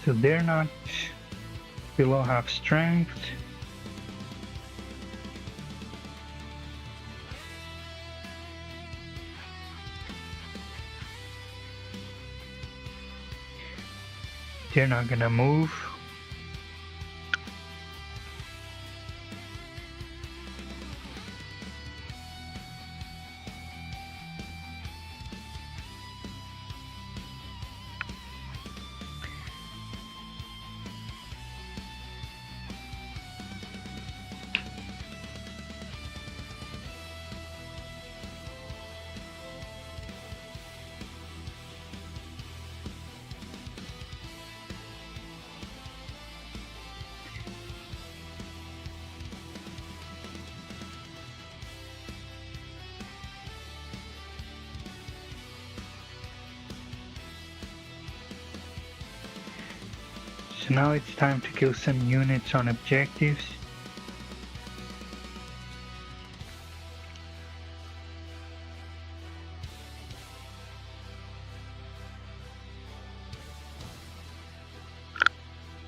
[SPEAKER 1] So they're not below half strength. They're not gonna move. So now it's time to kill some units on objectives.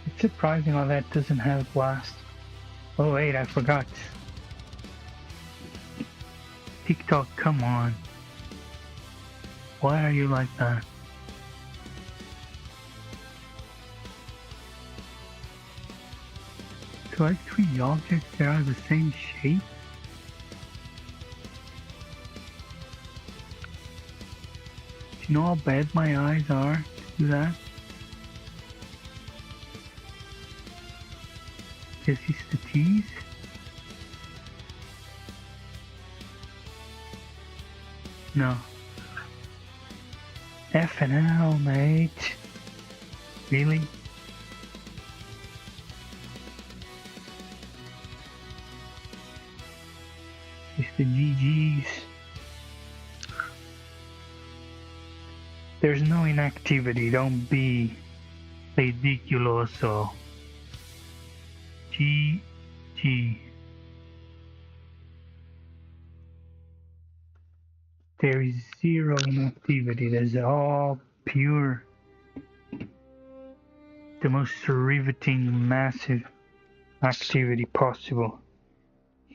[SPEAKER 1] It's surprising how that doesn't have blast. Oh wait, I forgot. TikTok, come on. Why are you like that? Select 3 objects that are the same shape? Do you know how bad my eyes are to do that? This is the tease. No. F and L, mate. Really? It's the GG's. There's no inactivity, don't be ridiculoso. GG. There is zero inactivity, there's all pure. The most riveting, massive activity possible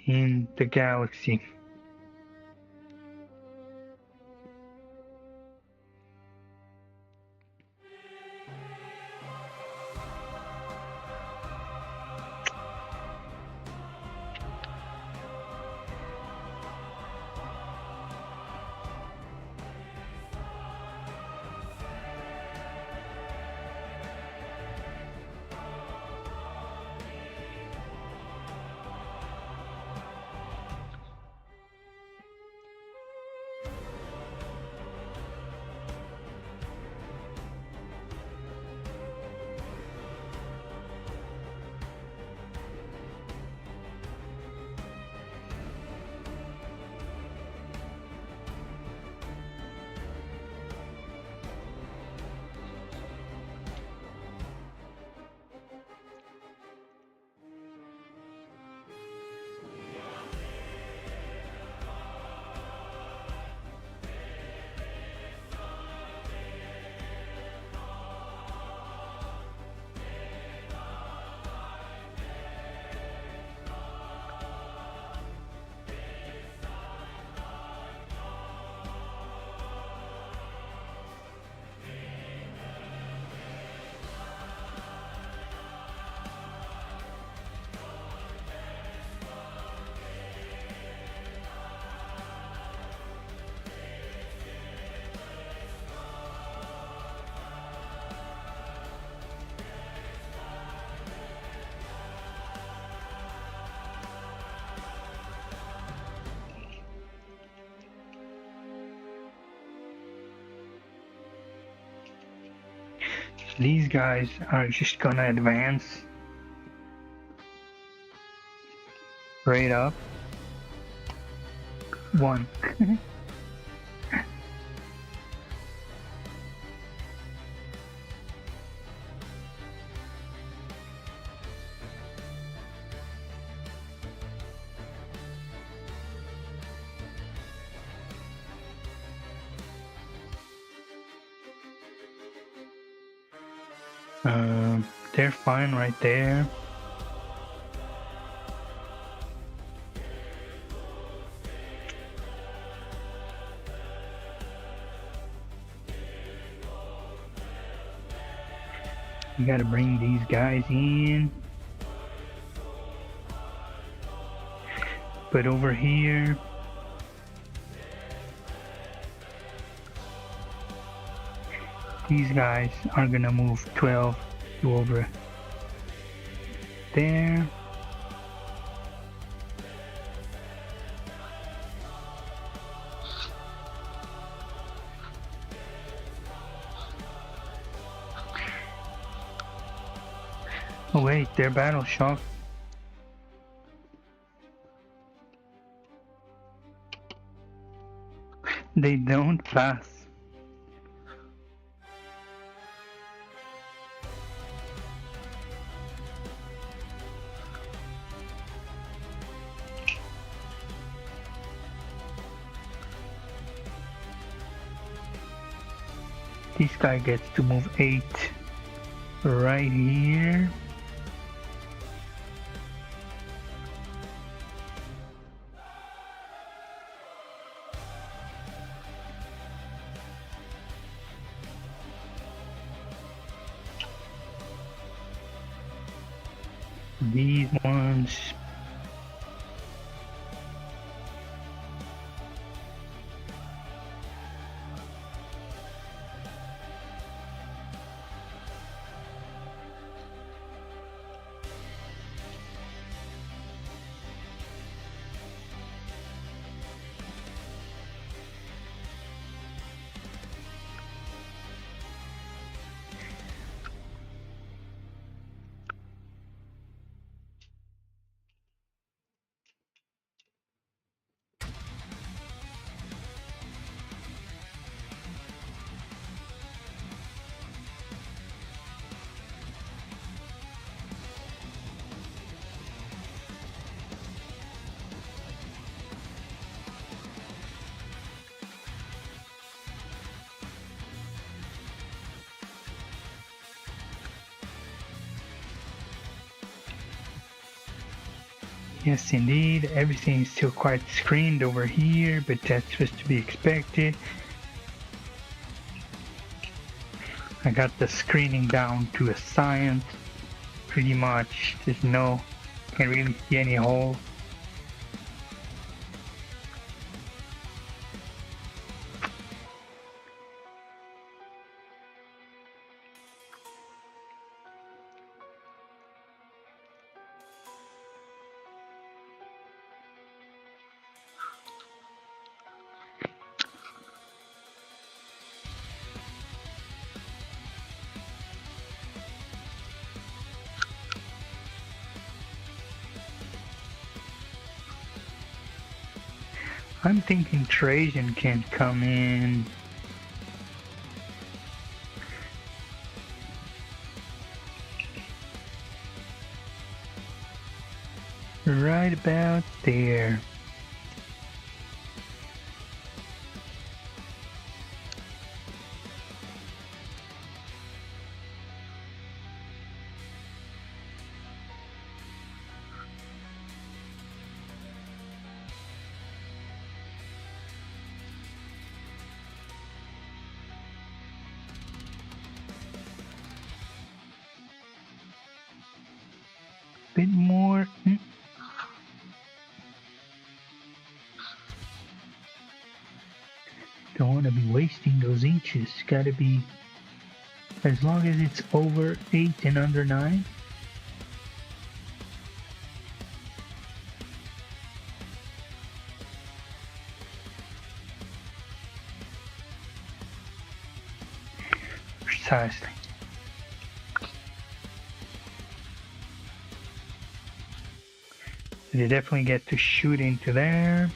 [SPEAKER 1] in the galaxy. These guys are just gonna advance right up. 1. They're fine right there. You gotta bring these guys in. But over here, these guys are gonna move 12 to over there. Oh wait, they're battle shock. They don't pass. This guy gets to move 8 right here. These ones. Yes, indeed, everything is still quite screened over here, but that's supposed to be expected. I got the screening down to a science, pretty much. Can't really see any holes. I'm thinking Trajan can come in. Right about there. Bit more. Don't want to be wasting those inches. Gotta be, as long as it's over 8 and under 9. Precisely. They definitely get to shoot into there.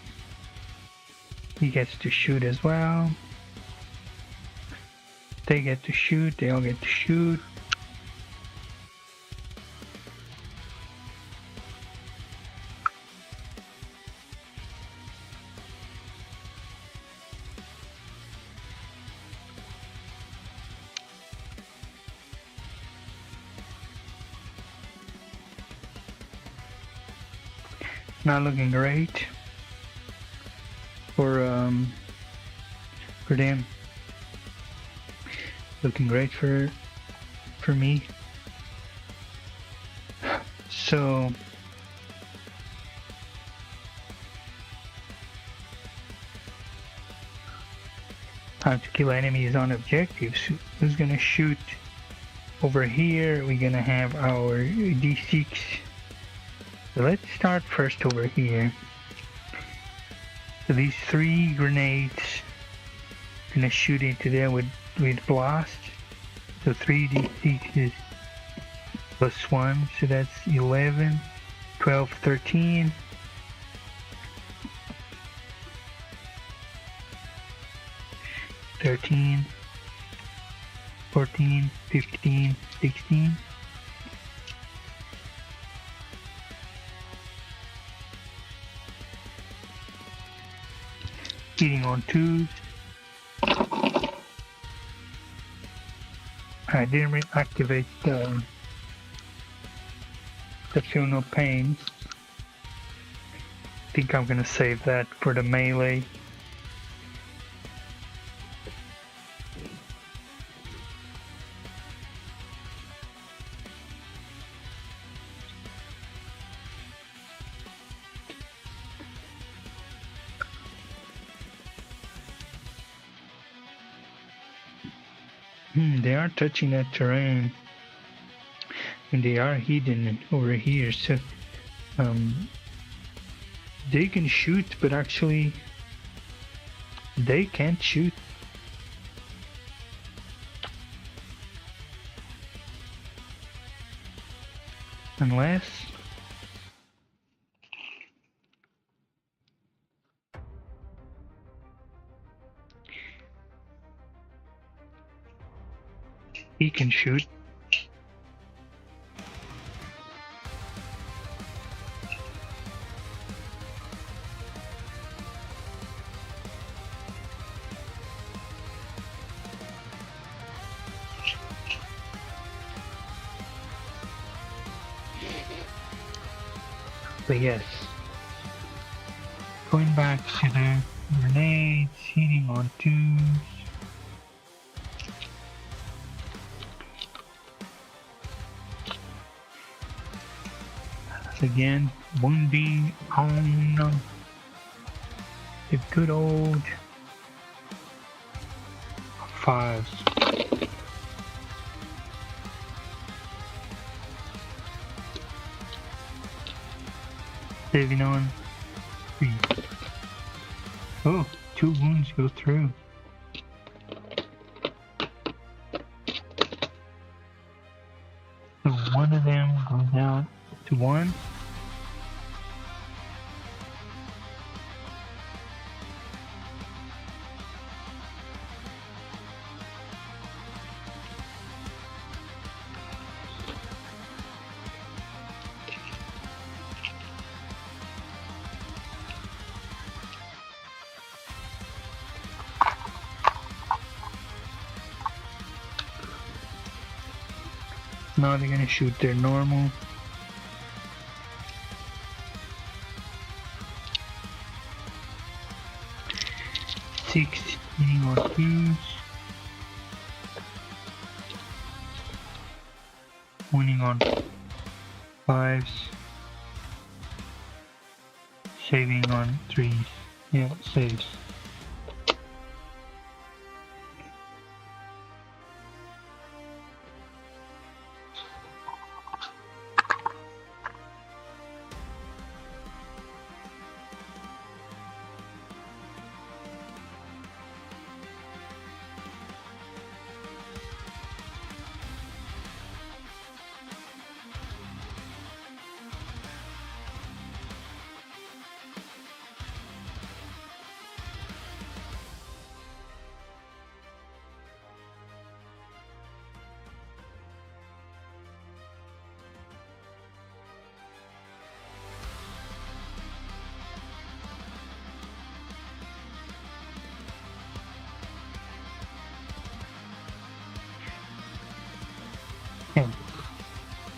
[SPEAKER 1] He gets to shoot as well. They get to shoot, they all get to shoot. Not looking great for them. Looking great for me. So time to kill enemies on objectives. Who's gonna shoot over here? We're gonna have our D6. So let's start first over here. So these 3 grenades gonna shoot into there with blast. So 3d6 plus 1, so that's 11, 12, 13. (13, 14, 15, 16). Hitting on 2s. I didn't reactivate the Feel No Pain. I think I'm gonna save that for the melee. They are touching that terrain, and they are hidden over here, so they can shoot, but actually they can't shoot. Unless he can shoot. But yes, going back to the grenades, hitting on twos. Again, wounding on the good old fives. Saving on three. Oh, 2 wounds go through. So one of them goes down to 1. Now they're gonna shoot their normal. Six hitting on twos. Winning on fives. Saving on threes. Yeah, saves.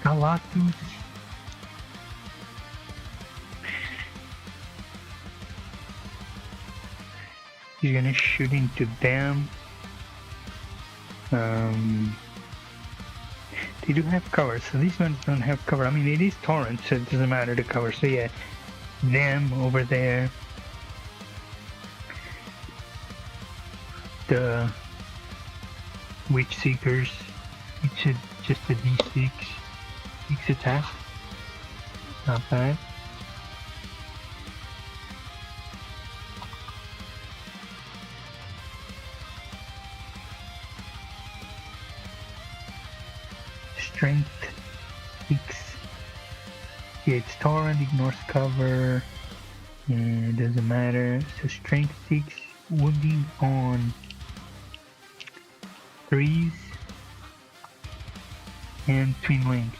[SPEAKER 1] Galactus. He's gonna shoot into them. They do have cover, so these ones don't have cover. I mean, it is torrent, so it doesn't matter the cover. So yeah, them over there. The Witch Seekers. It's just a D6. 6 attack. Not bad. Strength 6. Yeah, it's torrent, ignores cover. It doesn't matter. So strength 6, wounding on 3s and twin linked.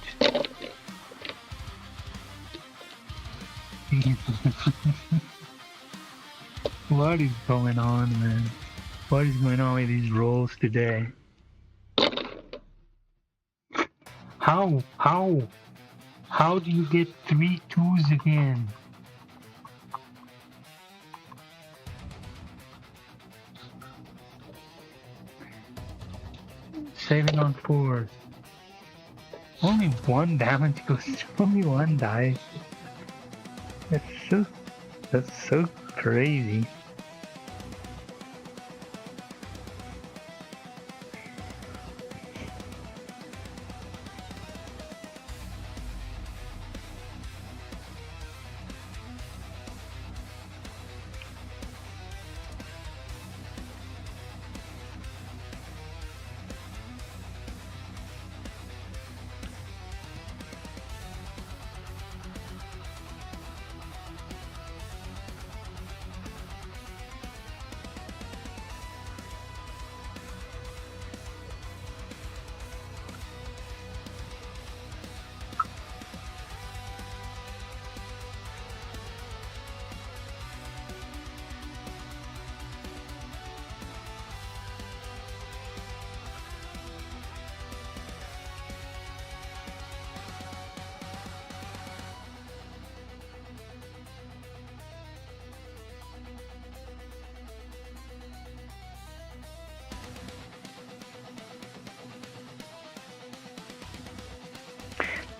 [SPEAKER 1] What is going on, man? What is going on with these rolls today? How? How? How do you get 3 2s again? Saving on 4s. Only 1 damage goes. Only 1 dies. That's so. That's so crazy.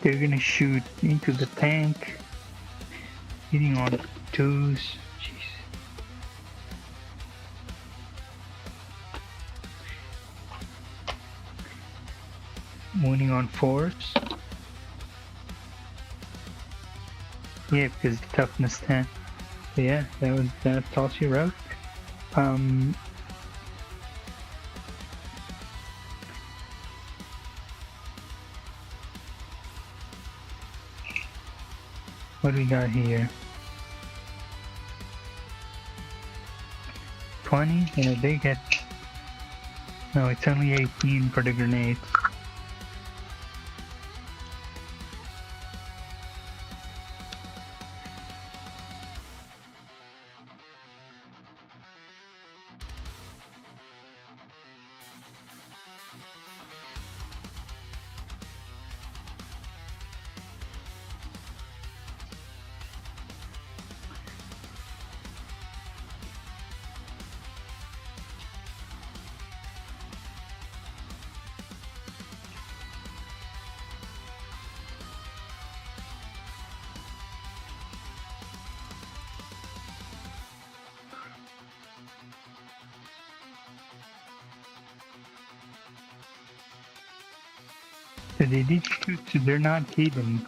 [SPEAKER 1] They're gonna shoot into the tank, hitting on 2s. Jeez. Wounding on 4s. Yeah, because the toughness 10. So yeah, that toss you out. What do we got here? 20, and they get. No, it's only 18 for the grenades. So they did shoot, so they're not hidden.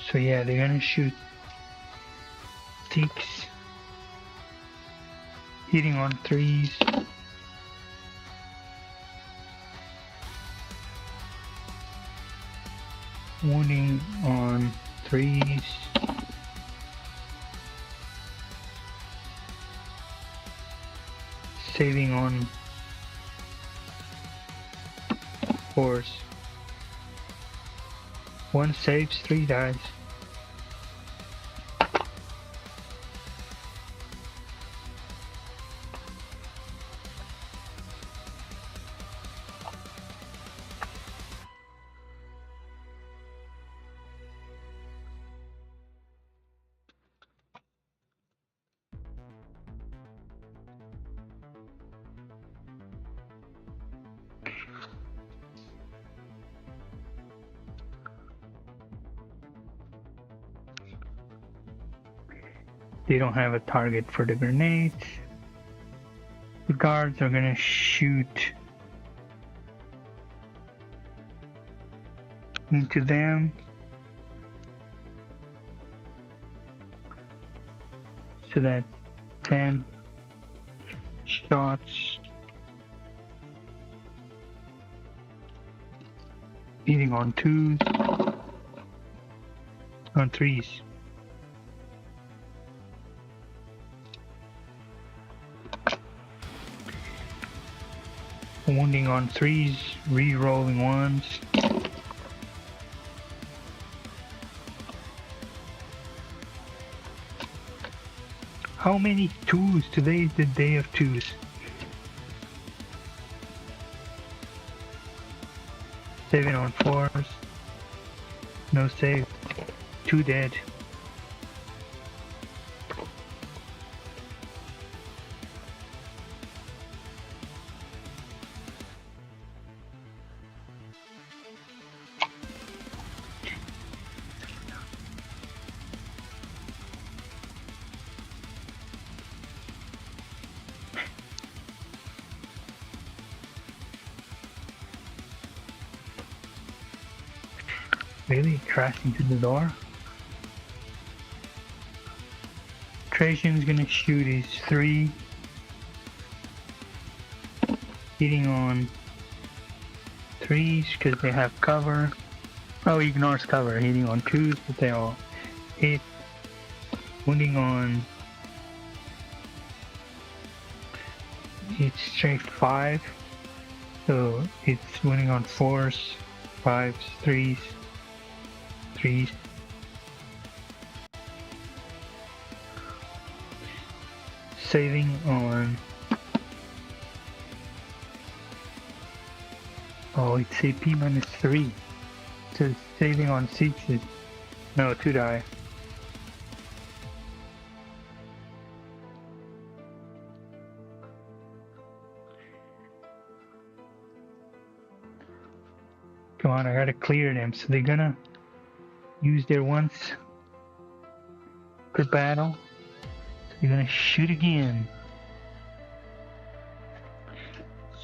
[SPEAKER 1] So yeah, they're gonna shoot 6, hitting on 3s. Wounding on 3s. Saving on 4s. 1 saves, 3 dies. They don't have a target for the grenades. The guards are gonna shoot into them. So that's 10 shots. Beating on 2s. On 3s. Wounding on 3s, re-rolling 1s. How many twos? Today is the day of twos. Saving on fours. No save. 2 dead. Really? Crashing through the door? Trajan's gonna shoot his 3. Hitting on 3s because they have cover. Oh, he ignores cover. Hitting on 2s, but they all hit. Wounding on... It's straight 5. So it's wounding on 4s, 5s, 3s. 3s. Saving on... Oh, it's AP minus 3. So it's saving on 6s. No, 2 die. Come on, I gotta clear them. So they're gonna use their once per battle. So they're gonna shoot again.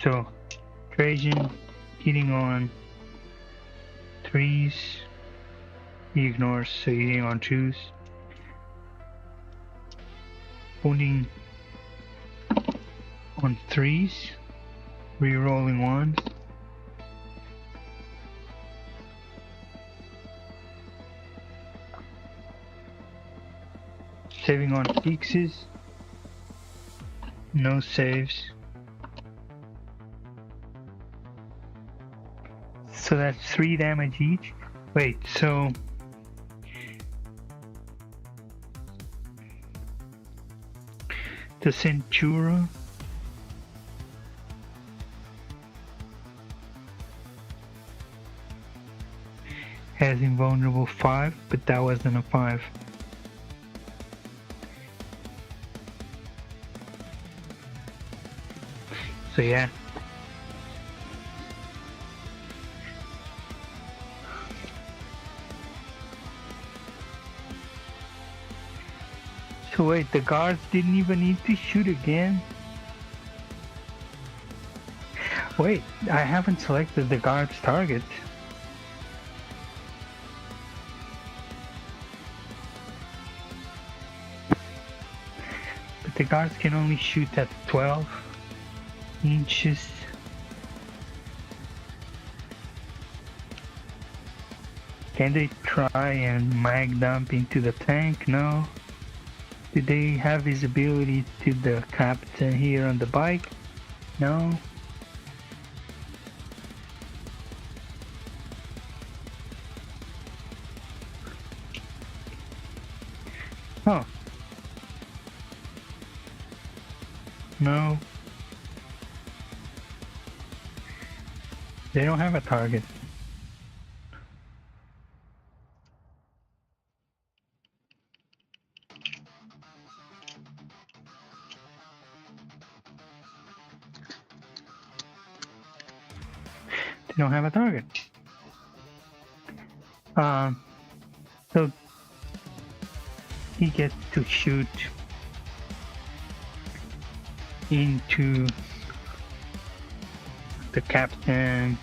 [SPEAKER 1] So Trajan hitting on 3s. He ignores, so hitting on 2s. Wounding on 3s. Rerolling 1s. Saving on 6s. No saves. So that's 3 damage each. Wait, so... The Centura has invulnerable 5, but that wasn't a 5. So yeah. So wait, the guards didn't even need to shoot again? Wait, I haven't selected the guard's target. But the guards can only shoot at 12 inches. Can they try and mag dump into the tank? No. Did they have visibility to the captain here on the bike? No. Oh. No. They don't have a target. They don't have a target. So he gets to shoot into the captain.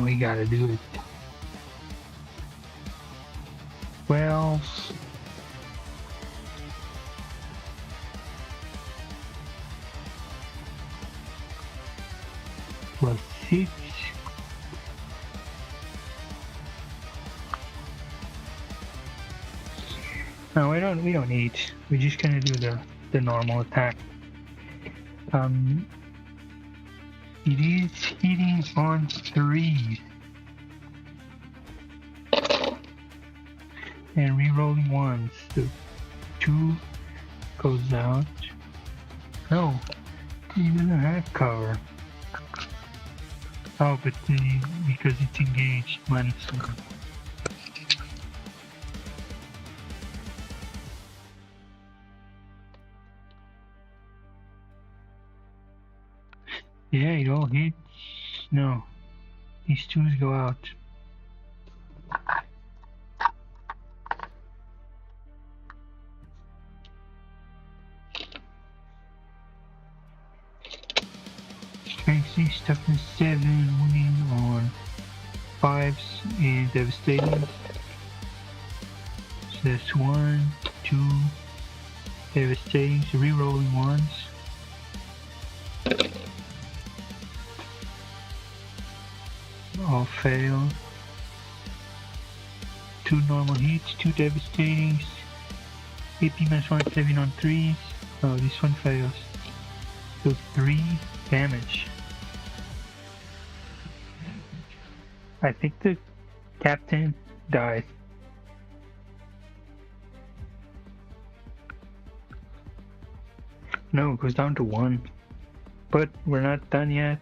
[SPEAKER 1] We gotta do it. 12. Plus 6. No, we don't need. We're just gonna do the normal attack. Um, it is hitting on 3s and re-rolling 1s. So 2 goes out. No, he doesn't have cover. Oh, but because it's engaged, -1. Yeah, it all hits. No, these 2s go out. Strength 6, toughness 7, winning on 5s and devastating. So that's 1, 2, devastating, so re-rolling 1s. All fail. 2 normal hits, 2 devastating. AP -1, 7 on 3s. Oh, this one fails. So 3 damage. I think the captain dies. No, it goes down to 1. But we're not done yet.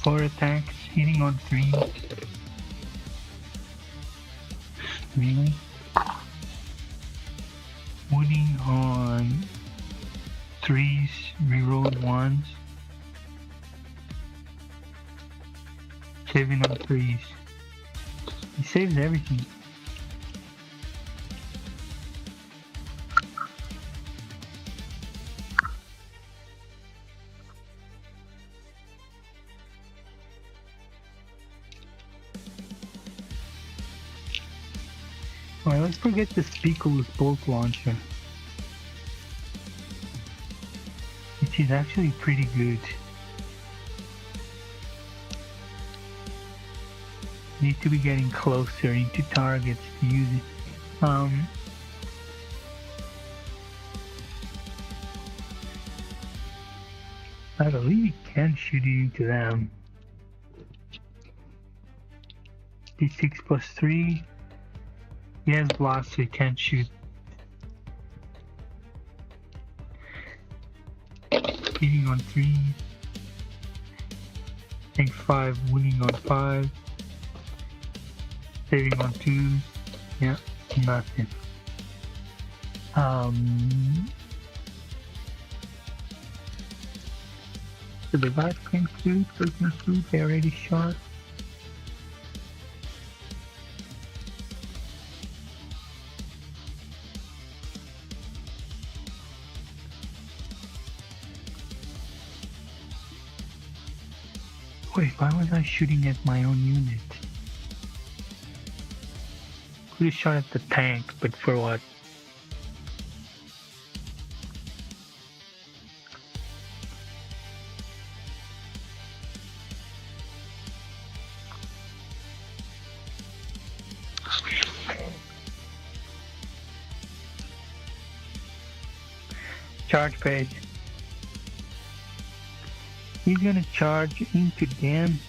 [SPEAKER 1] Four attacks, hitting on 3. Really? Wounding on 3s, reroll 1s. 7 on 3s. He saves everything. Alright, let's forget the Speakerless bolt launcher. Which is actually pretty good. Need to be getting closer into targets to use it. I believe you can shoot it into them. D6 plus 3. He has blast, so he can't shoot. Hitting on 3. Tank 5, winning on 5. Saving on 2. Yeah, nothing. So the device can shoot, personal suit, they already shot. Wait, why was I shooting at my own unit? Could have shot at the tank, but for what? Charge phase. He's gonna charge into them.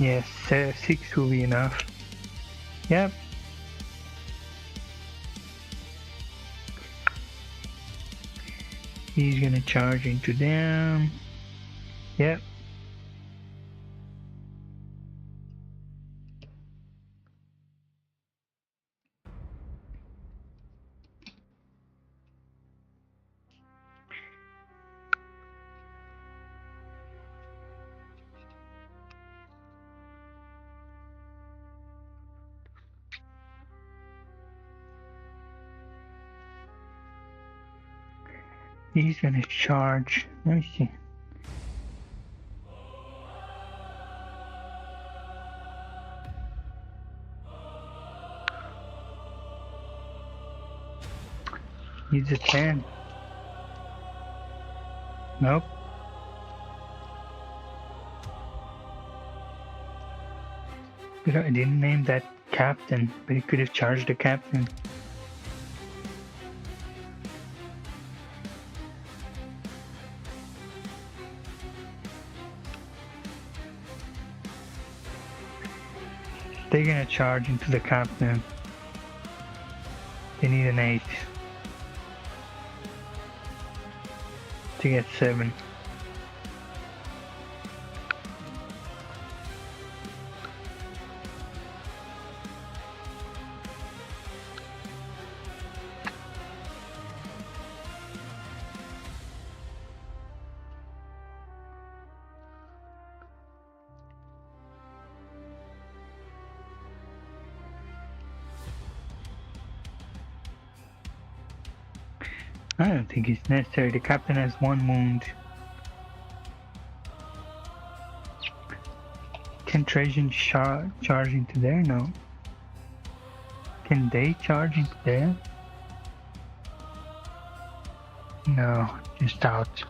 [SPEAKER 1] Yes, 6 will be enough. Yep. He's gonna charge into them. Yep. He's gonna charge. Let me see. He's a 10. Nope. I didn't name that captain, but he could have charged the captain. They're gonna charge into the captain. They need an 8 to get 7. I don't think it's necessary. The captain has 1 wound. Can Trajan charge into there? No. Can they charge into there? No, just out.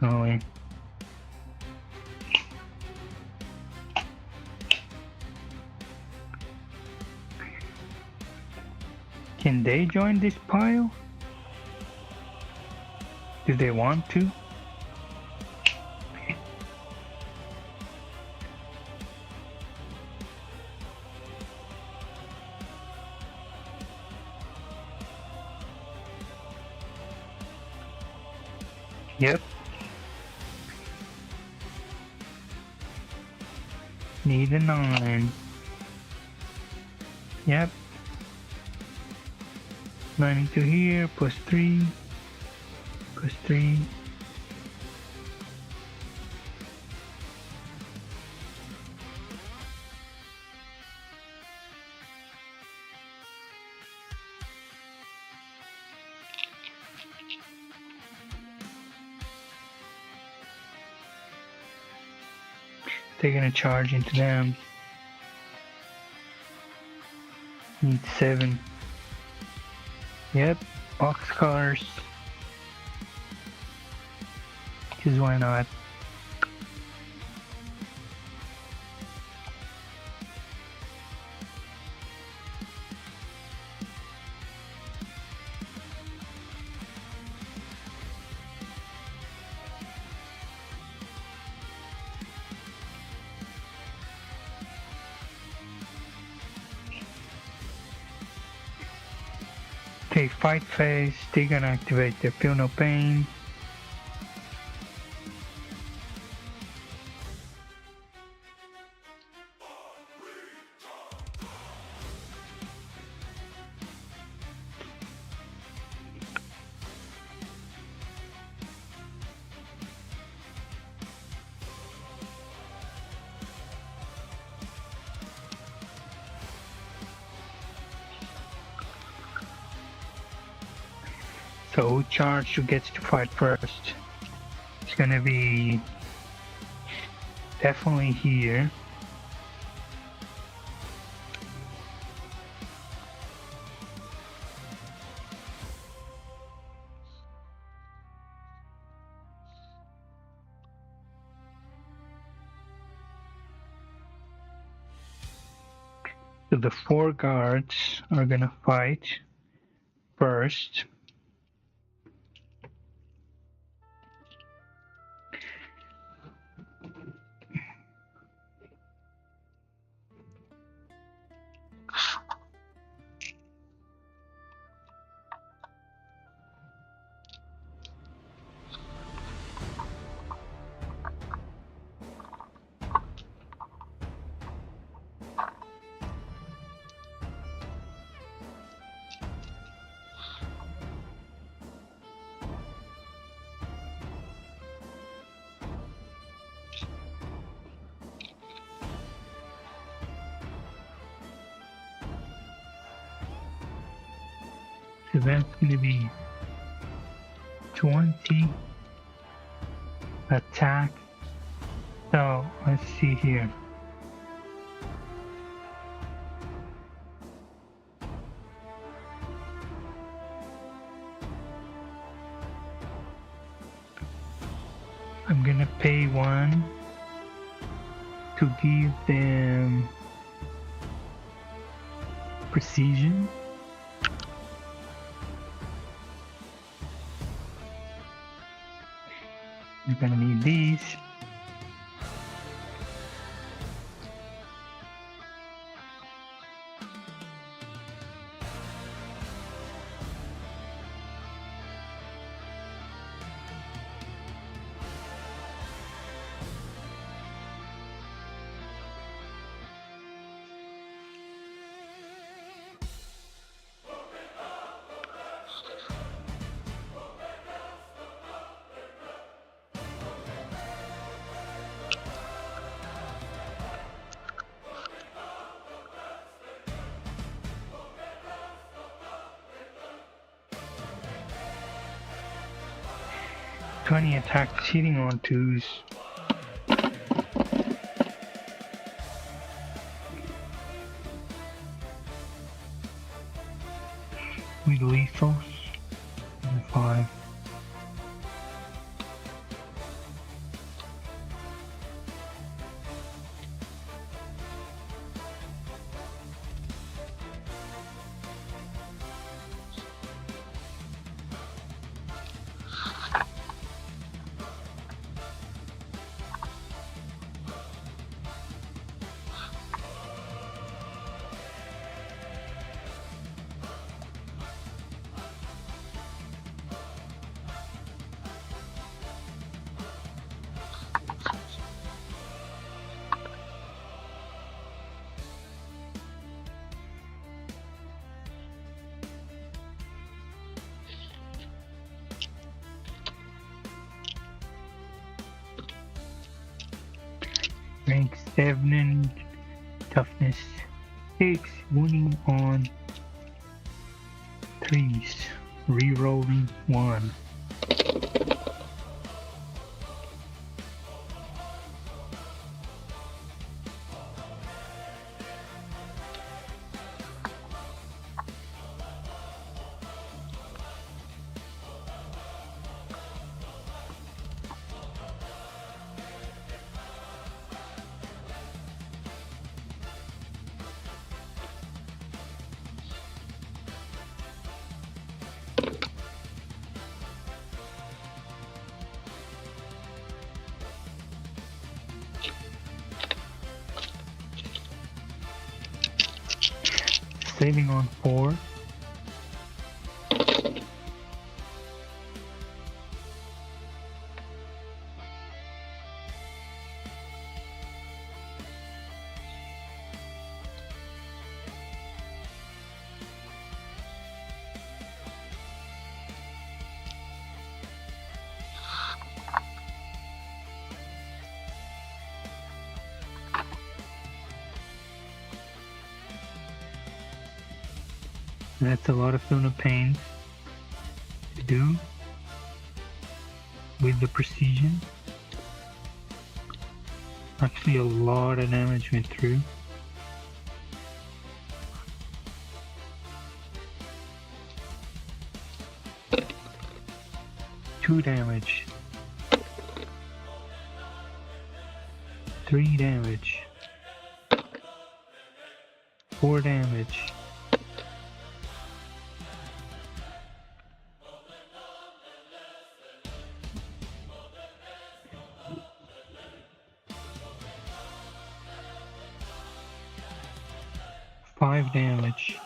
[SPEAKER 1] No way. Can they join this pile? Do they want to? Yep. Need a 9. Yep. 9 into here, plus 3. Plus 3. They're gonna charge into them. Need 7. Yep, boxcars. Because why not? Okay, fight phase. They're gonna activate their Feel No Pain. So who charged, who gets to fight first? It's gonna be definitely here. So the 4 guards are gonna fight first. So that's gonna be 20 attack. So let's see here. I'm gonna pay 1 to give them precision. You're gonna need these. Twenty attack cheating on 2s. With lethals. 5. Rank 7, toughness 6, winning on 3s, rerolling 1. Saving on 4. That's a lot of Throne of Pain to do with the precision. Actually, a lot of damage went through. Two damage. 3 damage. 4 damage. 5 damage.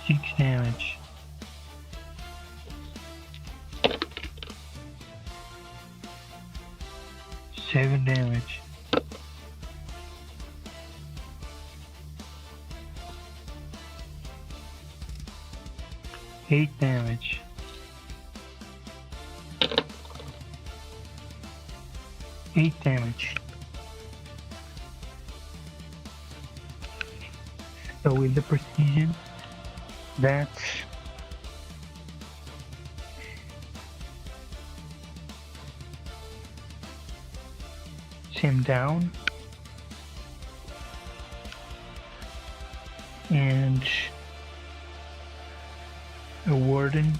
[SPEAKER 1] 6 damage. 7 damage. 8 damage. 8 damage. So with the precision, that's him down, and a warden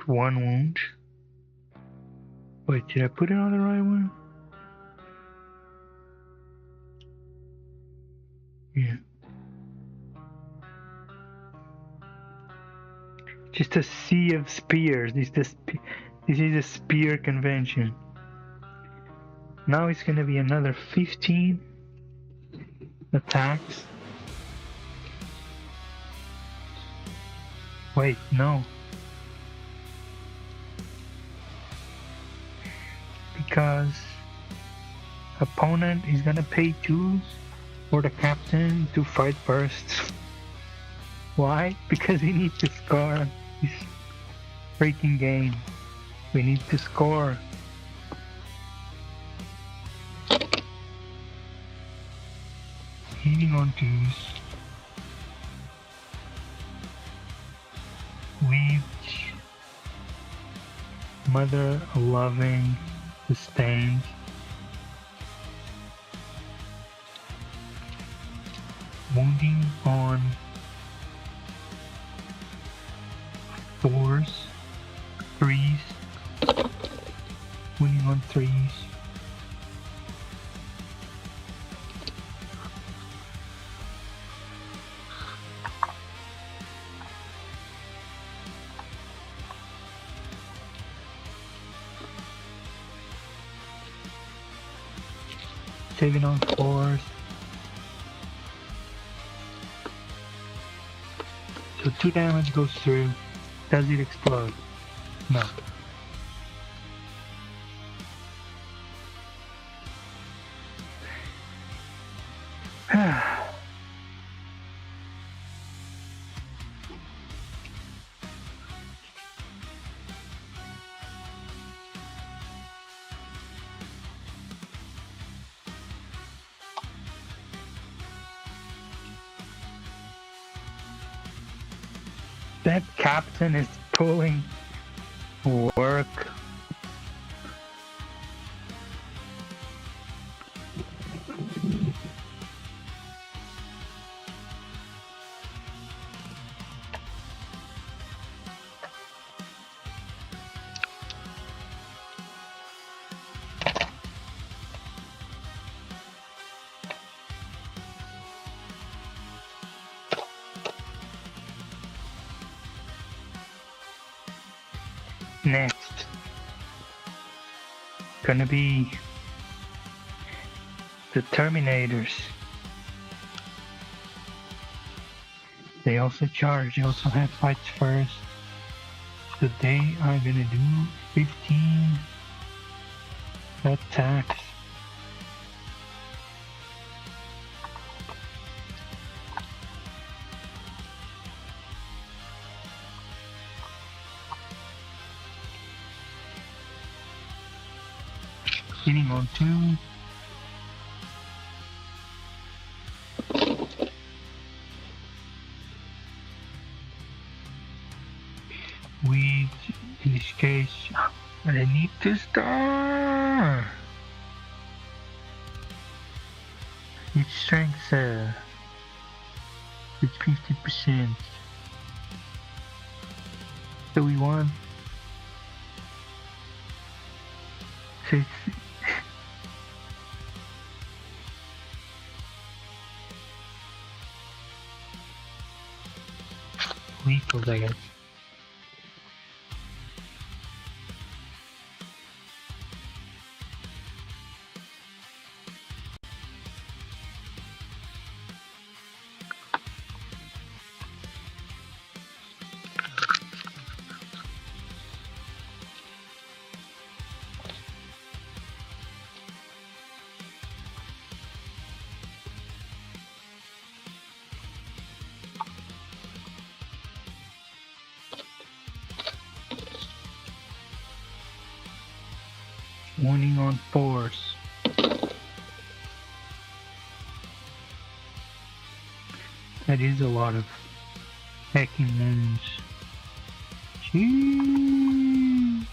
[SPEAKER 1] 1 wound. Wait, did I put it on the right one? Yeah. Just a sea of spears. This is a spear convention. Now it's gonna be another 15 attacks. Wait, no. Because opponent is gonna pay 2 for the captain to fight first. Why? Because we need to score this freaking game. We need to score. Hitting on 2s. Which mother loving sustains. Wounding on 4s, 3s, wounding on 3s. Saving on 4s. So 2 damage goes through. Does it explode? No. That captain is pulling work. Next, gonna be the Terminators. They also charge, they also have fights first. So they are gonna do 15 attacks. Hitting on 2. With, in this case, I need to start. Its strength, it's 50%. So we want. So it's. Lethals, I guess. Wounding on 4s. That is a lot of hacking wounds. Jeez.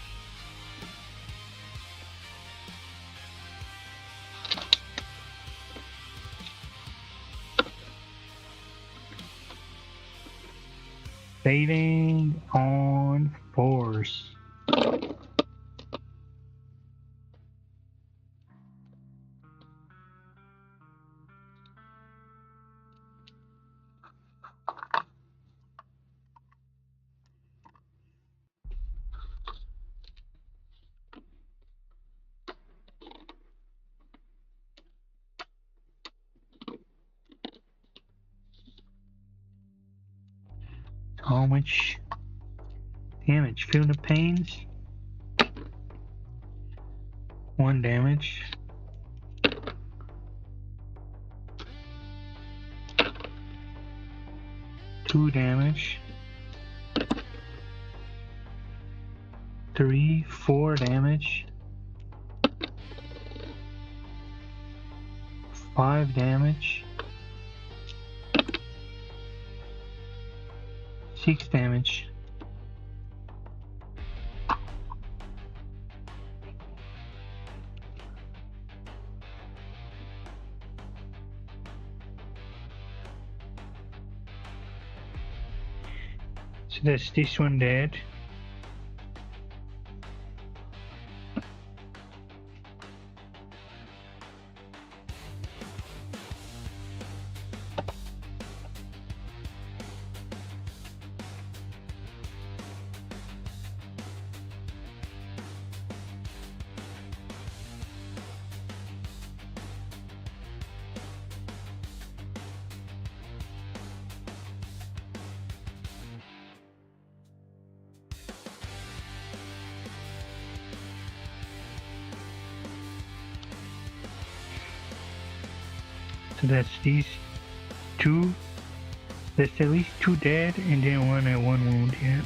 [SPEAKER 1] Saving on 4s. markers. How much damage? Feel the pains. 1 damage. 2 damage. 3, 4 damage. 5 damage. 6 damage. So that's this one dead. So that's these 2. That's at least 2 dead, and then 1 at 1 wound, yeah.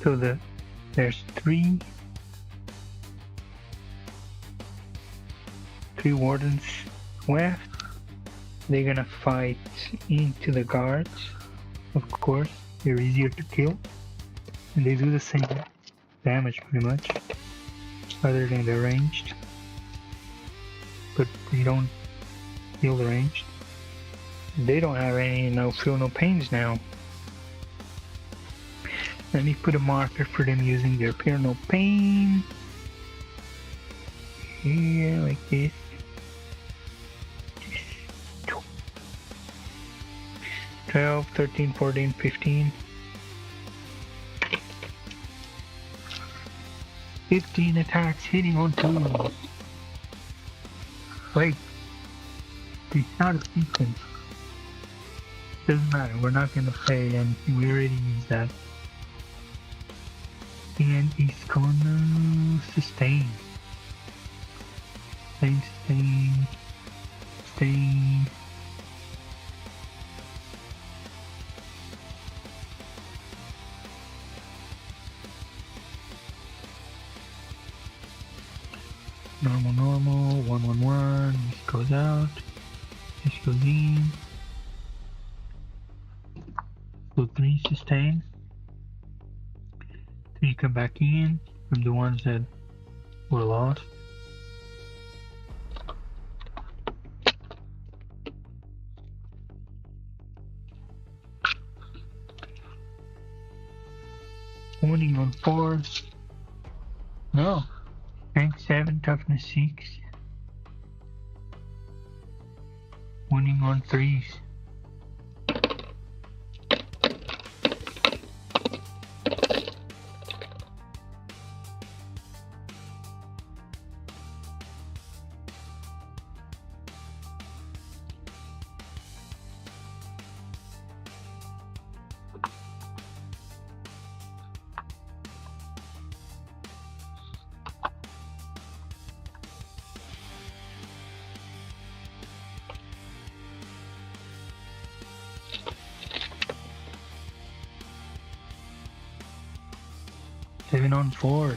[SPEAKER 1] So there's three wardens left. They're gonna fight into the guards. Of course, they're easier to kill, and they do the same damage pretty much, other than the ranged. But they don't heal the ranged. They don't have any feel no pains now. Let me put a marker for them using their feel no pain. Here, like this. 12, 13, 14, 15. 15 attacks hitting on 2. Wait. It's not a sequence. Doesn't matter, we're not gonna play anything, we already used that. And he's gonna sustain. Sustain. Normal, 111, this goes out, this goes in. So 3 sustain. 3 come back in from the ones that were lost. Wounding on 4. No. Strength 7, toughness 6. Wounding on 3s. 7 on 4.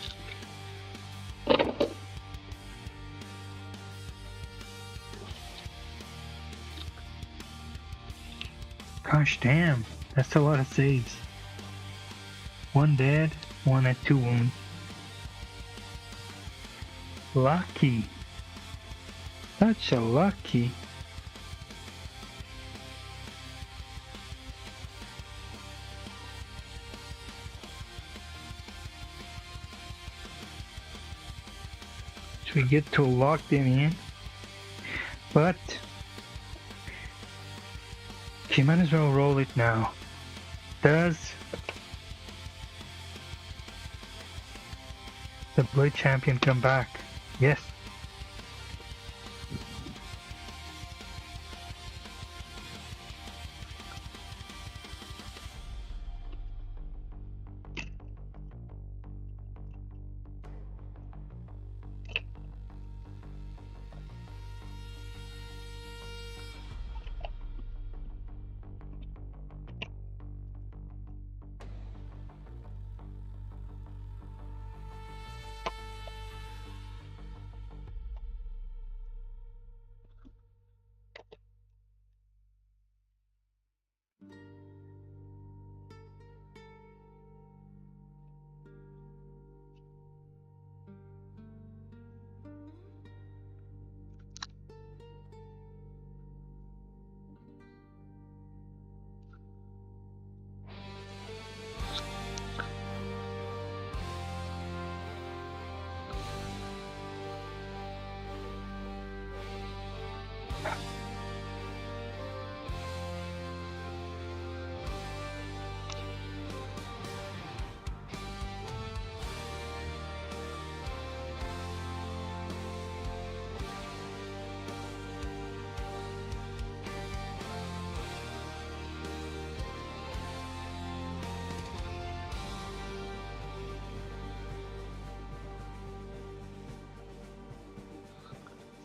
[SPEAKER 1] Gosh damn, that's a lot of saves. 1 dead, 1 at 2 wounds. Lucky. Such a lucky. We get to lock them in, but she might as well roll it now. Does the Blade Champion come back? Yes.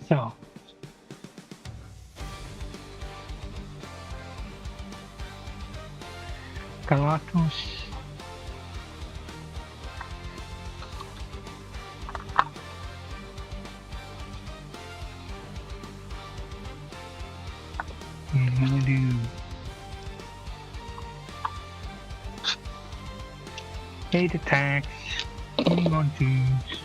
[SPEAKER 1] So, Galactus. He's gonna do 8 attacks, 21 twos.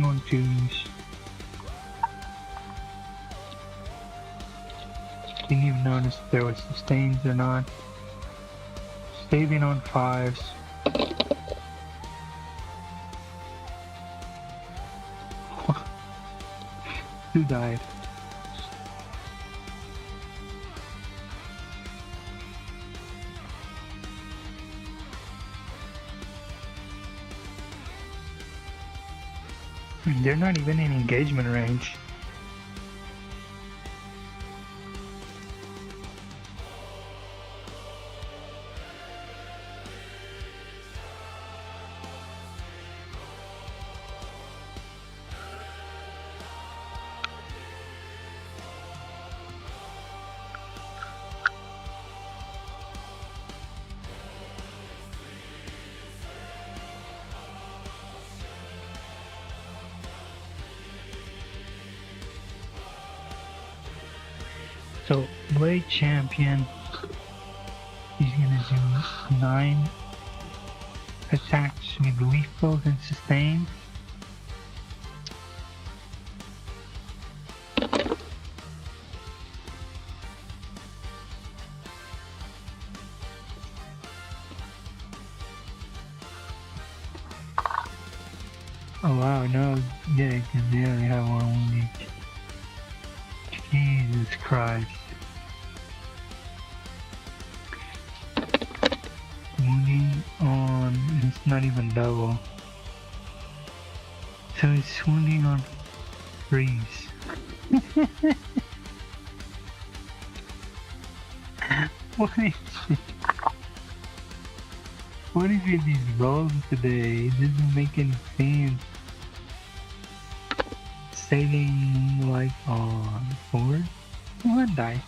[SPEAKER 1] On twos. Didn't even notice if there was sustains or not. Staving on 5s. Who died? They're not even in engagement range. So, Blade Champion, he's gonna do 9 attacks with lethals and sustain. Oh wow, no, yeah, because they only have 1 wound each. Jesus Christ. Wounding on, it's not even double. So it's wounding on 3s. What is it? What is with these rolls today? It doesn't make any sense. Sailing like on 4? One die.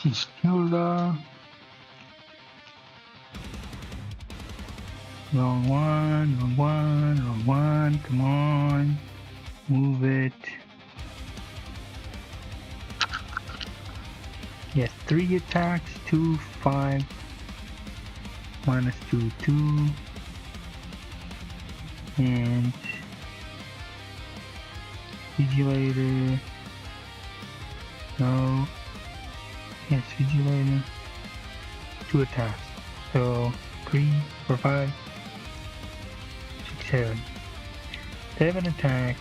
[SPEAKER 1] Fiscula. Wrong one, wrong one, wrong one. Come on. Move it. Yes, 3 attacks, 2, 5. Minus 2, 2. And Vigilator. No. Yes, Vigilator. 2 attacks. So 3, 4, 5, 6, 7. 7 attacks.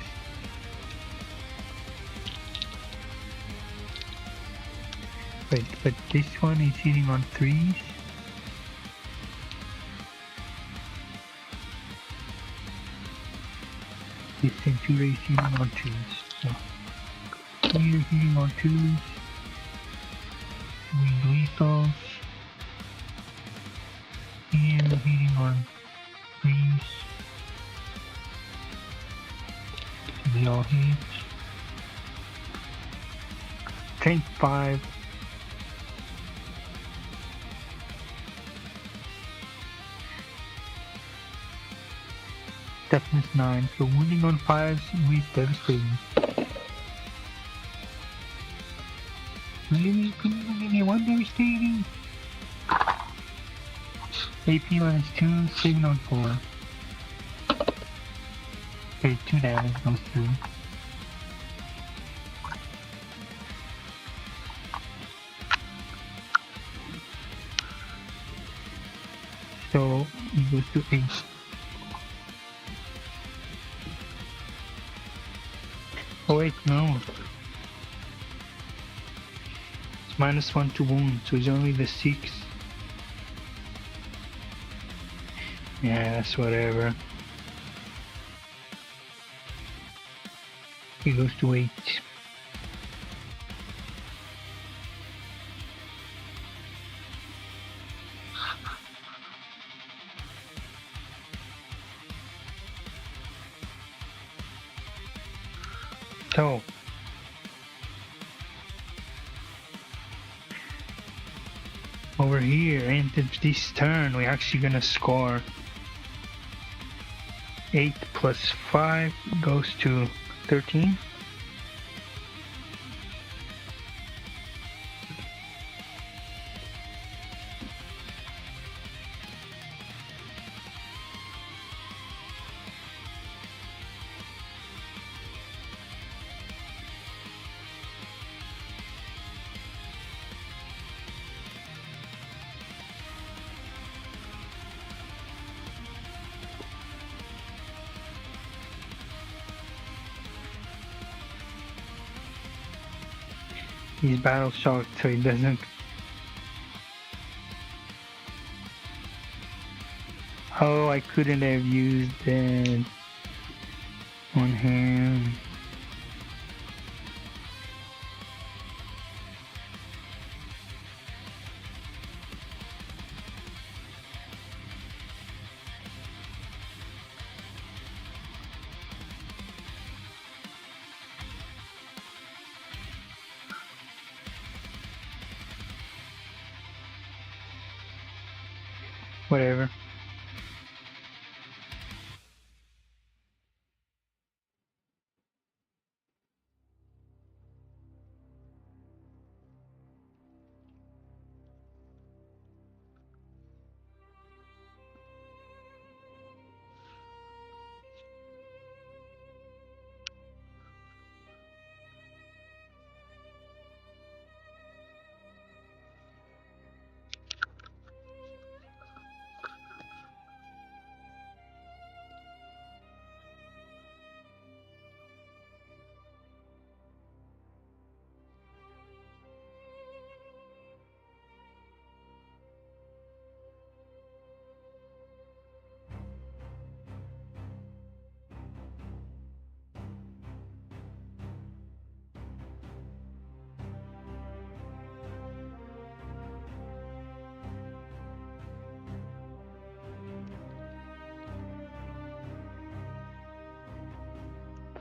[SPEAKER 1] Wait, but this one is hitting on 3s. This Century is hitting on 2s. So, here hitting on 2s. Wing lethals. Here hitting on 3s. They all hit. Tank 5. Toughness 9. So wounding on 5s with devastating. Really? Can you give me one devastating? AP minus 2, saving on 4. Okay, 2 damage goes through. So it goes to 8. Oh wait, no. It's minus 1 to wound, so it's only the 6. Yeah, that's whatever. It goes to 8. So over here, into this turn, we're actually gonna score 8 plus 5 goes to 13. He's battle shocked, so he doesn't. Oh, I couldn't have used that on him. Whatever.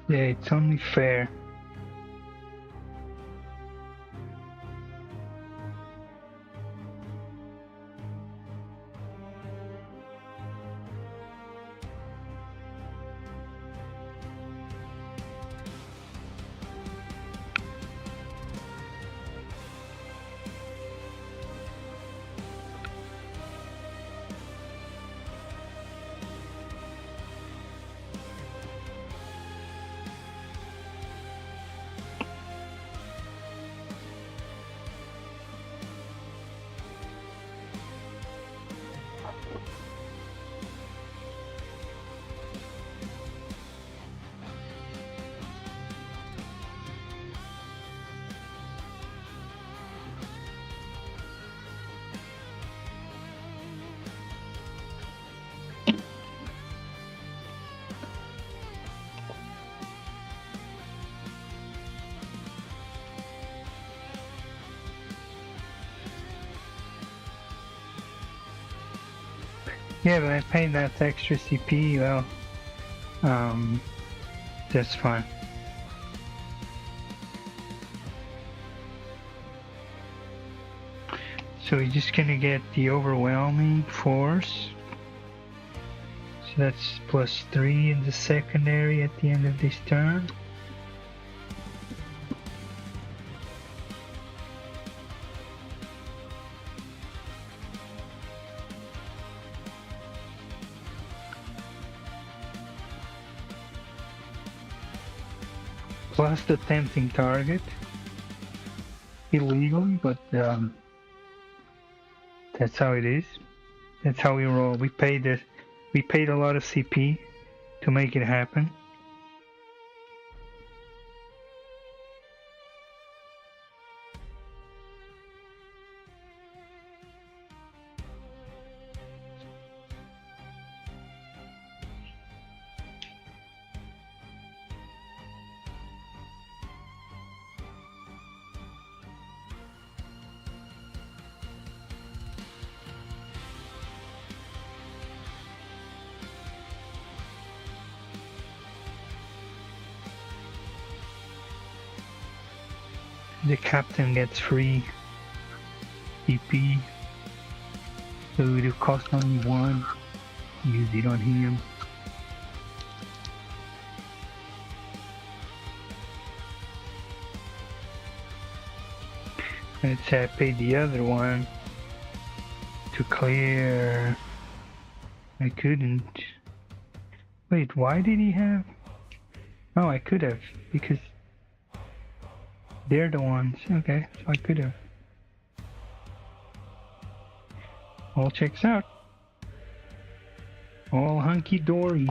[SPEAKER 1] Yeah, it's only fair. Yeah, but I paid that extra CP, well, that's fine. So we're just gonna get the overwhelming force. So that's +3 in the secondary at the end of this turn. Plus the tempting target. Illegally, but that's how it is. That's how we roll. We paid a lot of CP to make it happen. The captain gets free TP. So it'll cost only 1. Use it on him. Let's say I paid the other one to clear. I couldn't. Wait, why did he have? Oh, I could have, because they're the ones. Okay, so I could have. All checks out. All hunky-dory.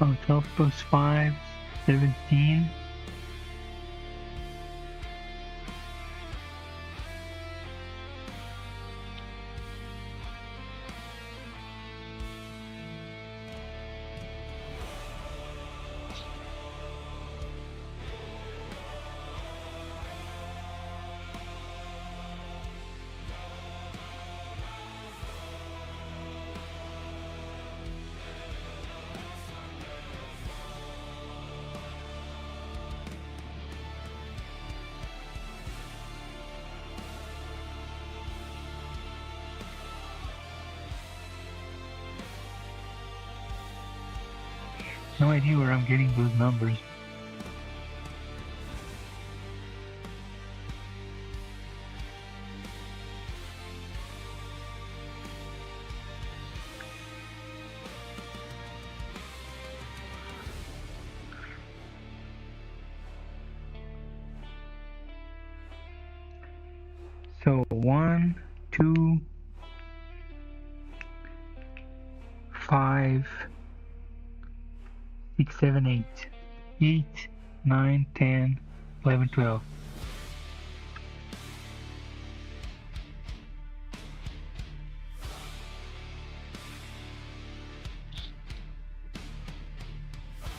[SPEAKER 1] Oh, 12 plus 5, 17. No idea where I'm getting those numbers. So 1, 2, 5, 6, 7, 8. 8, 9, 10, 11, 12.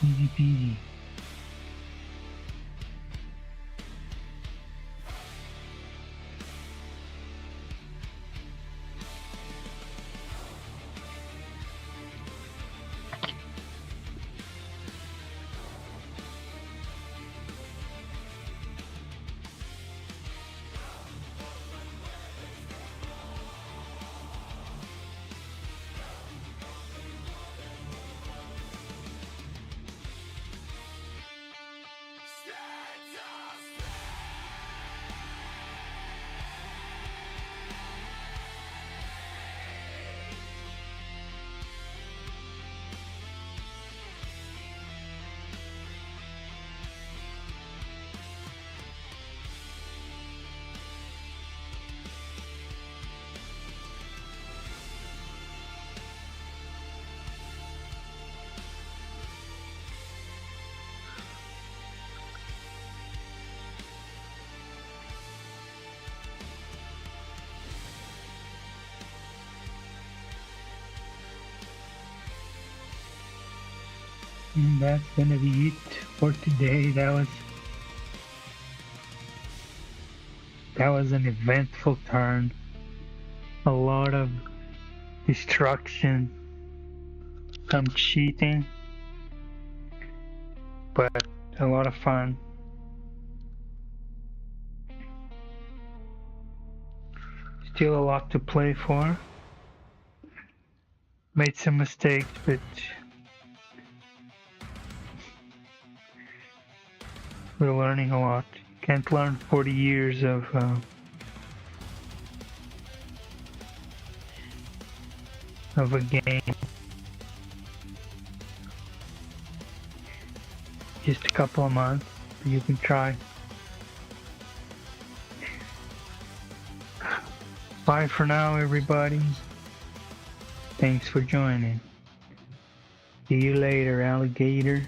[SPEAKER 1] Easy peasy. And that's gonna be it for today. That was an eventful turn. A lot of destruction, some cheating, but a lot of fun. Still a lot to play for. Made some mistakes, but we're learning a lot. Can't learn 40 years of a game. Just a couple of months, but you can try. Bye for now, everybody. Thanks for joining. See you later, alligator.